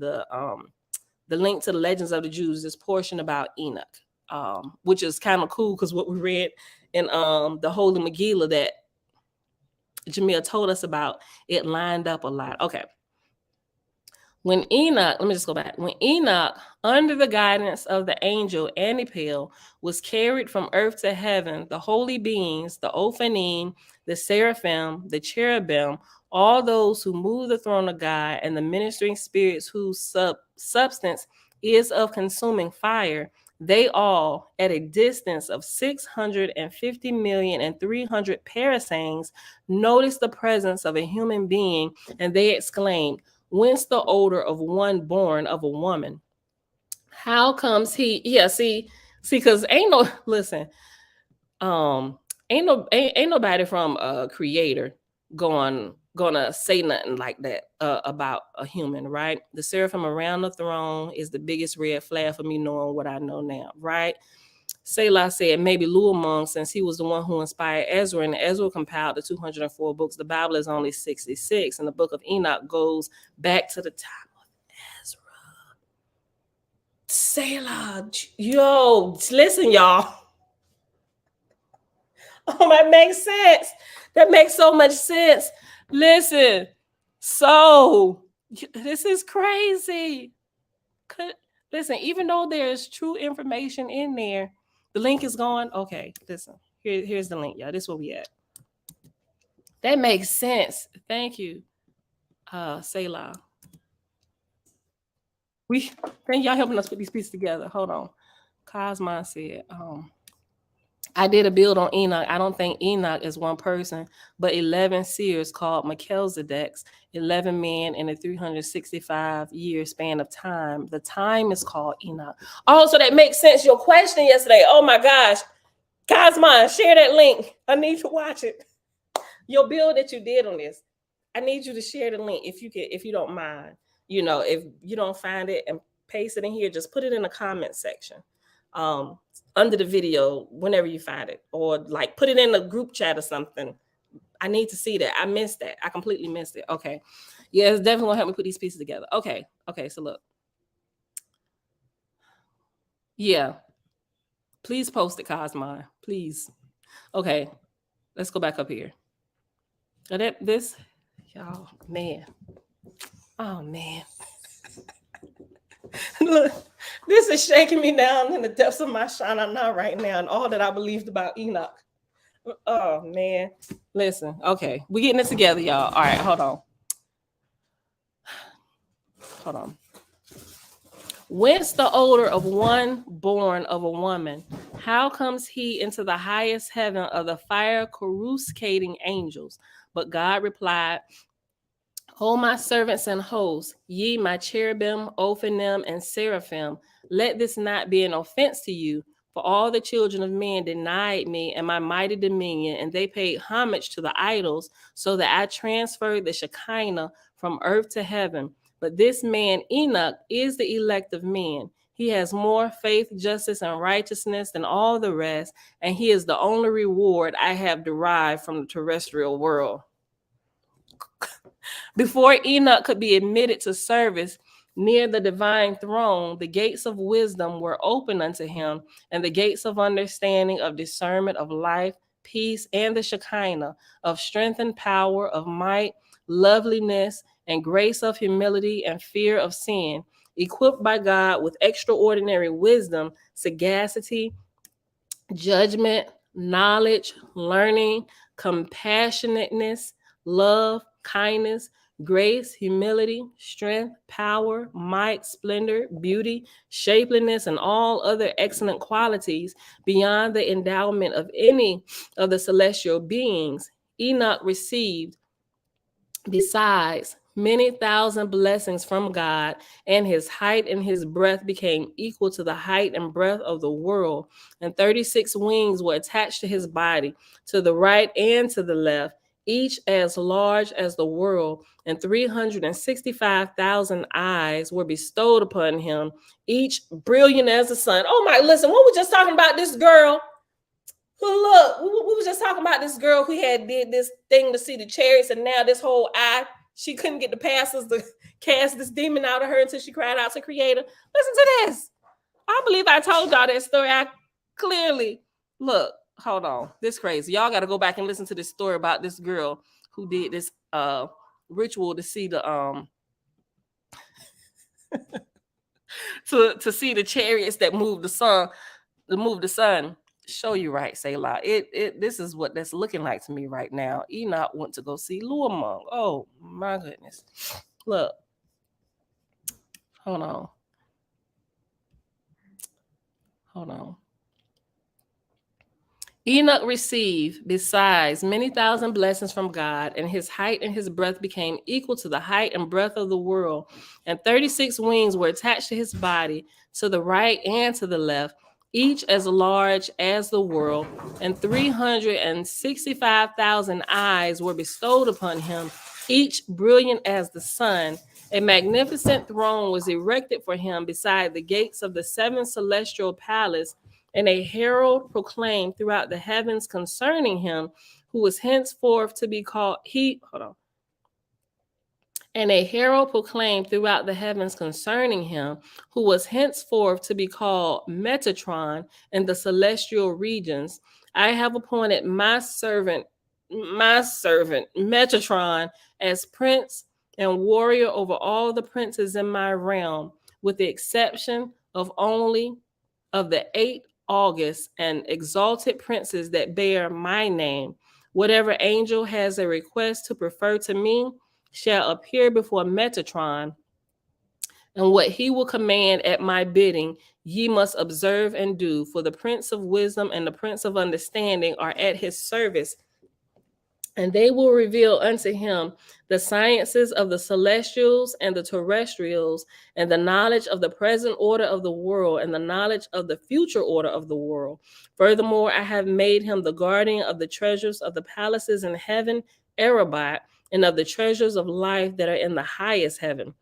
[SPEAKER 1] The link to the Legends of the Jews, this portion about Enoch, which is kind of cool, because what we read in the Holy Megillah that Jamil told us about, it lined up a lot. Okay. When Enoch, let me just go back. When Enoch, under the guidance of the angel Anipail, was carried from earth to heaven, the holy beings, the Ophanim, the Seraphim, the Cherubim, all those who move the throne of God, and the ministering spirits whose substance is of consuming fire, they all, at a distance of 650,300,000 parasangs, noticed the presence of a human being, and they exclaimed, whence the odor of one born of a woman? How comes he? Yeah, see, because ain't nobody from a creator gonna say nothing like that about a human, right? The seraphim around the throne is the biggest red flag for me, knowing what I know now, right? Selah said maybe Luamong, since he was the one who inspired Ezra, and Ezra compiled the 204 books. The Bible is only 66, and the book of Enoch goes back to the time of Ezra. Selah, yo, listen, y'all. Oh, that makes sense. That makes so much sense. Listen, so this is crazy. Listen, even though there's true information in there, the link is gone. Okay, listen. Here's the link, y'all. This is where we at. That makes sense. Thank you, Selah. Thank y'all helping us put these pieces together. Hold on. Cosmine said, I did a build on Enoch. I don't think Enoch is one person, but 11 seers called Melchizedek's, 11 men in a 365-year span of time. The time is called Enoch. Oh, so that makes sense. Your question yesterday. Oh my gosh. Cosmon, share that link. I need to watch it. Your build that you did on this. I need you to share the link if you don't mind. You know, if you don't find it and paste it in here, just put it in the comment section. Under the video whenever you find it, or like put it in the group chat or something. I need to see that. I missed that. I completely missed it. Okay. Yeah, it's definitely gonna help me put these pieces together. Okay, so look. Yeah. Please post it, Cosmon. Please. Okay. Let's go back up here. This, y'all, man. Oh man. Look, this is shaking me down in the depths of my shana right now, and all that I believed about Enoch. Oh man. Listen, okay. We're getting it together, y'all. All right, hold on. Whence the odor of one born of a woman? How comes he into the highest heaven of the fire coruscating angels? But God replied, O my servants and hosts, ye my cherubim, Ophanim, and seraphim, let this not be an offense to you. For all the children of men denied me and my mighty dominion, and they paid homage to the idols, so that I transferred the Shekinah from earth to heaven. But this man, Enoch, is the elect of men. He has more faith, justice, and righteousness than all the rest, and he is the only reward I have derived from the terrestrial world. Before Enoch could be admitted to service near the divine throne, the gates of wisdom were open unto him, and the gates of understanding, of discernment, of life, peace, and the Shekinah, of strength and power, of might, loveliness, and grace, of humility and fear of sin, equipped by God with extraordinary wisdom, sagacity, judgment, knowledge, learning, compassionateness, love, kindness, grace, humility, strength, power, might, splendor, beauty, shapeliness, and all other excellent qualities beyond the endowment of any of the celestial beings. Enoch received, besides, many thousand blessings from God, and his height and his breadth became equal to the height and breadth of the world. And 36 wings were attached to his body, to the right and to the left, each as large as the world. And 365,000 eyes were bestowed upon him, each brilliant as the sun. Oh my, listen, what we just talking about this girl? Look, we was just talking about this girl who had did this thing to see the chariots, and now this whole eye, she couldn't get the passes to cast this demon out of her until she cried out to Creator. Listen to this. I believe I told y'all that story. I clearly, look, hold on. This crazy. Y'all got to go back and listen to this story about this girl who did this ritual to see the to see the chariots that moved the sun, Show you right, Selah. This is what that's looking like to me right now. Enoch went to go see Luamong. Oh my goodness. Look. Hold on. Enoch received, besides, many thousand blessings from God, and his height and his breadth became equal to the height and breadth of the world. And 36 wings were attached to his body, to the right and to the left, each as large as the world. And 365,000 eyes were bestowed upon him, each brilliant as the sun. A magnificent throne was erected for him beside the gates of the 7 celestial palaces. And a herald proclaimed throughout the heavens concerning him, who was henceforth to be called And a herald proclaimed throughout the heavens concerning him, who was henceforth to be called Metatron in the celestial regions. I have appointed my servant Metatron as prince and warrior over all the princes in my realm, with the exception of only of the 8 August and exalted princes that bear my name. Whatever angel has a request to prefer to me shall appear before Metatron, and what he will command at my bidding, ye must observe and do, for the Prince of Wisdom and the Prince of Understanding are at his service, and they will reveal unto him the sciences of the celestials and the terrestrials, and the knowledge of the present order of the world, and the knowledge of the future order of the world. Furthermore, I have made him the guardian of the treasures of the palaces in heaven, Arabat, and of the treasures of life that are in the highest heaven.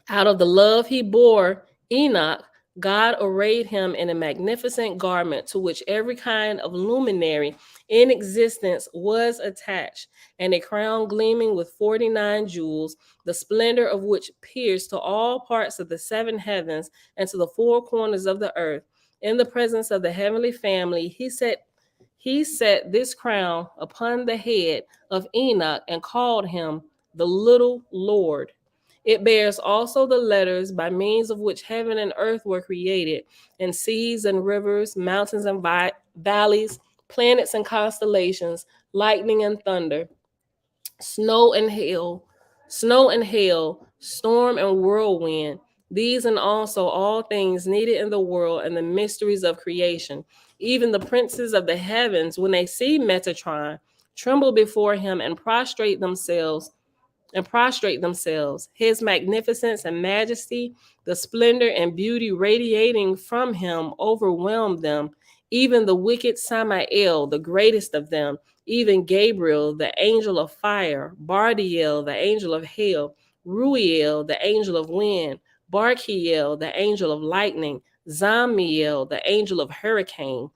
[SPEAKER 1] Out of the love he bore Enoch, God arrayed him in a magnificent garment to which every kind of luminary in existence was attached, and a crown gleaming with 49 jewels, the splendor of which pierced to all parts of the seven heavens and to the four corners of the earth. In the presence of the heavenly family, he set this crown upon the head of Enoch and called him the Little Lord. It bears also the letters by means of which heaven and earth were created, and seas and rivers, mountains and valleys, planets and constellations, lightning and thunder, snow and hail, storm and whirlwind. These and also all things needed in the world and the mysteries of creation. Even the princes of the heavens, when they see Metatron, tremble before him and prostrate themselves. His magnificence and majesty, the splendor and beauty radiating from him overwhelmed them. Even the wicked Samael, the greatest of them, even Gabriel, the angel of fire, Bardiel, the angel of hail, Ruiel, the angel of wind, Barkiel, the angel of lightning, Zamiel, the angel of hurricane,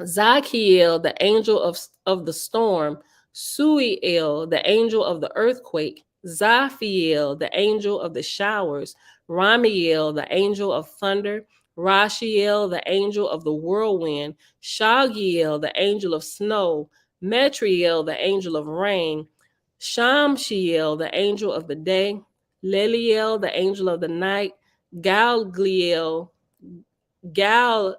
[SPEAKER 1] Zachiel, the angel of the storm, Suiel, the angel of the earthquake, Zaphiel, the angel of the showers, Ramiel, the angel of thunder, Rashiel, the angel of the whirlwind, Shagiel, the angel of snow, Metriel, the angel of rain, Shamshiel, the angel of the day, Leliel, the angel of the night, Galgliel, the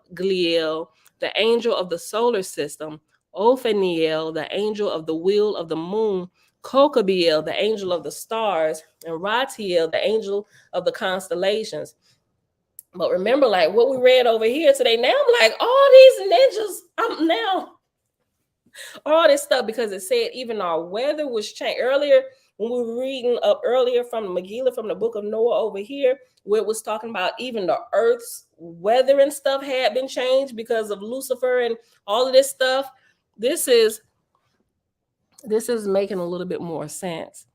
[SPEAKER 1] angel of the solar system, Ophaniel, the angel of the wheel of the moon, Kokabiel, the angel of the stars, and Ratiel, the angel of the constellations. But remember, like what we read over here today, now I'm like, all these ninjas, I'm now all this stuff, because it said even our weather was changed earlier when we were reading up earlier from Megillah, from the book of Noah over here, where it was talking about even the earth's weather and stuff had been changed because of Lucifer and all of this stuff. This is making a little bit more sense.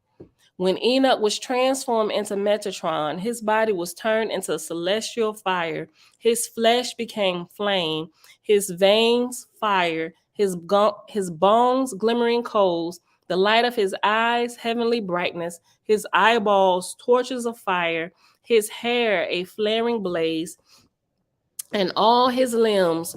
[SPEAKER 1] When Enoch was transformed into Metatron, his body was turned into celestial fire. His flesh became flame, his veins fire, his bones glimmering coals, the light of his eyes heavenly brightness, his eyeballs torches of fire, his hair a flaring blaze, and all his limbs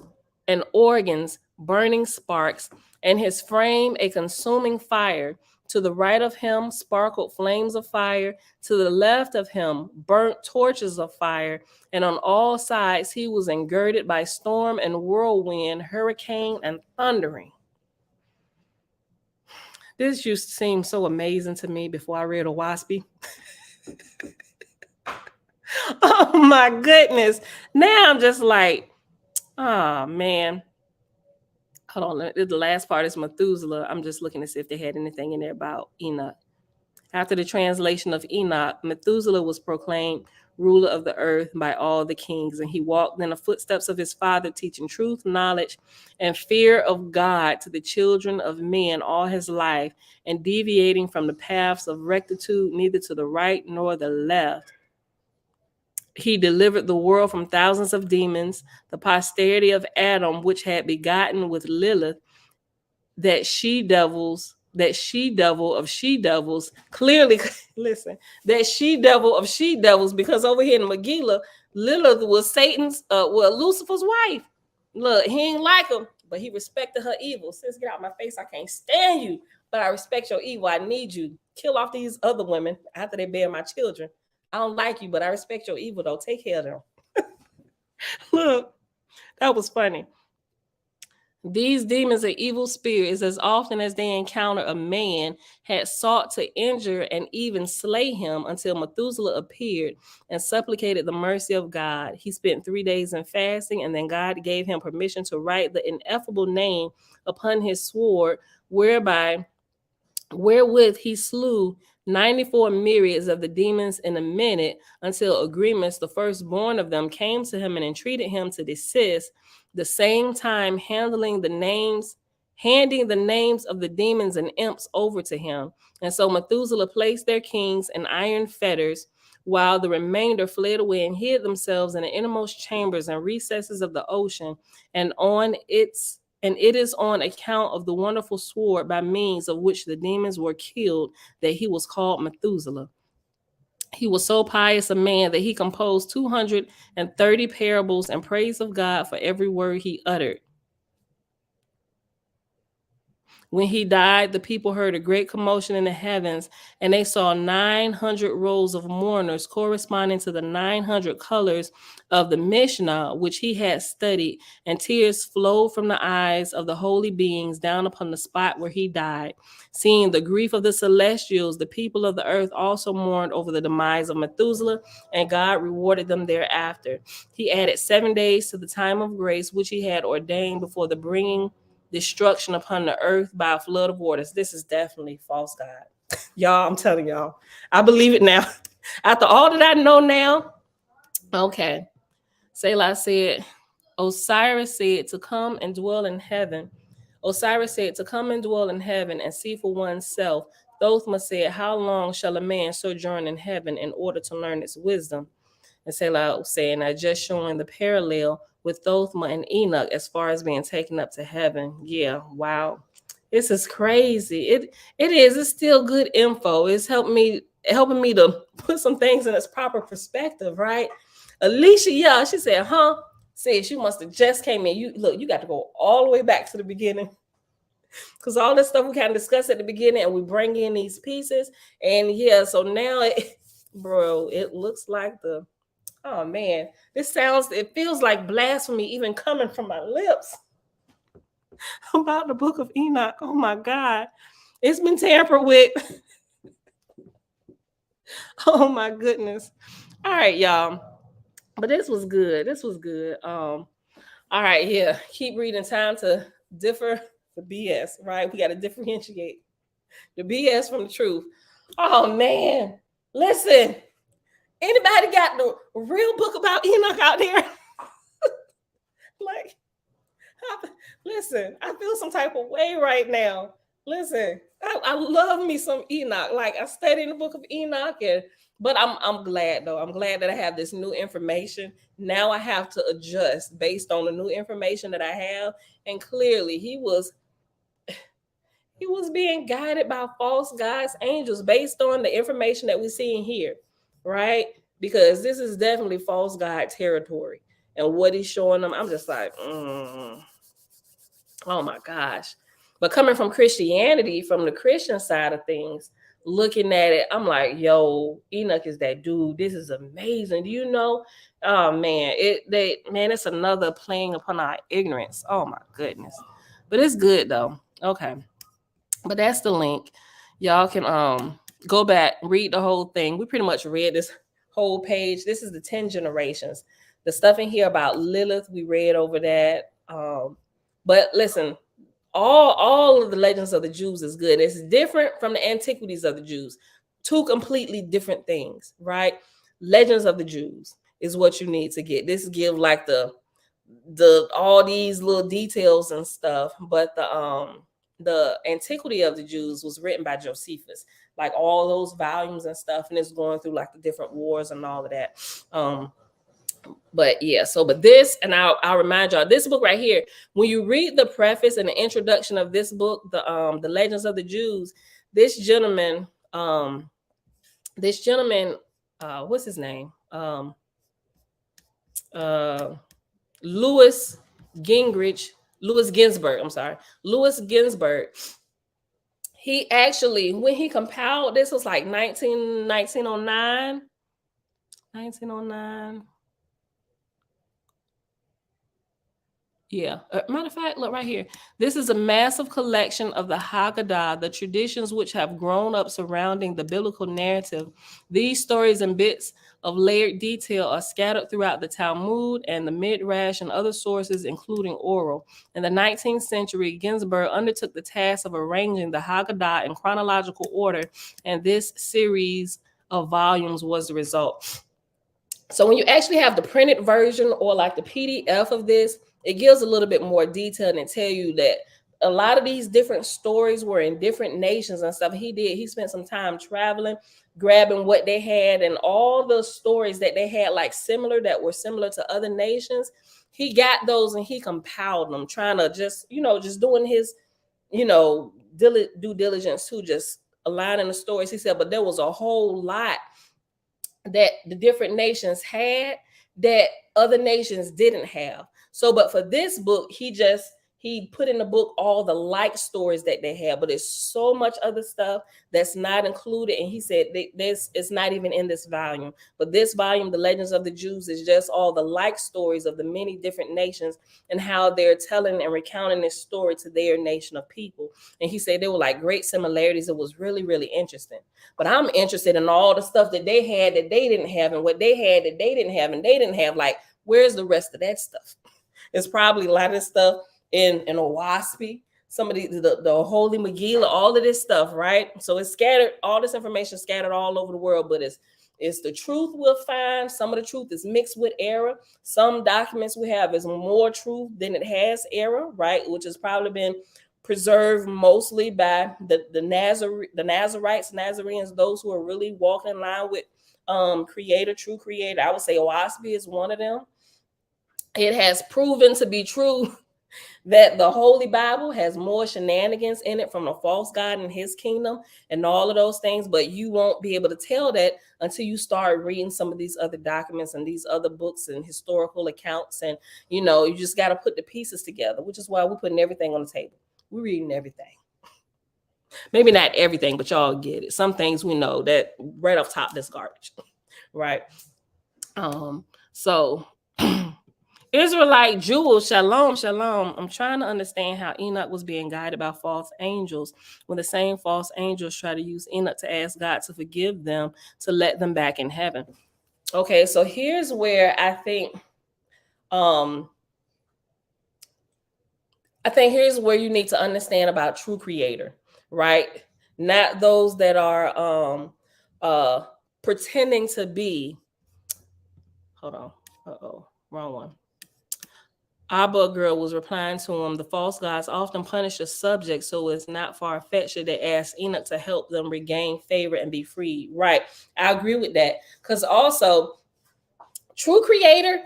[SPEAKER 1] and organs burning sparks, and his frame a consuming fire. To the right of him sparkled flames of fire, to the left of him burnt torches of fire, and on all sides he was engirded by storm and whirlwind, hurricane and thundering. This used to seem so amazing to me before I read a Waspy. Oh my goodness. Now I'm just like, oh man. Hold on, the last part is Methuselah. I'm just looking to see if they had anything in there about Enoch. After the translation of Enoch, Methuselah was proclaimed ruler of the earth by all the kings, and he walked in the footsteps of his father, teaching truth, knowledge, and fear of God to the children of men all his life, and deviating from the paths of rectitude neither to the right nor the left. He delivered the world from thousands of demons, the posterity of Adam, which had begotten with Lilith, that she-devil of she-devils. Clearly, listen, that she-devil of she-devils, because over here in Megillah, Lilith was Lucifer's wife. Look, he ain't like him, but he respected her evil. Sis, get out my face. I can't stand you, but I respect your evil. I need you. Kill off these other women after they bear my children. I don't like you, but I respect your evil, though. Take care of them. Look, that was funny. These demons and evil spirits, as often as they encounter a man, had sought to injure and even slay him until Methuselah appeared and supplicated the mercy of God. He spent 3 days in fasting, and then God gave him permission to write the ineffable name upon his sword, wherewith he slew 94 myriads of the demons in a minute, until Agreemus, the firstborn of them, came to him and entreated him to desist, the same time handing the names of the demons and imps over to him. And so Methuselah placed their kings in iron fetters, while the remainder fled away and hid themselves in the innermost chambers and recesses of the ocean, and it is on account of the wonderful sword by means of which the demons were killed that he was called Methuselah. He was so pious a man that he composed 230 parables in praise of God for every word he uttered. When he died, the people heard a great commotion in the heavens, and they saw 900 rows of mourners corresponding to the 900 colors of the Mishnah, which he had studied, and tears flowed from the eyes of the holy beings down upon the spot where he died. Seeing the grief of the celestials, the people of the earth also mourned over the demise of Methuselah, and God rewarded them thereafter. He added 7 days to the time of grace, which he had ordained before the bringing destruction upon the earth by a flood of waters. This is definitely false God. Y'all, I'm telling y'all, I believe it now. After all that I know now, okay. Selah said, Osiris said to come and dwell in heaven. Osiris said to come and dwell in heaven and see for oneself. Thothma said, how long shall a man sojourn in heaven in order to learn its wisdom? And Selah saying, I just showing the parallel with Thothma and Enoch as far as being taken up to heaven. Yeah, wow. This is crazy. It is. It's still good info. It's helping me to put some things in its proper perspective, right? Alicia, yeah, she said, huh? Sis, you must have just came in. You got to go all the way back to the beginning. Because all this stuff we kind of discussed at the beginning, and we bring in these pieces. And yeah, so now it looks like oh man, it feels like blasphemy even coming from my lips about the book of Enoch. Oh my God, it's been tampered with. Oh my goodness. All right, y'all. But this was good. All right, yeah. Keep reading. Time to differ the BS, right? We got to differentiate the BS from the truth. Oh man, listen. Anybody got the real book about Enoch out there? Like, listen, I feel some type of way right now. Listen, I love me some Enoch. Like, I studied the book of Enoch, but I'm glad though. I'm glad that I have this new information. Now I have to adjust based on the new information that I have. And clearly he was being guided by false gods, angels, based on the information that we see in here, right? Because this is definitely false god territory. And what he's showing them, I'm just like, oh my gosh. But coming from Christianity, from the Christian side of things, looking at it, I'm like, yo, Enoch is that dude. This is amazing. Do you know? Oh man, it's another playing upon our ignorance. Oh my goodness. But it's good though. Okay. But that's the link. Y'all can go back, read the whole thing. We pretty much read this whole page. This is the 10 generations. The stuff in here about Lilith, we read over that. But listen, all of the legends of the Jews is good. It's different from the antiquities of the Jews. Two completely different things, right? Legends of the Jews is what you need to get. This give like the all these little details and stuff, but the antiquity of the Jews was written by Josephus, like all those volumes and stuff, and it's going through like the different wars and all of that. But yeah, but this, and I'll remind y'all, this book right here, when you read the preface and the introduction of this book, the Legends of the Jews, this gentleman, what's his name? Louis Ginsburg. He actually, when he compiled this, was like 1909. Yeah. Matter of fact, look right here. This is a massive collection of the Haggadah, the traditions which have grown up surrounding the biblical narrative. These stories and bits of layered detail are scattered throughout the Talmud and the Midrash and other sources, including oral. In the 19th century, Ginsburg undertook the task of arranging the Haggadah in chronological order, and this series of volumes was the result. So when you actually have the printed version or like the PDF of this, it gives a little bit more detail and tell you that a lot of these different stories were in different nations and stuff. He spent some time traveling, grabbing what they had, and all the stories that they had like similar that were similar to other nations. He got those and he compiled them, trying to just, just doing his, due diligence to just aligning the stories. He said, but there was a whole lot that the different nations had that other nations didn't have. So, but for this book, he put in the book all the like stories that they had, but there's so much other stuff that's not included. And he said this it's not even in this volume. But this volume, The Legends of the Jews, is just all the like stories of the many different nations and how they're telling and recounting this story to their nation of people. And he said there were like great similarities. It was really, really interesting. But I'm interested in all the stuff that they had that they didn't have, and what they had that they didn't have and they didn't have. Like, where's the rest of that stuff? It's probably a lot of stuff in Owaspy, some of the Holy Megillah, all of this stuff, right? So it's scattered, all this information scattered all over the world, but it's the truth we'll find. Some of the truth is mixed with error. Some documents we have is more truth than it has error, right? Which has probably been preserved mostly by the Nazarites, Nazarenes, those who are really walking in line with true creator. I would say Owaspy is one of them. It has proven to be true that the Holy Bible has more shenanigans in it from the false god and his kingdom and all of those things, but you won't be able to tell that until you start reading some of these other documents and these other books and historical accounts. And you just got to put the pieces together, which is why we're putting everything on the table. We're reading everything. Maybe not everything, but y'all get it. Some things we know that right off top, that's garbage, right? So Israelite Jewel, shalom, shalom. I'm trying to understand how Enoch was being guided by false angels when the same false angels try to use Enoch to ask God to forgive them, to let them back in heaven. Okay, so here's where I think here's where you need to understand about true creator, right? Not those that are pretending to be. Hold on. Wrong one. Abba girl was replying to him, the false gods often punish a subject, so it's not far-fetched that they ask Enoch to help them regain favor and be freed. Right. I agree with that. Because also, true creator,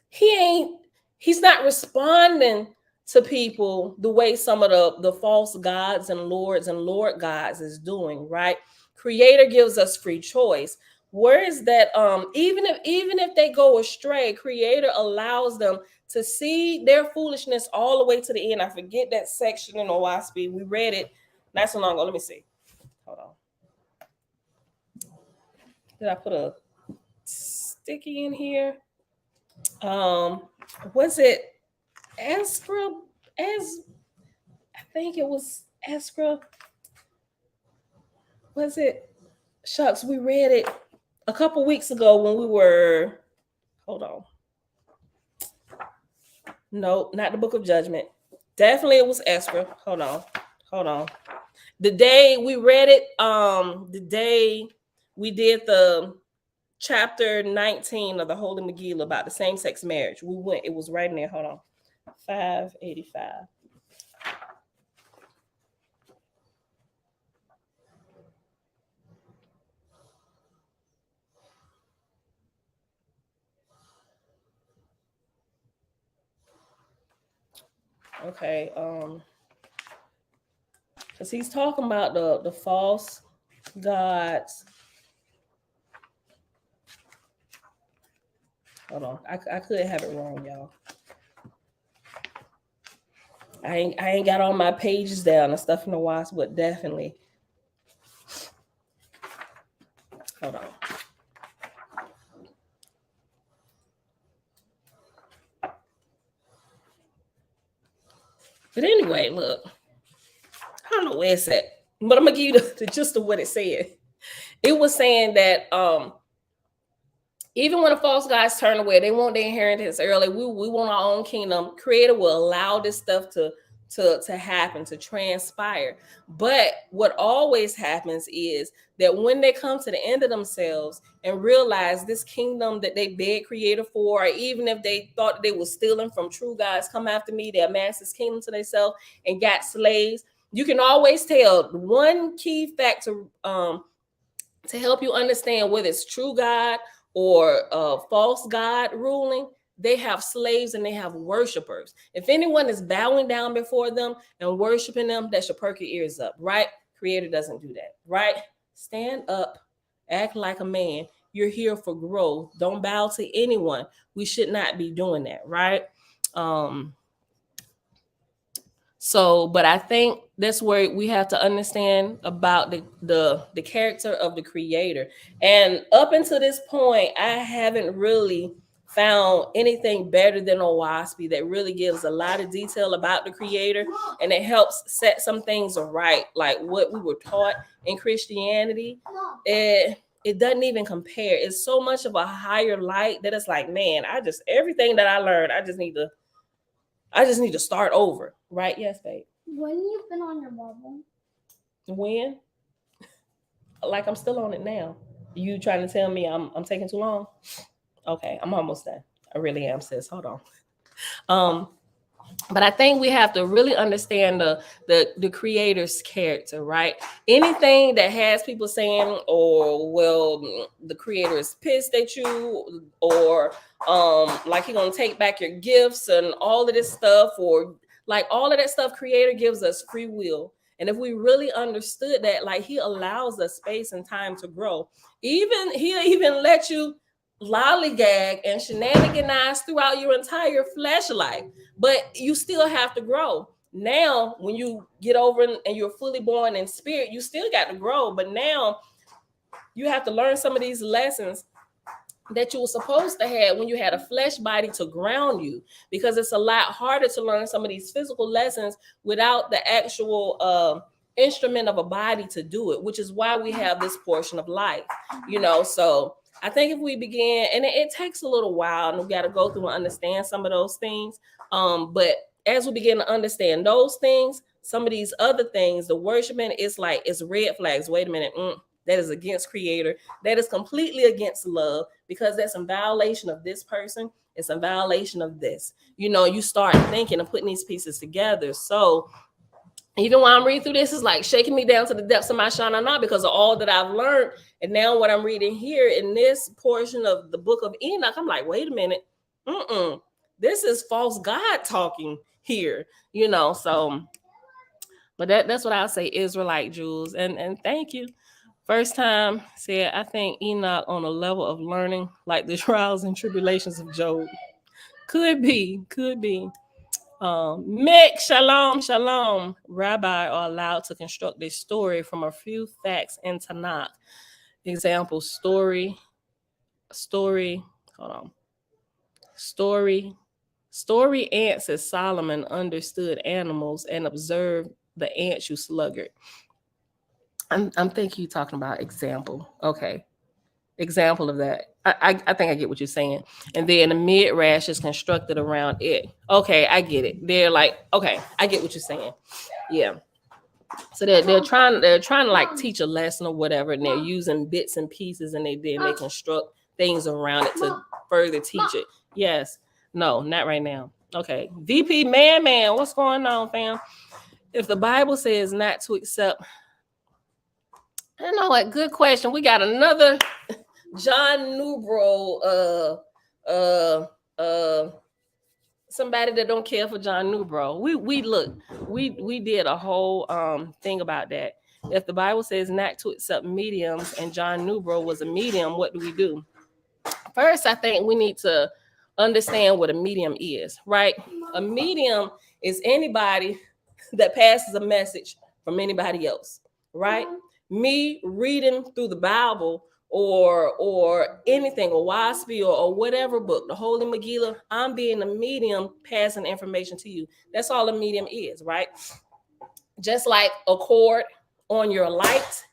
[SPEAKER 1] he's not responding to people the way some of the false gods and lords and lord gods is doing, right? Creator gives us free choice. Where is that? Even if they go astray, creator allows them to see their foolishness all the way to the end. I forget that section in Owaspy. We read it not so long ago. Let me see. Hold on. Did I put a sticky in here? Was it Ezra? I think it was Ezra. Was it? Shucks, we read it a couple weeks ago when we were. Hold on. No, not the Book of Judgment. Definitely it was Ezra. Hold on. The day we read it, the day we did the chapter 19 of the Holy Megillah about the same-sex marriage. It was right in there. Hold on. 585. Okay, because he's talking about the false gods. Hold on, I could have it wrong, y'all. I ain't got all my pages down and stuff in the watch, but definitely. Hold on. But anyway, look, I don't know where it's at, but I'm gonna give you the gist of what it said. It was saying that even when the false gods turn away, they want their inheritance early. We want our own kingdom. Creator will allow this stuff to happen, to transpire. But what always happens is that when they come to the end of themselves and realize this kingdom that they begged Creator for, or even if they thought they were stealing from true gods, come after me, they amassed this kingdom to themselves and got slaves. You can always tell one key factor to help you understand whether it's true God or false God ruling. They have slaves and they have worshipers. If anyone is bowing down before them and worshiping them, that should perk your ears up, right? Creator doesn't do that, right? Stand up, act like a man. You're here for growth. Don't bow to anyone. We should not be doing that, right? So, but I think that's where we have to understand about the character of the Creator. And up until this point, I haven't really found anything better than Owaspi that really gives a lot of detail about the Creator, and it helps set some things right, like what we were taught in Christianity. It doesn't even compare. It's so much of a higher light that it's like, man, everything that I learned, I just need to start over, right? Yes, babe.
[SPEAKER 3] When you've been on your bubble?
[SPEAKER 1] When? Like I'm still on it now. You trying to tell me I'm taking too long? Okay, I'm almost done. I really am, sis. Hold on. But I think we have to really understand the Creator's character, right? Anything that has people saying, "Oh, well, the Creator is pissed at you," or like He's gonna take back your gifts and all of this stuff, or like all of that stuff, Creator gives us free will. And if we really understood that, like He allows us space and time to grow. He'll even let you lollygag and shenaniganize throughout your entire flesh life, but you still have to grow. Now, when you get over and you're fully born in spirit, you still got to grow, but now you have to learn some of these lessons that you were supposed to have when you had a flesh body to ground you, because it's a lot harder to learn some of these physical lessons without the actual instrument of a body to do it, which is why we have this portion of life, so I think if we begin, and it takes a little while, and we got to go through and understand some of those things. But as we begin to understand those things, some of these other things, the worshiping is like, it's red flags. Wait a minute. That is against Creator. That is completely against love, because that's in violation of this person. It's a violation of this. You start thinking and putting these pieces together. So even while I'm reading through this, it's like shaking me down to the depths of my shana, because of all that I've learned. And now what I'm reading here in this portion of the book of Enoch, I'm like, wait a minute. This is false God talking here, so, but that's what I'll say, Israelite Jews. And thank you. First time said, I think Enoch on a level of learning like the trials and tribulations of Job. Could be. Mick, shalom. Rabbi are allowed to construct a story from a few facts in Tanakh. Example, story. Hold on. Story ants as Solomon understood animals and observed the ants, you sluggard. I'm thinking you're talking about example. Okay. Example of that. I think I get what you're saying. And then the midrash is constructed around it. Okay, I get it. They're like, okay, I get what you're saying. Yeah. So they're trying to like teach a lesson or whatever, and they're using bits and pieces, and they construct things around it to further teach it. Yes. No, not right now. Okay. VP man, what's going on, fam? If the Bible says not to accept, I know what, good question. We got another John Newbro, somebody that don't care for John Newbro. We did a whole thing about that. If the Bible says not to accept mediums and John Newbro was a medium, what do we do? First, I think we need to understand what a medium is, right? A medium is anybody that passes a message from anybody else, right? Me reading through the Bible or anything, or Waspy or whatever book, the Holy Megillah, I'm being a medium passing information to you. That's all a medium is, right? Just like a cord on your light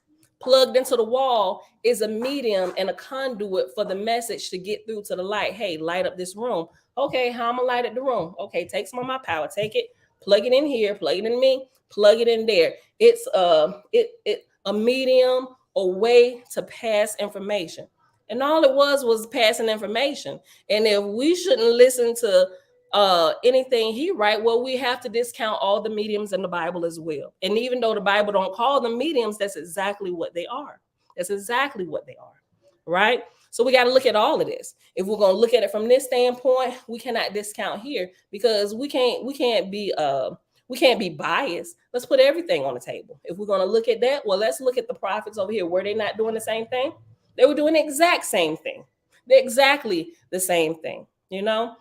[SPEAKER 1] plugged into the wall is a medium and a conduit for the message to get through to the light. Hey, light up this room. Okay, how I'm gonna light up the room? Okay, take some of my power, take it, plug it in here, plug it in me, plug it in there. It's a medium, a way to pass information. And all it was passing information. And if we shouldn't listen to anything he write, well, we have to discount all the mediums in the Bible as well. And even though the Bible don't call them mediums, that's exactly what they are. That's exactly what they are, right? So we got to look at all of this. If we're going to look at it from this standpoint, we cannot discount here, because we can't be biased. Let's put everything on the table. If we're going to look at that, well, let's look at the prophets over here. Were they not doing the same thing? They were doing the exact same thing. They're exactly the same thing, you know?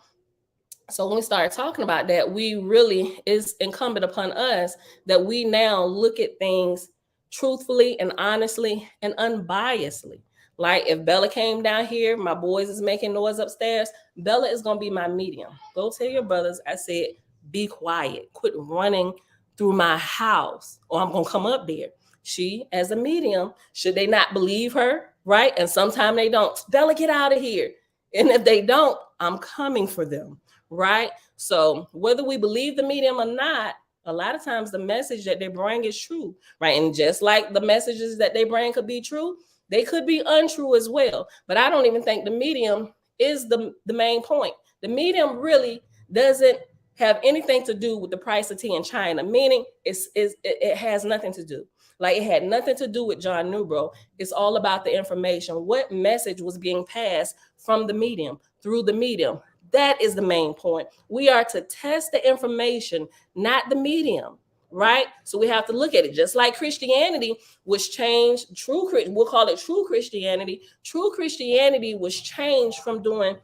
[SPEAKER 1] So when we start talking about that, we really, is incumbent upon us that we now look at things truthfully and honestly and unbiasedly. Like if Bella came down here, my boys is making noise upstairs, Bella is going to be my medium. Go tell your brothers, I said, be quiet. Quit running through my house, or I'm going to come up there. She, as a medium, should they not believe her, right? And sometimes they don't. Bella, get out of here. And if they don't, I'm coming for them. Right? So whether we believe the medium or not, a lot of times the message that they bring is true, right? And just like the messages that they bring could be true, they could be untrue as well. But I don't even think the medium is the main point. The medium really doesn't have anything to do with the price of tea in China, meaning it has nothing to do. Like it had nothing to do with John Newbro. It's all about the information. What message was being passed from the medium, through the medium? That is the main point. We are to test the information, not the medium, right? So we have to look at it. Just like Christianity was changed, we'll call it true Christianity. True Christianity was changed from doing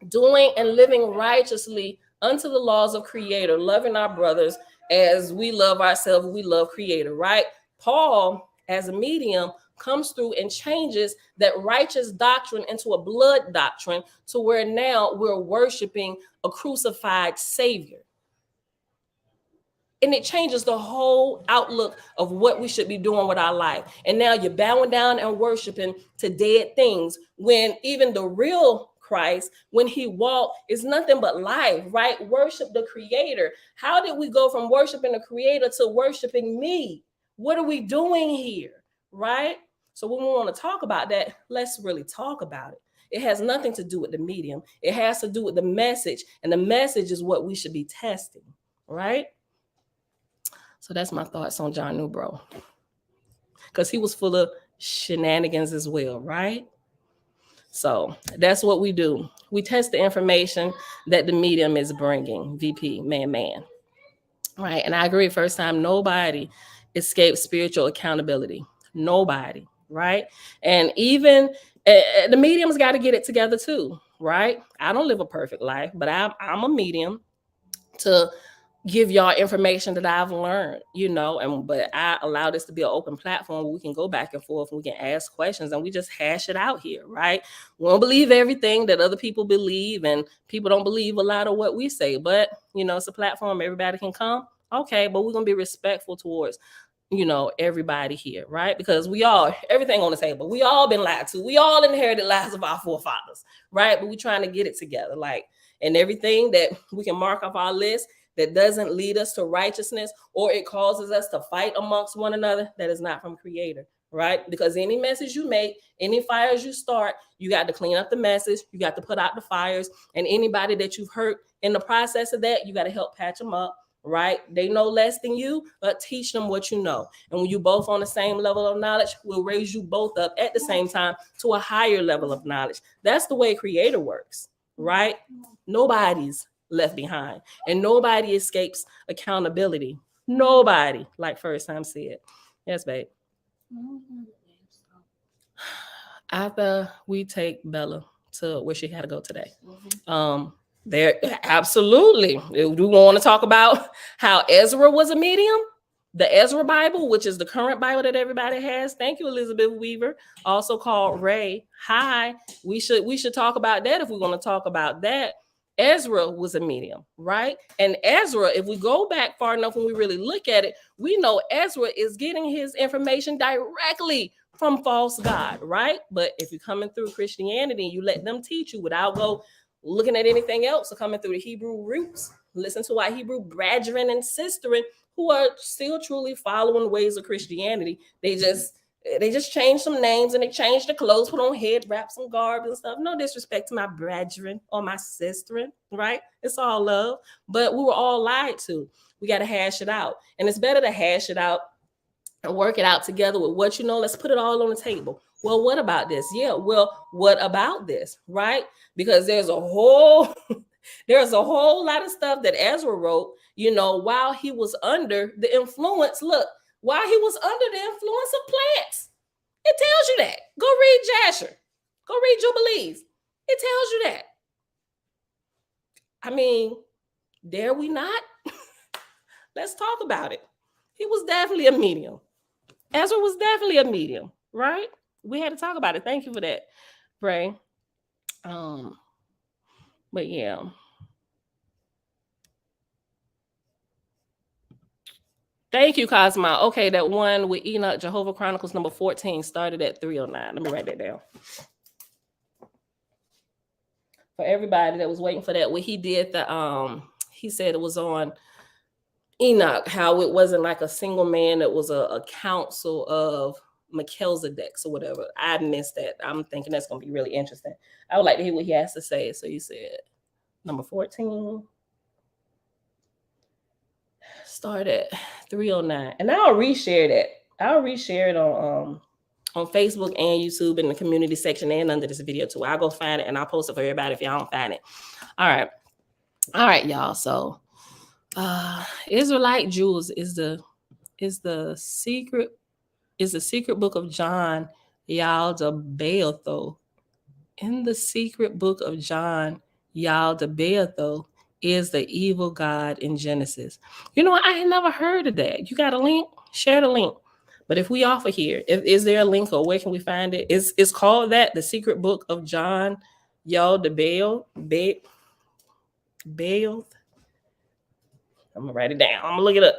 [SPEAKER 1] and living righteously unto the laws of Creator, loving our brothers as we love ourselves, we love Creator, right? Paul, as a medium, comes through and changes that righteous doctrine into a blood doctrine, to where now we're worshiping a crucified Savior. And it changes the whole outlook of what we should be doing with our life. And now you're bowing down and worshiping to dead things, when even the real Christ, when he walked, is nothing but life, right? Worship the Creator. How did we go from worshiping the Creator to worshiping me? What are we doing here, right? So when we want to talk about that, let's really talk about it. It has nothing to do with the medium. It has to do with the message, and the message is what we should be testing, right? So that's my thoughts on John Newbro, because he was full of shenanigans as well, right? So that's what we do. We test the information that the medium is bringing. VP, man. Right, and I agree, first time, nobody escapes spiritual accountability. Nobody, right? And even the medium's got to get it together too, right? I don't live a perfect life, but I'm a medium to give y'all information that I've learned, but I allow this to be an open platform where we can go back and forth and we can ask questions and we just hash it out here, right? We don't believe everything that other people believe, and people don't believe a lot of what we say, but it's a platform, everybody can come. Okay, but we're going to be respectful towards everybody here, right? Because everything on the table, we all been lied to. We all inherited lies of our forefathers, right? But we're trying to get it together, and everything that we can mark off our list that doesn't lead us to righteousness, or it causes us to fight amongst one another, that is not from Creator, right? Because any message you make, any fires you start, you got to clean up the message, you got to put out the fires, and anybody that you've hurt in the process of that, you got to help patch them up, right? They know less than you, but teach them what you know. And when you both on the same level of knowledge, we'll raise you both up at the same time to a higher level of knowledge. That's the way Creator works, right? Nobody's left behind, and nobody escapes accountability. Nobody, like first time said. Yes, babe. After we take Bella to where she had to go today, there absolutely. Do we want to talk about how Ezra was a medium? The Ezra Bible, which is the current Bible that everybody has. Thank you, Elizabeth Weaver. Also called Ray. Hi. We should talk about that if we're going to talk about that. Ezra was a medium, right? And Ezra, if we go back far enough when we really look at it, we know Ezra is getting his information directly from false God, right? But if you're coming through Christianity, you let them teach you without go looking at anything else, or coming through the Hebrew roots, listen to our Hebrew brethren and sisterin who are still truly following the ways of Christianity. They just changed some names and they changed the clothes, put on head wraps and garbs and stuff. No disrespect to my brethren or my sisterin, right? It's all love, but we were all lied to. We got to hash it out, and it's better to hash it out and work it out together with what you know. Let's put it all on the table. Well, what about this? Yeah, well, what about this, right? Because there's a whole lot of stuff that Ezra wrote, while he was under the influence. Look, while he was under the influence of plants. It tells you that. Go read Jasher. Go read Jubilees. It tells you that. I mean, dare we not? Let's talk about it. He was definitely a medium. Ezra was definitely a medium, right? We had to talk about it. Thank you for that, Bray. But yeah. Thank you, Cosmo. Okay, that one with Enoch, Jehovah Chronicles number 14, started at 309. Let me write that down. For everybody that was waiting for that, when he did he said it was on Enoch, how it wasn't like a single man, it was a council of Melchizedek or whatever. I missed that. I'm thinking that's going to be really interesting. I would like to hear what he has to say. So you said number 14. Start at 309. And I'll reshare that. I'll reshare it on Facebook and YouTube in the community section and under this video too. I'll go find it and I'll post it for everybody if y'all don't find it. All right, y'all. So Israelite Jews is the secret book of John Yaldabaoth. In the secret book of John Yaldabaoth is the evil God in Genesis. I had never heard of that. You got a link? Share the link. But if we offer here, is there a link or where can we find it? It's called that, the secret book of John Yaldabaoth. I'm gonna write it down. I'm gonna look it up.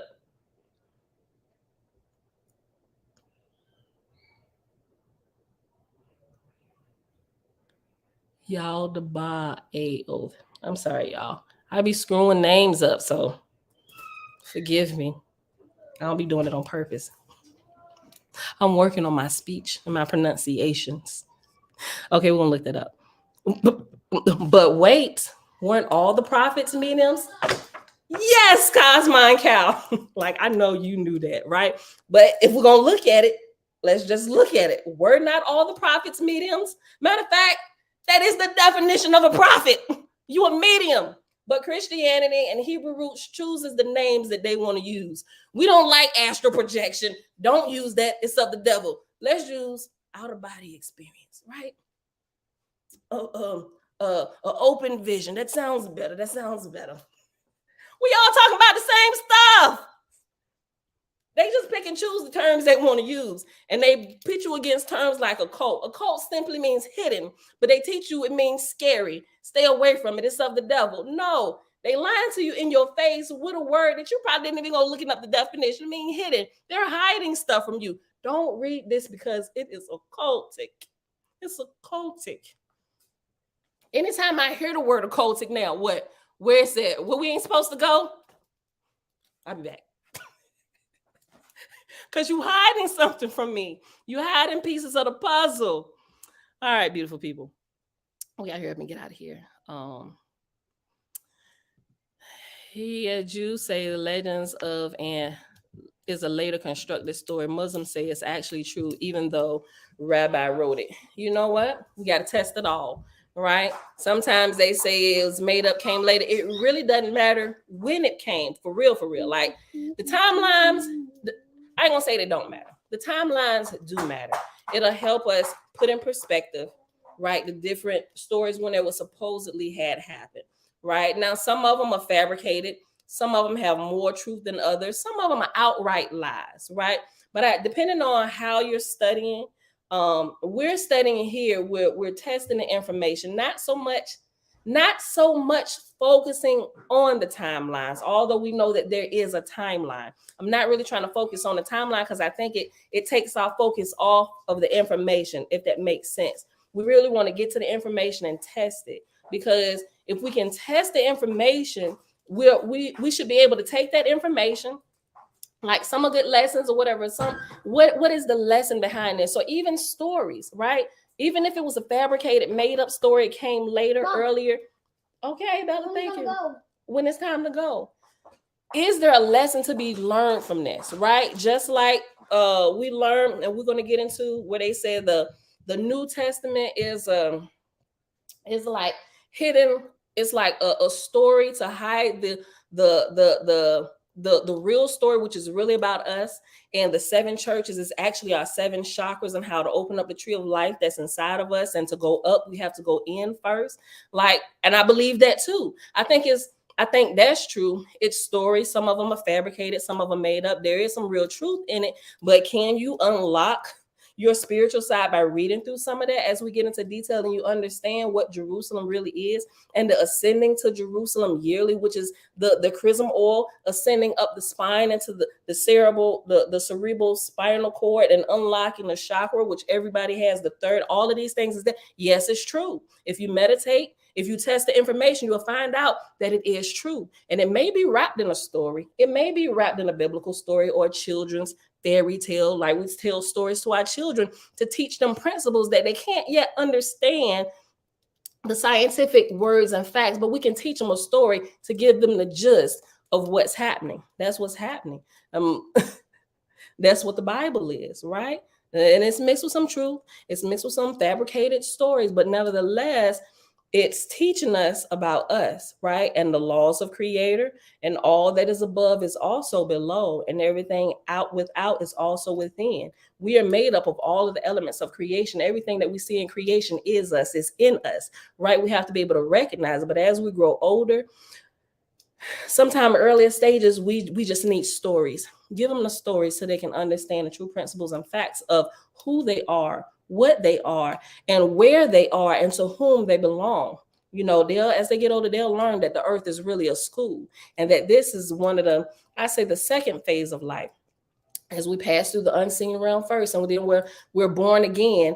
[SPEAKER 1] Yaldabaoth. I'm sorry, y'all. I be screwing names up, so forgive me. I don't be doing it on purpose. I'm working on my speech and my pronunciations. Okay, we're gonna look that up. But wait, weren't all the prophets mediums? Yes, Cosmo and Cal. Like, I know you knew that, right? But if we're gonna look at it, let's just look at it. Were not all the prophets mediums? Matter of fact, that is the definition of a prophet. You a medium. But Christianity and Hebrew roots chooses the names that they want to use. We don't like astral projection. Don't use that. It's of the devil. Let's use outer body experience, right? Open vision. That sounds better. We all talking about the same stuff. They just pick and choose the terms they want to use. And they pit you against terms like occult. Occult simply means hidden, but they teach you it means scary. Stay away from it. It's of the devil. No, they lying to you in your face with a word that you probably didn't even go looking up the definition. It means hidden. They're hiding stuff from you. Don't read this because it is occultic. It's occultic. Anytime I hear the word occultic now, what? Where is it? Where we ain't supposed to go? I'll be back. Because you hiding something from me. You hiding pieces of the puzzle. All right, beautiful people. We got to help me get out of here. Jews say the legends of and is a later constructed story. Muslims say it's actually true, even though Rabbi wrote it. You know what? We got to test it all, right? Sometimes they say it was made up, came later. It really doesn't matter when it came, for real. Like the timelines, I ain't gonna say they don't matter. The timelines do matter. It'll help us put in perspective, right, the different stories when it was supposedly had happened, right? Now, some of them are fabricated. Some of them have more truth than others. Some of them are outright lies, right? But depending on how you're studying, we're studying here. We're testing the information, not so much focusing on the timelines, although we know that there is a timeline. I'm not really trying to focus on the timeline because I think it takes our focus off of the information, if that makes sense. We really want to get to the information and test it, because if we can test the information, we should be able to take that information, like some are good lessons or whatever. What is the lesson behind this? So even stories, right? Even if it was a fabricated, made up story, it came later,
[SPEAKER 3] Mom.
[SPEAKER 1] Earlier. Okay, Bella, thank you.
[SPEAKER 3] Go.
[SPEAKER 1] When it's time to go, is there a lesson to be learned from this, right? Just like we learned, and we're going to get into where they say the New Testament is like hidden. It's like a story to hide the real story, which is really about us. And the 7 churches is actually our 7 chakras and how to open up the tree of life that's inside of us. And to go up, we have to go in first. Like, and I believe that too. I think that's true. It's stories. Some of them are fabricated, some of them made up. There is some real truth in it, but can you unlock your spiritual side by reading through some of that as we get into detail and you understand what Jerusalem really is, and the ascending to Jerusalem yearly, which is the chrism oil ascending up the spine into the cerebral spinal cord and unlocking the chakra, which everybody has the third. All of these things is that, yes, it's true. If you meditate, if you test the information, you'll find out that it is true. And it may be wrapped in a story. It may be wrapped in a biblical story or a children's fairy tale. Like, we tell stories to our children to teach them principles that they can't yet understand the scientific words and facts, but we can teach them a story to give them the gist of what's happening. That's what's happening. That's what the Bible is, right? And it's mixed with some truth. It's mixed with some fabricated stories, but nevertheless, it's teaching us about us, right? And the laws of creator, and all that is above is also below, and everything out without is also within. We are made up of all of the elements of creation. Everything that we see in creation is us, is in us, right? We have to be able to recognize it. But as we grow older, sometime earlier stages, we just need stories. Give them the stories so they can understand the true principles and facts of who they are, what they are, and where they are, and to whom they belong. You know, as they get older, they'll learn that the earth is really a school, and that this is one of the second phase of life, as we pass through the unseen realm first, and then we're born again.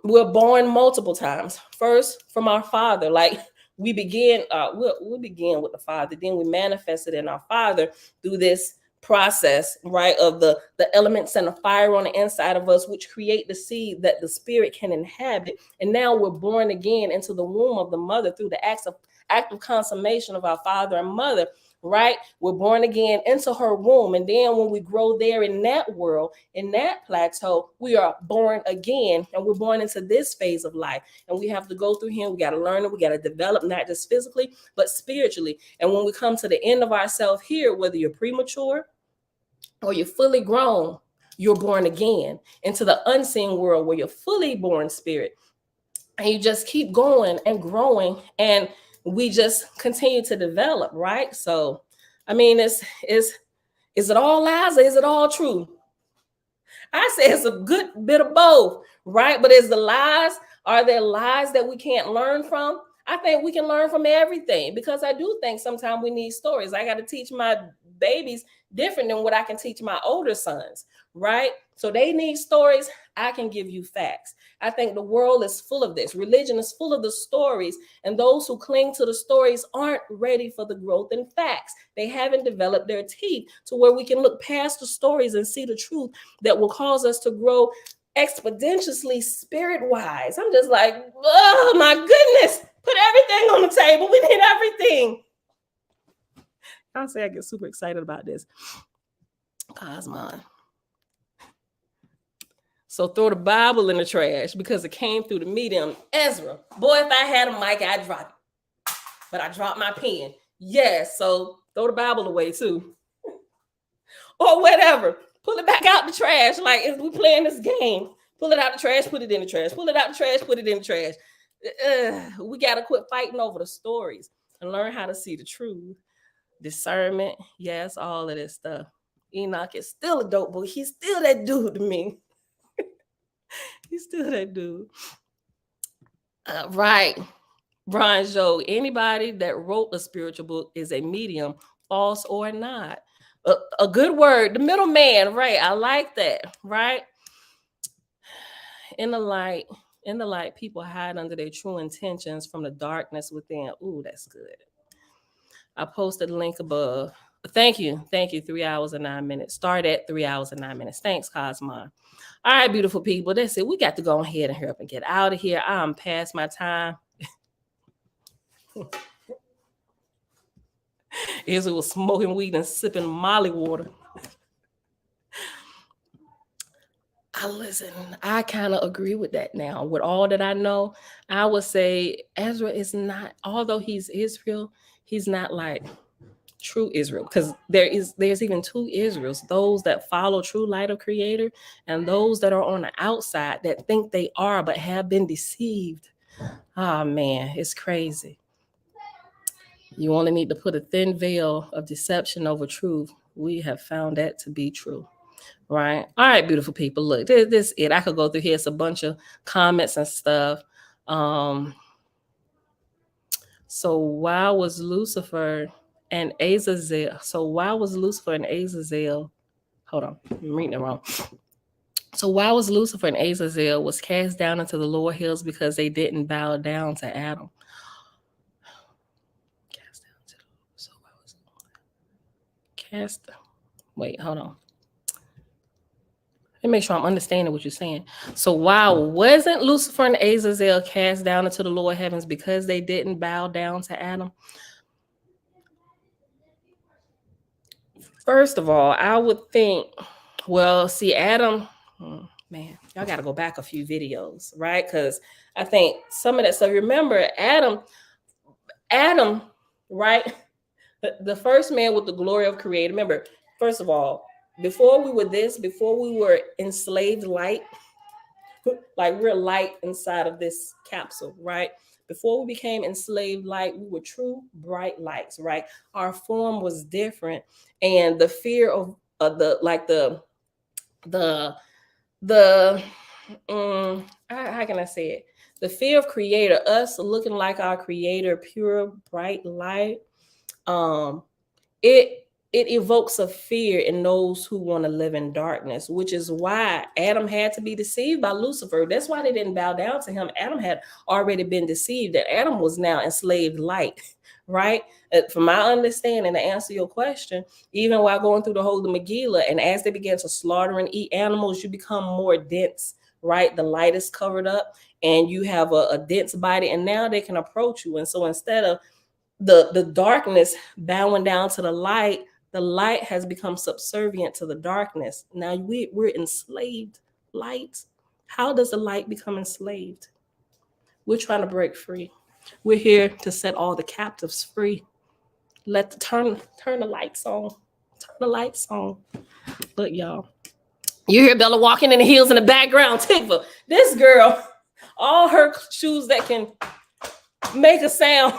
[SPEAKER 1] We're born multiple times. First from our Father, like we begin with the Father, then we manifest it in our Father through this process, right, of the elements and the fire on the inside of us, which create the seed that the spirit can inhabit. And now we're born again into the womb of the mother through the act of consummation of our father and mother, right? We're born again into her womb. And then when we grow there in that world, in that plateau, we are born again, and we're born into this phase of life. And we have to go through here. We got to learn it. We got to develop, not just physically, but spiritually. And when we come to the end of ourselves here, whether you're premature or you're fully grown, you're born again into the unseen world where you're fully born spirit. And you just keep going and growing, and we just continue to develop, right? So, I mean, is it all lies or is it all true? I say it's a good bit of both, right? But are there lies that we can't learn from? I think we can learn from everything, because I do think sometimes we need stories. I got to teach my babies different than what I can teach my older sons, right? So they need stories. I can give you facts. I think the world is full of this. Religion is full of the stories, and those who cling to the stories aren't ready for the growth in facts. They haven't developed their teeth to where we can look past the stories and see the truth that will cause us to grow exponentially spirit-wise. I'm just like, oh my goodness, put everything on the table. We need everything. I'll say I get super excited about this. Cosmon. So throw the Bible in the trash because it came through the medium. Ezra, boy, if I had a mic, I'd drop it. But I dropped my pen. Yes, so throw the Bible away too. Or whatever. Pull it back out the trash. Like, if we playing this game, pull it out the trash, put it in the trash. Pull it out the trash, put it in the trash. We got to quit fighting over the stories and learn how to see the truth. discernment, yes, all of this stuff. Enoch is still a dope boy. He's still that dude to me. He's still that dude. Right. Brian Joe, anybody that wrote a spiritual book is a medium, false or not. A good word, the middleman, right? I like that, right? In the light, people hide under their true intentions from the darkness within. Ooh, that's good. I posted a link above. Thank you. 3 hours and 9 minutes. Start at 3 hours and 9 minutes. Thanks, Cosmon. All right, beautiful people. That's it. We got to go ahead and hurry up and get out of here. I'm past my time. Israel was smoking weed and sipping Molly water. I kind of agree with that now. With all that I know, I would say Ezra is not, although he's Israel, he's not like true Israel, because there's even two Israels, those that follow true light of creator and those that are on the outside that think they are but have been deceived. Oh man, it's crazy. You only need to put a thin veil of deception over truth. We have found that to be true. Right. All right, beautiful people. Look, this is it. I could go through here. It's a bunch of comments and stuff. So why was Lucifer and Azazel? Hold on, I'm reading it wrong. So why was Lucifer and Azazel was cast down into the lower hills? Because they didn't bow down to Adam. Wait, hold on. Let me make sure I'm understanding what you're saying. So why wasn't Lucifer and Azazel cast down into the lower heavens? Because they didn't bow down to Adam? First of all, I would think, well, see, Adam, man, y'all got to go back a few videos, right? Because I think some of that stuff, remember Adam, right? The first man with the glory of creator. Remember, first of all, before we were enslaved light, like we're light inside of this capsule, right? Before we became enslaved light, we were true bright lights, right? Our form was different, and the fear of how can I say it? The fear of creator, us looking like our creator, pure bright light, it evokes a fear in those who want to live in darkness, which is why Adam had to be deceived by Lucifer. That's why they didn't bow down to him. Adam had already been deceived, that Adam was now enslaved light, right? From my understanding, to answer your question, even while going through the Holy Megillah, and as they began to slaughter and eat animals, you become more dense, right? The light is covered up and you have a dense body, and now they can approach you. And so instead of the darkness bowing down to the light has become subservient to the darkness. Now we're enslaved light. How does the light become enslaved? We're trying to break free. We're here to set all the captives free. Turn the lights on. Turn the lights on. Look, y'all. You hear Bella walking in the heels in the background. Tifa, this girl, all her shoes that can make a sound,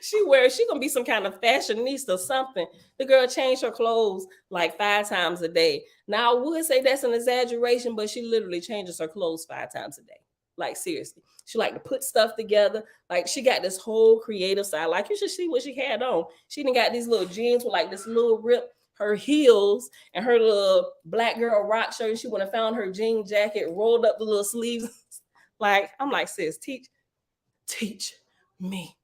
[SPEAKER 1] she gonna be some kind of fashionista or something. The girl changed her clothes like 5 times a day. Now I would say that's an exaggeration, but she literally changes her clothes 5 times a day. Like seriously, she like to put stuff together. Like she got this whole creative side. Like you should see what she had on. She done got these little jeans with like this little rip, her heels, and her little black girl rock shirt. She would have found her jean jacket, rolled up the little sleeves. Like I'm like, sis, teach me.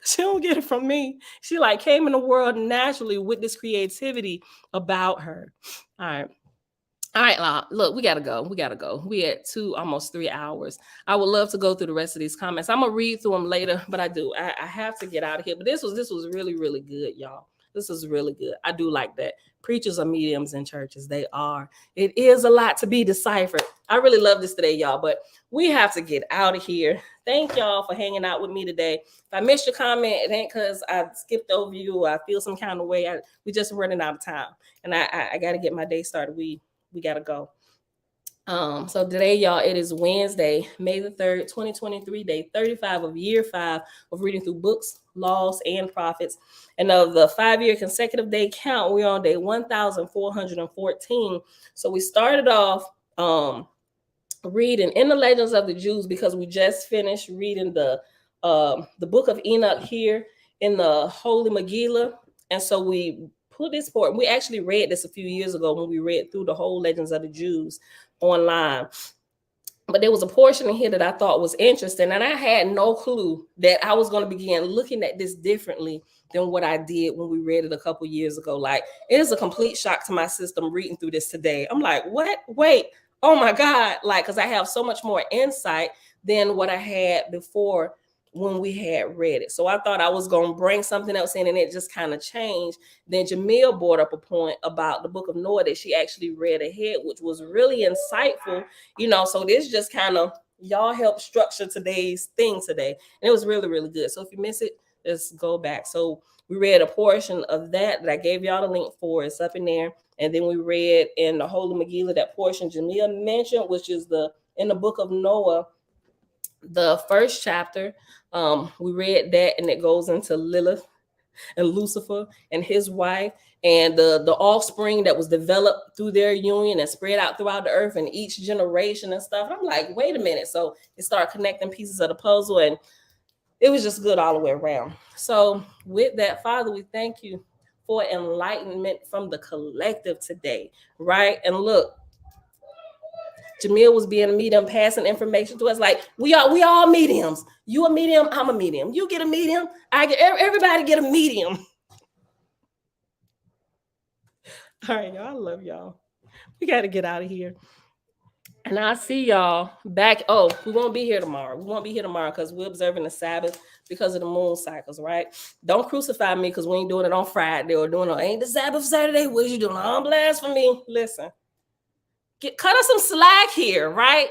[SPEAKER 1] She don't get it from me. She like came in the world naturally with this creativity about her. All right, look, we gotta go. We at almost 3 hours. I would love to go through the rest of these comments. I'm gonna read through them later, but I have to get out of here. But this was really, really good, y'all. This is really good. I do like that. Preachers are mediums in churches. They are. It is a lot to be deciphered. I really love this today, y'all, but we have to get out of here. Thank y'all for hanging out with me today. If I missed your comment, it ain't because I skipped over you or I feel some kind of way. We just running out of time, and I got to get my day started. We got to go. So today, y'all, it is Wednesday, May the 3rd, 2023, day 35 of year 5 of reading through books, laws, and prophets. And of the 5-year consecutive day count, we're on day 1,414. So we started off reading In the Legends of the Jews because we just finished reading the book of Enoch here in the Holy Megillah. And so we put this forward. We actually read this a few years ago when we read through the whole Legends of the Jews online. But there was a portion in here that I thought was interesting, and I had no clue that I was going to begin looking at this differently than what I did when we read it a couple years ago. Like, it is a complete shock to my system reading through this today. I'm like, what? Wait, oh my God. Like, because I have so much more insight than what I had before when we had read it. So I thought I was going to bring something else in, and it just kind of changed. Then Jamil brought up a point about the book of Noah that she actually read ahead, which was really insightful, so this just kind of, y'all helped structure today's thing today. And it was really, really good. So if you miss it, just go back. So we read a portion of that I gave y'all the link for. It's up in there. And then we read in the Holy Megillah that portion Jamil mentioned, which is in the book of Noah, the first chapter. We read that, and it goes into Lilith and Lucifer and his wife and the offspring that was developed through their union and spread out throughout the earth and each generation and stuff. I'm like, wait a minute. So it started connecting pieces of the puzzle, and it was just good all the way around. So with that, Father, we thank you for enlightenment from the collective today, right? And look, Jamil was being a medium, passing information to us. Like, we all mediums. You a medium, I'm a medium. You get a medium, everybody get a medium. All right, y'all, I love y'all. We got to get out of here. And I'll see y'all back. Oh, we won't be here tomorrow. We won't be here tomorrow because we're observing the Sabbath because of the moon cycles, right? Don't crucify me because we ain't doing it on Friday or doing it. Ain't the Sabbath Saturday? What are you doing? Don't blasphemy. Listen. Cut us some slack here, right?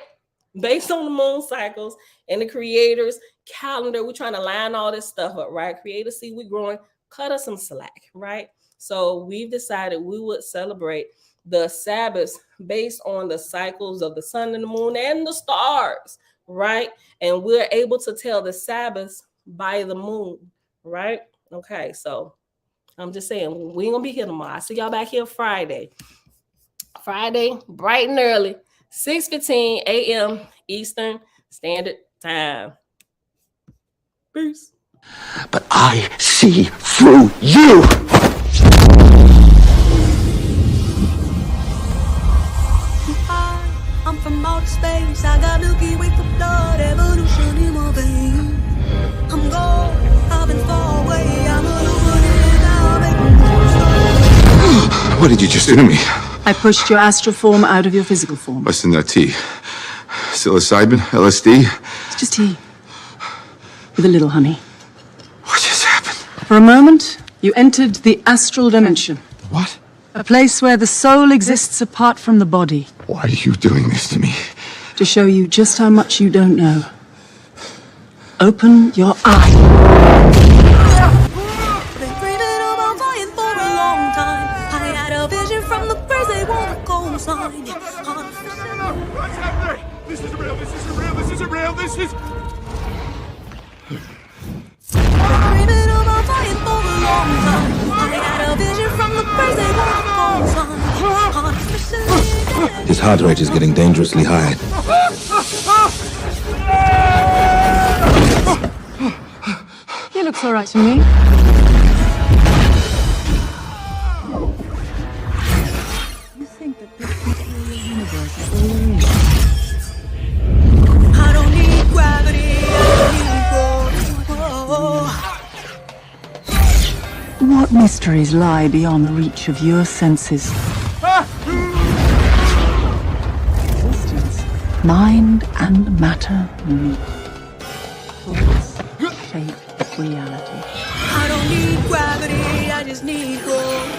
[SPEAKER 1] Based on the moon cycles and the creator's calendar, we're trying to line all this stuff up, right? Creator see we growing, cut us some slack, right? So we've decided we would celebrate the Sabbaths based on the cycles of the sun and the moon and the stars, right? And we're able to tell the Sabbaths by the moon, right? Okay, so I'm just saying, we ain't gonna be here tomorrow. I see y'all back here Friday, bright and early, 6:15 a.m. Eastern Standard Time. Peace.
[SPEAKER 4] But I see through you.
[SPEAKER 5] I'm from outer space. I got Milky Way for blood, evolution in my veins. I'm gold, I've been far away. I'm illuminated now, making
[SPEAKER 4] What did you just do to me?
[SPEAKER 6] I pushed your astral form out of your physical form.
[SPEAKER 4] What's in that tea? Psilocybin? LSD?
[SPEAKER 6] It's just tea. With a little honey.
[SPEAKER 4] What just happened?
[SPEAKER 6] For a moment, you entered the astral dimension.
[SPEAKER 4] What?
[SPEAKER 6] A place where the soul exists apart from the body.
[SPEAKER 4] Why are you doing this to me?
[SPEAKER 6] To show you just how much you don't know. Open your eyes.
[SPEAKER 5] Been dreaming about flying for a long time. I had a vision from the birds, they want a cosign.
[SPEAKER 4] What's happening? This isn't real, this isn't real, this isn't real, this is...
[SPEAKER 5] Dreaming about flying for a long time. I had a vision from the birds, they want a cosign.
[SPEAKER 7] His heart rate is getting dangerously high.
[SPEAKER 6] He looks all right to me. You think that this peculiar universe is all there is?
[SPEAKER 5] I don't need gravity, I don't need
[SPEAKER 6] What mysteries lie beyond the reach of your senses? Existence, mind and matter meet. Thoughts shape reality.
[SPEAKER 5] I don't need gravity, I just need gold.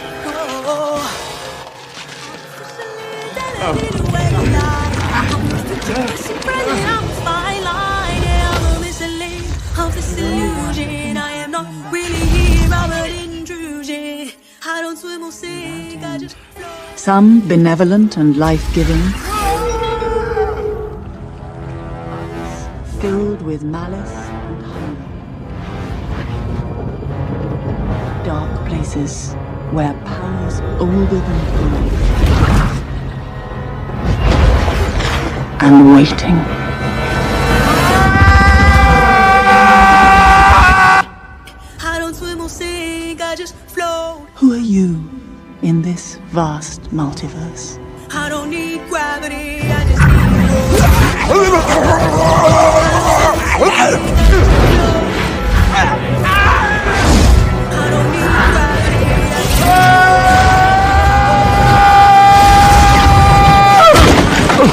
[SPEAKER 5] I am not really here, I'm an intrusion. I don't swim or sink, I just float.
[SPEAKER 6] Some benevolent and life-giving, filled with malice and hunger. Dark places where powers older than time and waiting.
[SPEAKER 5] I don't swim or sink, I just float.
[SPEAKER 6] Who are you in this vast multiverse?
[SPEAKER 5] I don't need gravity, I just need I don't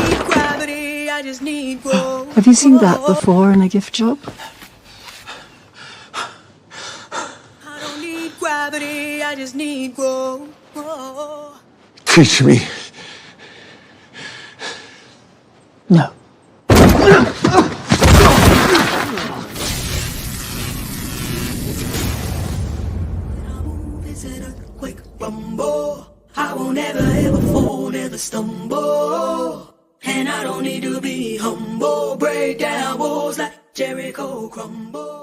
[SPEAKER 5] need gravity, I just need growth.
[SPEAKER 6] Have you seen that before in a gift shop?
[SPEAKER 5] I don't need gravity, I just need growth.
[SPEAKER 7] Teach me.
[SPEAKER 6] No.
[SPEAKER 5] It's an earthquake rumble. I won't ever ever fall, never stumble. And I don't need to be humble. Break down walls like Jericho crumble.